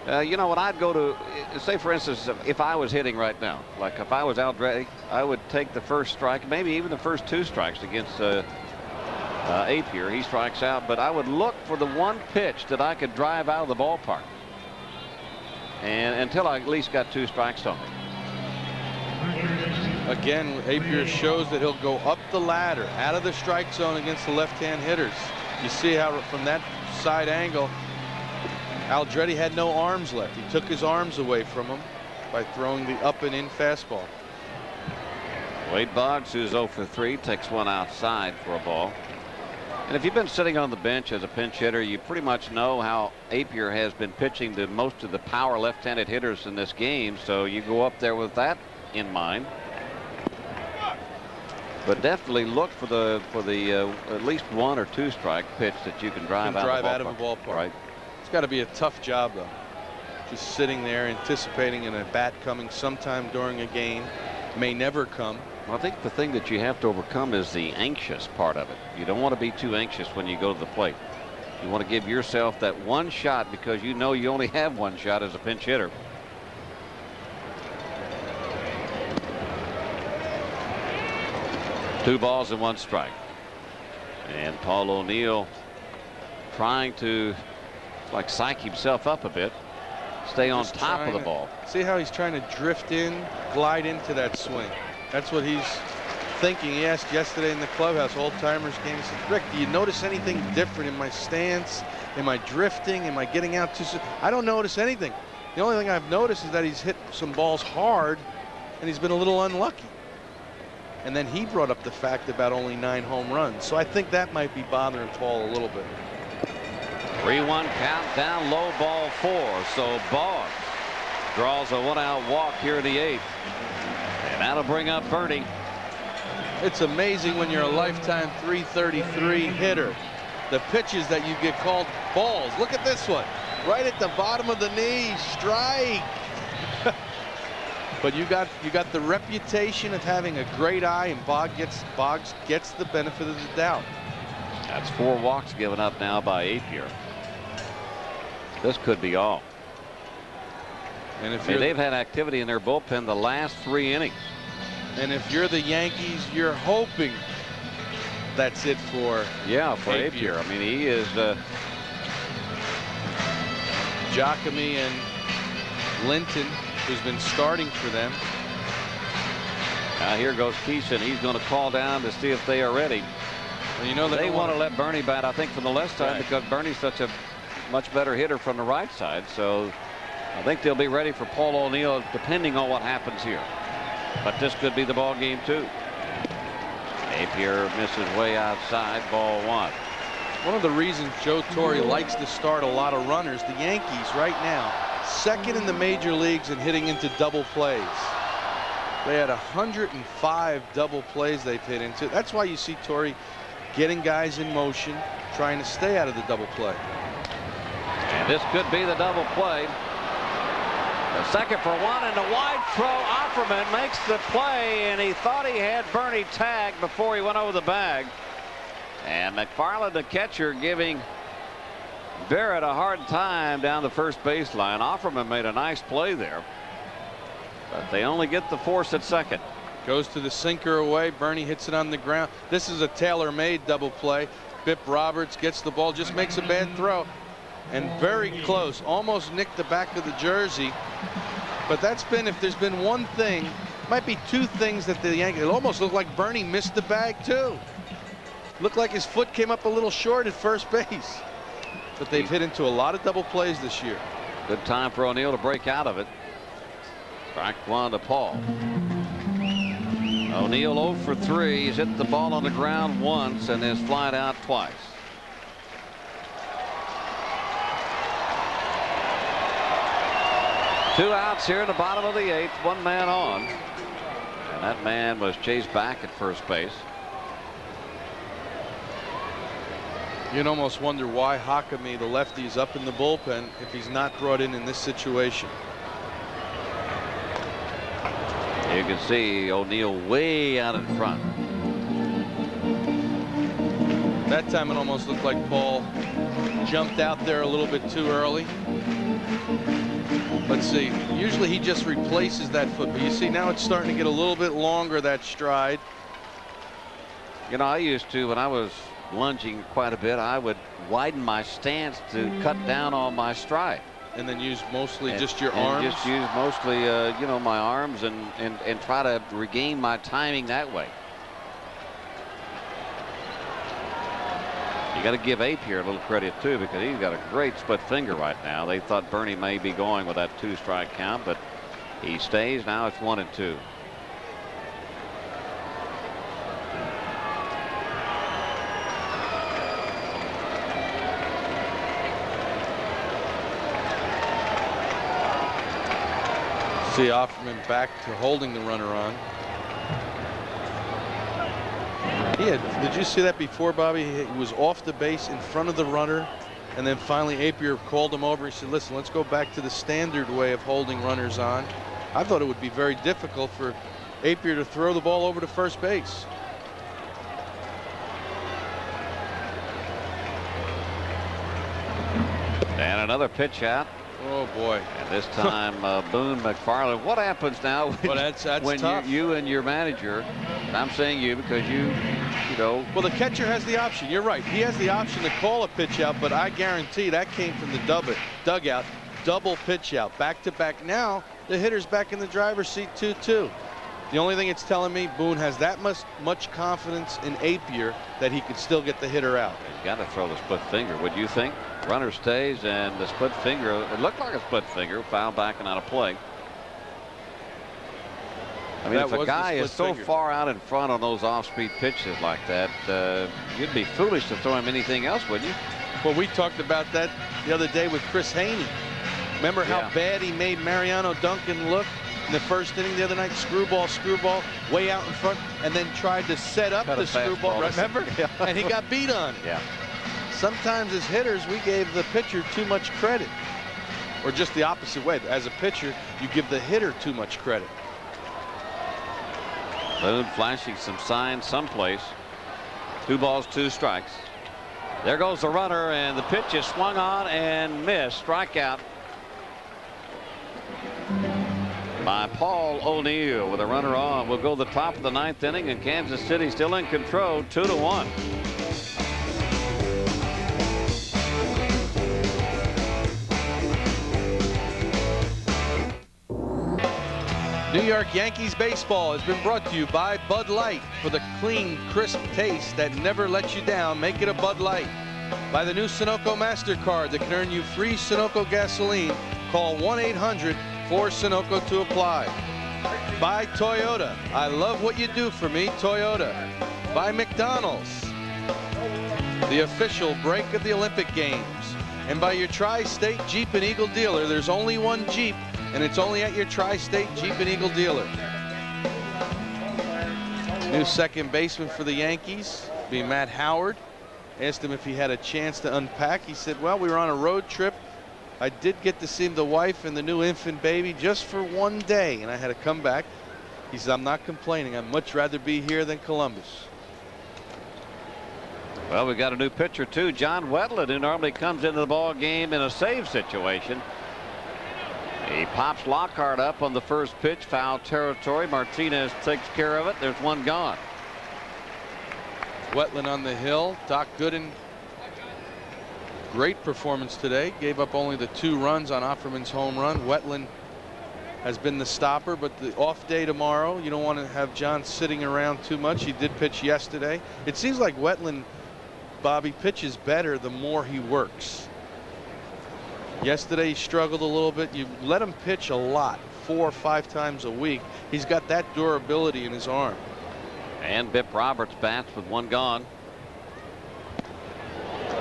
You know, when I'd go to, say, for instance, if I was hitting right now, like if I was Aldretti, I would take the first strike, maybe even the first 2 strikes against Apier. He strikes out, but I would look for the one pitch that I could drive out of the ballpark. And until I at least got 2 strikes on me. Again, Apier shows that he'll go up the ladder, out of the strike zone against the left-hand hitters. You see how from that side angle, Aldretti had no arms left. He took his arms away from him by throwing the up and in fastball. Wade Boggs, who's 0 for 3, takes one outside for a ball. And if you've been sitting on the bench as a pinch hitter, you pretty much know how Apier has been pitching to most of the power left-handed hitters in this game. So you go up there with that in mind. But definitely look for the at least 1 or 2 strike pitch that you can drive out of a ballpark. Right. It's got to be a tough job, though. Just sitting there anticipating a bat coming sometime during a game, may never come. Well, I think the thing that you have to overcome is the anxious part of it. You don't want to be too anxious when you go to the plate. You want to give yourself that one shot because you know you only have one shot as a pinch hitter. Two balls and 1 strike. And Paul O'Neill trying to like psych himself up a bit. Stay on top of the ball. See how he's trying to drift in, glide into that swing. That's what he's thinking. He asked yesterday in the clubhouse, old timers game, he said, Rick, do you notice anything different in my stance? Am I drifting? Am I getting out too soon? I don't notice anything. The only thing I've noticed is that he's hit some balls hard and he's been a little unlucky. And then he brought up the fact about only 9 home runs. So I think that might be bothering Paul a little bit. 3-1 count, down low, ball 4. So Boggs draws a 1-out walk here in the 8th. And that'll bring up Bernie. It's amazing when you're a lifetime .333 hitter. The pitches that you get called balls. Look at this one. Right at the bottom of the knee. Strike. But you got the reputation of having a great eye, and Boggs gets the benefit of the doubt. That's 4 walks given up now by Apier. This could be all. And if they've had activity in their bullpen the last 3 innings. And if you're the Yankees, you're hoping that's it for Apier. I mean, he is Giacomi and Linton, who's been starting for them. Now here goes Keeson. He's going to call down to see if they are ready. Well, you know they want to let Bernie bat, I think, from the left side because Bernie's such a much better hitter from the right side. So I think they'll be ready for Paul O'Neill depending on what happens here. But this could be the ball game too. Apier misses way outside, ball 1. One of the reasons Joe Torre likes to start a lot of runners, the Yankees right now, second in the major leagues in hitting into double plays. They had 105 double plays they've hit into. That's why you see Torre getting guys in motion, trying to stay out of the double play. And this could be the double play. The second for 1 and a wide throw. Offerman makes the play, and he thought he had Bernie tagged before he went over the bag. And McFarland, the catcher, giving Barrett a hard time down the first baseline. Offerman made a nice play there, but they only get the force at second. Goes to the sinker away. Bernie hits it on the ground. This is a tailor-made double play. Bip Roberts gets the ball, just makes a bad throw, and very close, almost nicked the back of the jersey. But that's been, if there's been one thing, might be two things that the Yankees, it almost looked like Bernie missed the bag too. Looked like his foot came up a little short at first base. But they've hit into a lot of double plays this year. Good time for O'Neill to break out of it. Strike 1 to Paul. O'Neill 0 for 3. He's hit the ball on the ground once and has flied out twice. Two outs here in the bottom of the 8th. One man on. And that man was chased back at first base. You'd almost wonder why Hakami, the lefty, is up in the bullpen if he's not brought in this situation. You can see O'Neill way out in front. That time it almost looked like Paul jumped out there a little bit too early. Let's see. Usually he just replaces that foot, but you see now it's starting to get a little bit longer, that stride. You know, I used to, when I was lunging quite a bit, I would widen my stance to cut down on my stride. And then use mostly just your arms? Just use mostly, you know, my arms and try to regain my timing that way. You got to give Apier a little credit too, because he's got a great split finger right now. They thought Bernie may be going with that 2-strike count, but he stays. Now it's 1 and 2. See Offerman back to holding the runner on. Did you see that before, Bobby? He was off the base in front of the runner, and then finally Apier called him over. He said, listen, let's go back to the standard way of holding runners on. I thought it would be very difficult for Apier to throw the ball over to first base. And another pitch out. Oh boy! And this time Boone McFarland. What happens now when, that's when tough. you and your manager, and I'm saying you because you know. Well, the catcher has the option. You're right. He has the option to call a pitch out, but I guarantee that came from the dugout. Double pitch out, back to back. Now the hitter's back in the driver's seat 2-2. The only thing it's telling me, Boone has that much confidence in Apier that he could still get the hitter out. He's got to throw the split finger. Would you think? Runner stays, and the split finger, it looked like a split finger, foul back and out of play. I mean, if a guy is so far out in front on those off-speed pitches like that, you'd be foolish to throw him anything else, wouldn't you? Well, we talked about that the other day with Chris Haney. Remember how bad he made Mariano Duncan look in the first inning the other night? Screwball, way out in front, and then tried to set up the screwball. Remember? And he got beat on it. Yeah. Sometimes as hitters, we gave the pitcher too much credit. Or just the opposite way. As a pitcher, you give the hitter too much credit. Boone flashing some signs someplace. 2 balls, 2 strikes. There goes the runner, and the pitch is swung on and missed. Strikeout by Paul O'Neill with a runner on. We'll go to the top of the 9th inning, and Kansas City still in control, 2-1. New York Yankees baseball has been brought to you by Bud Light. For the clean, crisp taste that never lets you down, make it a Bud Light. By the new Sunoco MasterCard that can earn you free Sunoco gasoline. Call 1-800-4-SUNOCO to apply. By Toyota. I love what you do for me, Toyota. by McDonald's, the official break of the Olympic Games, and by your Tri-State Jeep and Eagle dealer. There's only one Jeep, and it's only at your Tri-State Jeep and Eagle dealer. New second baseman for the Yankees, be Matt Howard. Asked him if he had a chance to unpack. He said, well, we were on a road trip. I did get to see the wife and the new infant baby just for one day, and I had to come back. He said, I'm not complaining. I'd much rather be here than Columbus. Well, we got a new pitcher too, John Wetland, who normally comes into the ball game in a save situation. He pops Lockhart up on the first pitch, foul territory. Martinez takes care of it. There's one gone. Wetland on the hill. Doc Gooden, great performance today. Gave up only the 2 runs on Offerman's home run. Wetland has been the stopper, but the off day tomorrow, you don't want to have John sitting around too much. He did pitch yesterday. It seems like Wetland, Bobby, pitches better the more he works. Yesterday he struggled a little bit. You let him pitch a lot, 4 or 5 times a week. He's got that durability in his arm. And Bip Roberts bats with one gone.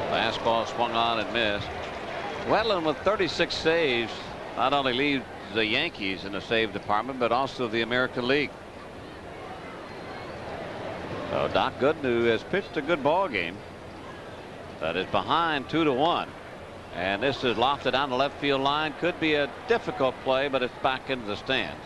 Fastball swung on and missed. Wetland with 36 saves not only leads the Yankees in the save department, but also the American League. So Doc Gooden, who has pitched a good ball game, that is behind 2-1. And this is lofted down the left field line. Could be a difficult play, but it's back into the stands.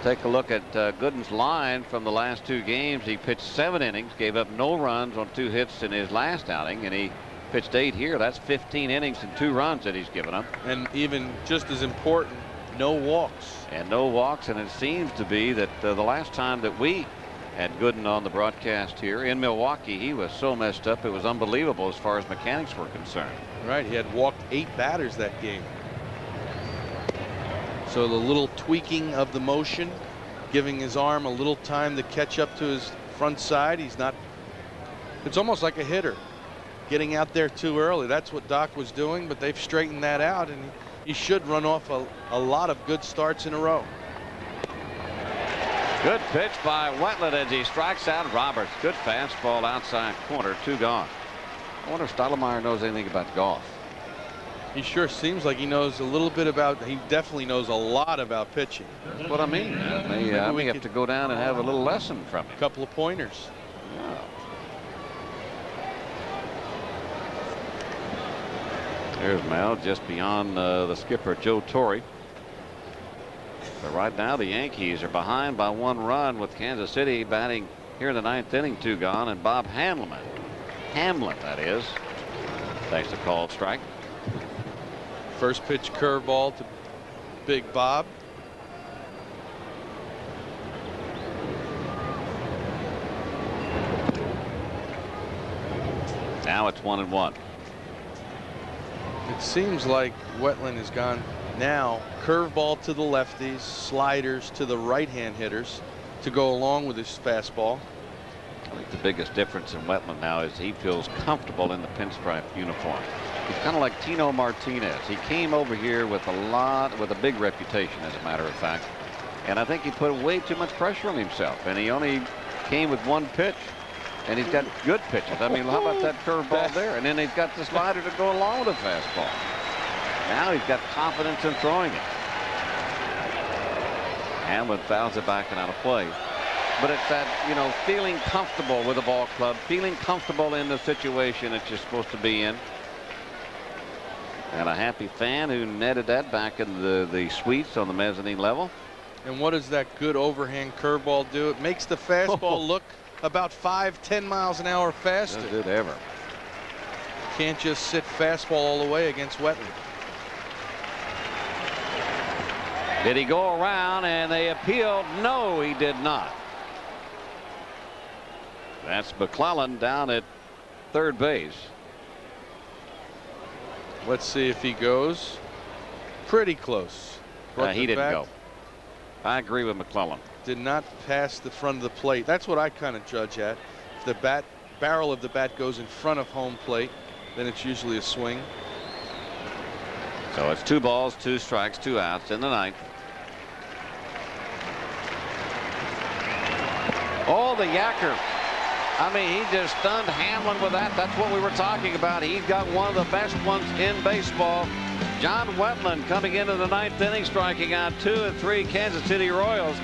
Take a look at Gooden's line from the last 2 games. He pitched 7 innings, gave up no runs on 2 hits in his last outing, and he pitched 8 here. That's 15 innings and 2 runs that he's given up. And even just as important, no walks. And no walks, and it seems to be that the last time that we had Gooden on the broadcast here in Milwaukee, he was so messed up it was unbelievable as far as mechanics were concerned. Right, he had walked 8 batters that game. So the little tweaking of the motion, giving his arm a little time to catch up to his front side. He's not, it's almost like a hitter getting out there too early. That's what Doc was doing, but they've straightened that out, and he should run off a lot of good starts in a row. Good pitch by Wetland as he strikes out Roberts. Good fastball outside corner, 2 gone. I wonder if Stottlemyre knows anything about golf. He sure seems like he knows a little bit about, he definitely knows a lot about pitching. That's what I mean. I may have to go down and have a little lesson from him. A couple of pointers. Yeah. There's Mel just beyond the skipper, Joe Torre. But right now the Yankees are behind by 1 run with Kansas City batting here in the 9th inning, 2 gone, and Bob Hamlin that is, takes the called strike. First pitch curveball to Big Bob. Now it's 1-1. It seems like Wetland has gone now curveball to the lefties, sliders to the right-hand hitters to go along with his fastball. I think the biggest difference in Wetland now is he feels comfortable in the pinstripe uniform. He's kind of like Tino Martinez. He came over here with a big reputation, as a matter of fact. And I think he put way too much pressure on himself. And he only came with 1 pitch. And he's got good pitches. I mean, how about that curveball there? And then he's got the slider to go along with the fastball. Now he's got confidence in throwing it. Hamlin fouls it back and out of play. But it's that, feeling comfortable with the ball club, feeling comfortable in the situation that you're supposed to be in. And a happy fan who netted that back in the suites on the mezzanine level. And what does that good overhand curveball do? It makes the fastball look about 5-10 miles an hour faster. Does it ever. Can't just sit fastball all the way against Wetland. Did he go around and they appealed? No, he did not. That's McClellan down at third base. Let's see if he goes. Pretty close. He didn't go. I agree with McClellan. Did not pass the front of the plate. That's what I kind of judge at. If the barrel of the bat goes in front of home plate, then it's usually a swing. So it's 2 balls, 2 strikes, 2 outs in the 9th. Oh, the yacker. I mean, he just stunned Hamlin with that. That's what we were talking about. He's got one of the best ones in baseball. John Wetland coming into the 9th inning, striking out 2 and 3 Kansas City Royals.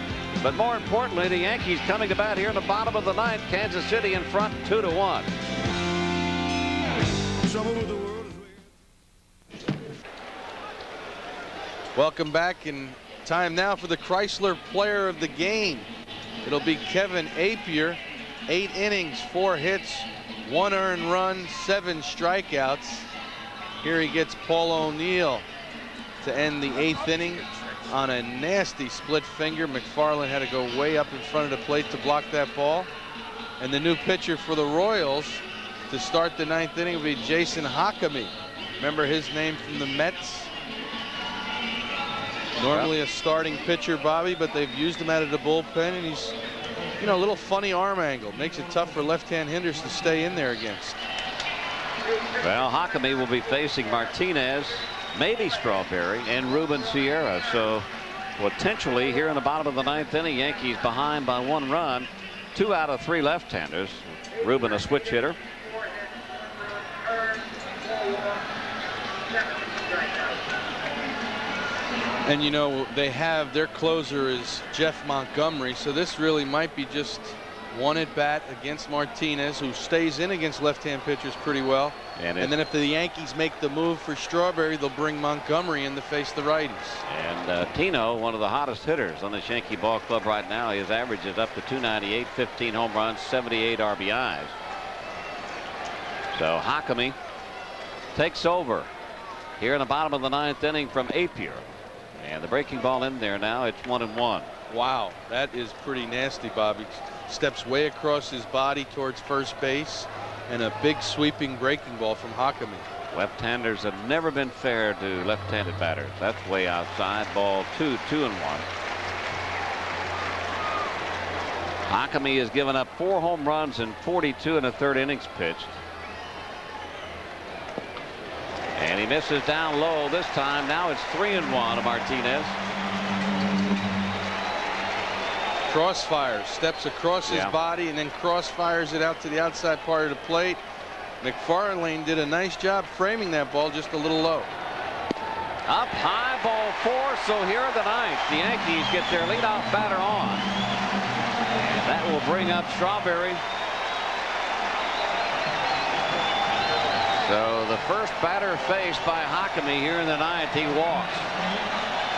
But more importantly, the Yankees coming to bat here in the bottom of the 9th. Kansas City in front 2-1. Welcome back, and time now for the Chrysler Player of the Game. It'll be Kevin Appier. 8 innings, 4 hits, 1 earned run, 7 strikeouts. Here he gets Paul O'Neill to end the 8th inning on a nasty split finger. McFarland had to go way up in front of the plate to block that ball. And the new pitcher for the Royals to start the 9th inning will be Jason Hakami. Remember his name from the Mets? Normally a starting pitcher, Bobby, but they've used him out of the bullpen, and he's, you know, a little funny arm angle. Makes it tough for left-hand hitters to stay in there against. Well, Hakami will be facing Martinez, maybe Strawberry, and Ruben Sierra. So potentially here in the bottom of the 9th inning, Yankees behind by 1 run. 2 out of 3 left-handers. Ruben a switch hitter. And you know, they have their closer is Jeff Montgomery, so this really might be just 1 at bat against Martinez, who stays in against left-hand pitchers pretty well. And then if the Yankees make the move for Strawberry, they'll bring Montgomery in to face the righties. And Tino, one of the hottest hitters on this Yankee ball club right now. His average is up to 298, 15 home runs, 78 RBIs. So Hakami takes over here in the bottom of the 9th inning from Appier. And the breaking ball in there now. It's 1-1. Wow, that is pretty nasty, Bobby. Steps way across his body towards first base, and a big sweeping breaking ball from Hakami. Left-handers have never been fair to left-handed batters. That's way outside. Ball 2, 2-1. Hakami has given up 4 home runs in 42 1/3 innings pitched. And he misses down low this time. Now it's 3-1 to Martinez. Crossfire, steps across his body and then crossfires it out to the outside part of the plate. McFarlane did a nice job framing that ball just a little low. Up high, ball 4. So here in the 9th, the Yankees get their leadoff batter on. And that will bring up Strawberry. So the first batter faced by Hakami here in the 9th, he walks.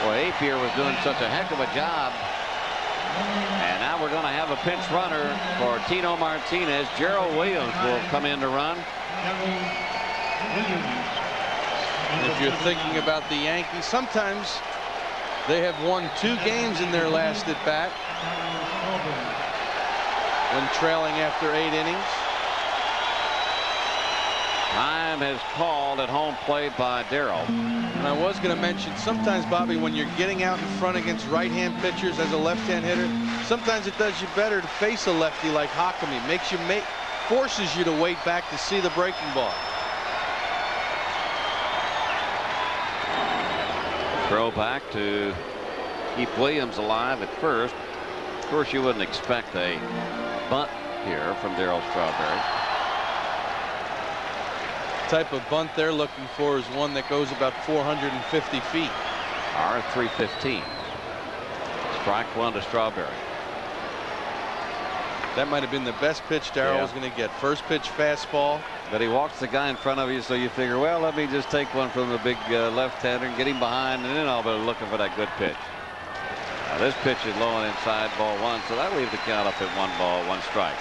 Boy, Appier was doing such a heck of a job. And now we're going to have a pinch runner for Tino Martinez. Gerald Williams will come in to run. If you're thinking about the Yankees, sometimes they have won 2 games in their last at bat when trailing after 8 innings. Time is called at home plate by Darrell. And I was going to mention, sometimes, Bobby, when you're getting out in front against right-hand pitchers as a left-hand hitter, sometimes it does you better to face a lefty like Hakami. Forces you to wait back to see the breaking ball. Throw back to keep Williams alive at first. Of course, you wouldn't expect a bunt here from Darrell Strawberry. Type of bunt they're looking for is one that goes about 450 feet. R315. Strike 1 to Strawberry. That might have been the best pitch Darrell was going to get. First pitch fastball. But he walks the guy in front of you, so you figure, well, let me just take one from the big left-hander and get him behind, and then I'll be looking for that good pitch. Now this pitch is low and inside, ball 1, so that leaves the count up at 1 ball, 1 strike.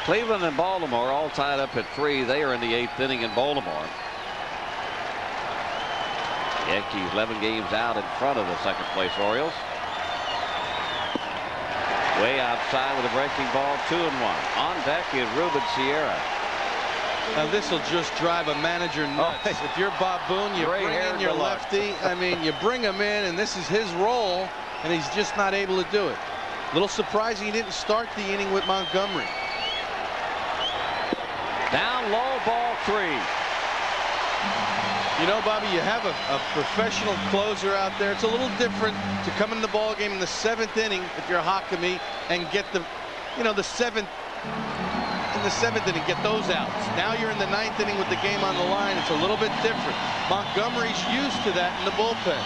Cleveland and Baltimore all tied up at 3. They are in the 8th inning in Baltimore. Yankees 11 games out in front of the second place Orioles. Way outside with a breaking ball, 2-1. On deck is Ruben Sierra. Now this will just drive a manager nuts. If you're Bob Boone, you bring in your lefty. I mean, you bring him in, and this is his role, and he's just not able to do it. A little surprising he didn't start the inning with Montgomery. Down low, ball 3. You know, Bobby, you have a professional closer out there. It's a little different to come in the ball game in the 7th inning if you're Hakami and get the you know, the seventh inning, get those outs. Now you're in the ninth inning with the game on the line. It's a little bit different. Montgomery's used to that in the bullpen.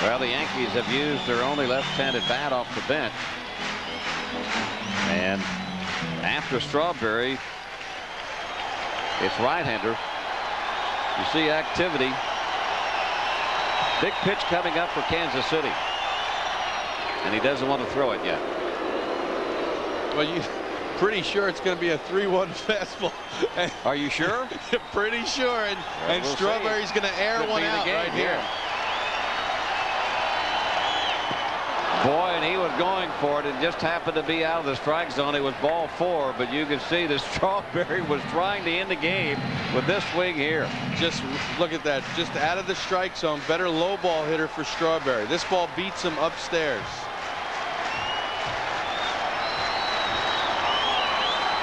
Well, the Yankees have used their only left-handed bat off the bench. And after Strawberry, it's right-hander. You see activity. Big pitch coming up for Kansas City. And he doesn't want to throw it yet. Well, you're pretty sure it's going to be a 3-1 fastball. Are you sure? Pretty sure. And we'll Strawberry's going to air one out right here. Boy, and he was going for it. It just happened to be out of the strike zone. It was ball 4, but you can see that Strawberry was trying to end the game with this swing here. Just look at that. Just out of the strike zone. Better low ball hitter for Strawberry. This ball beats him upstairs.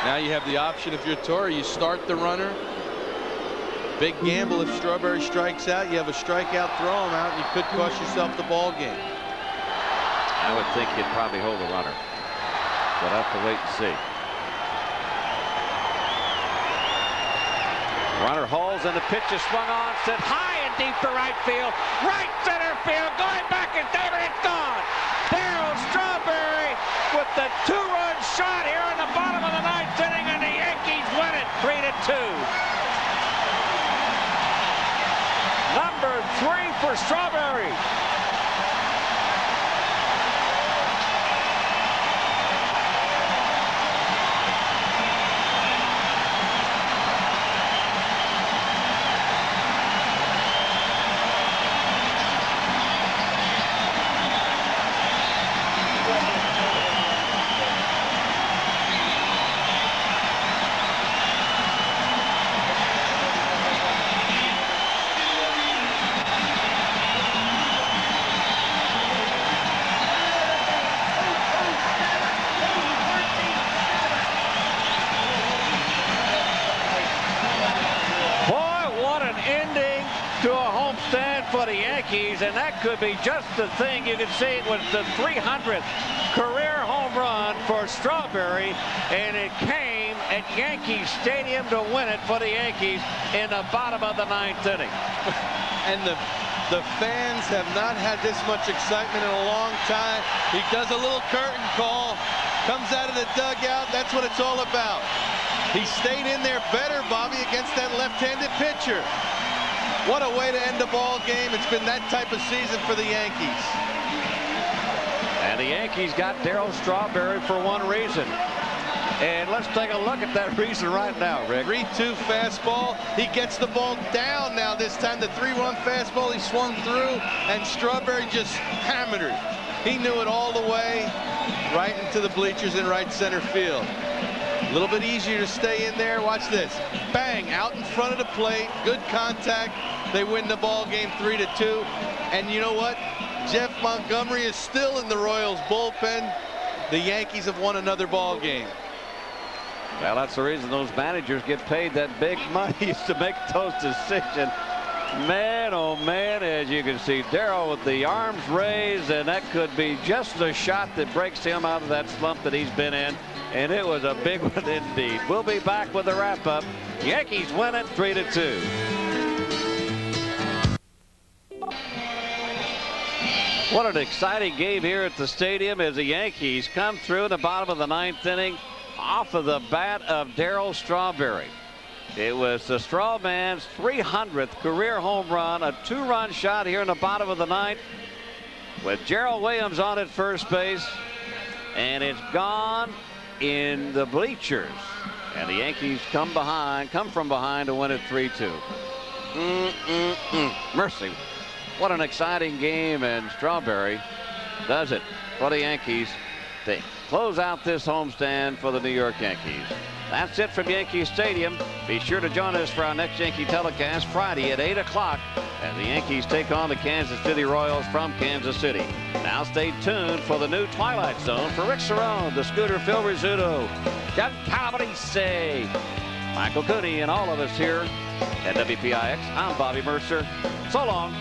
Now you have the option if you're Torre. You start the runner. Big gamble if Strawberry strikes out. You have a strikeout, throw him out, and you could cost yourself the ball game. I would think he'd probably hold the runner. We'll have to wait and see. Runner holds and the pitch is swung on, sent high and deep to right field. Right center field, going back and David, it's gone. Darryl Strawberry with the 2-run shot here in the bottom of the ninth inning, and the Yankees win it 3-2. Number 3 for Strawberry. For the Yankees, and that could be just the thing. You can see it was the 300th career home run for Strawberry, and it came at Yankee Stadium to win it for the Yankees in the bottom of the ninth inning. And the fans have not had this much excitement in a long time. He does a little curtain call, comes out of the dugout. That's what it's all about. He stayed in there better, Bobby, against that left-handed pitcher. What a way to end the ball game. It's been that type of season for the Yankees. And the Yankees got Darryl Strawberry for one reason. And let's take a look at that reason right now, Rick. 3-2 fastball. He gets the ball down now this time. The 3-1 fastball he swung through, and Strawberry just hammered it. He knew it all the way right into the bleachers in right center field. A little bit easier to stay in there. Watch this. Bang, out in front of the plate. Good contact. They win the ball game 3-2. And you know what? Jeff Montgomery is still in the Royals bullpen. The Yankees have won another ball game. Well, that's the reason those managers get paid that big money is to make those decisions. Man, oh man, as you can see, Darryl with the arms raised, and that could be just the shot that breaks him out of that slump that he's been in. And it was a big one indeed. We'll be back with the wrap-up. Yankees win it 3-2. What an exciting game here at the stadium as the Yankees come through in the bottom of the ninth inning off of the bat of Darryl Strawberry. It was the Straw Man's 300th career home run, a 2-run shot here in the bottom of the ninth with Gerald Williams on at first base, and it's gone in the bleachers, and the Yankees come from behind to win it 3-2. Mercy. What an exciting game, and Strawberry does it for the Yankees to close out this homestand for the New York Yankees. That's it from Yankee Stadium. Be sure to join us for our next Yankee telecast Friday at 8 o'clock as the Yankees take on the Kansas City Royals from Kansas City. Now stay tuned for the new Twilight Zone for Rick Cerrone, the Scooter Phil Rizzuto, John Calabrese, Michael Cooney, and all of us here at WPIX. I'm Bobby Mercer. So long.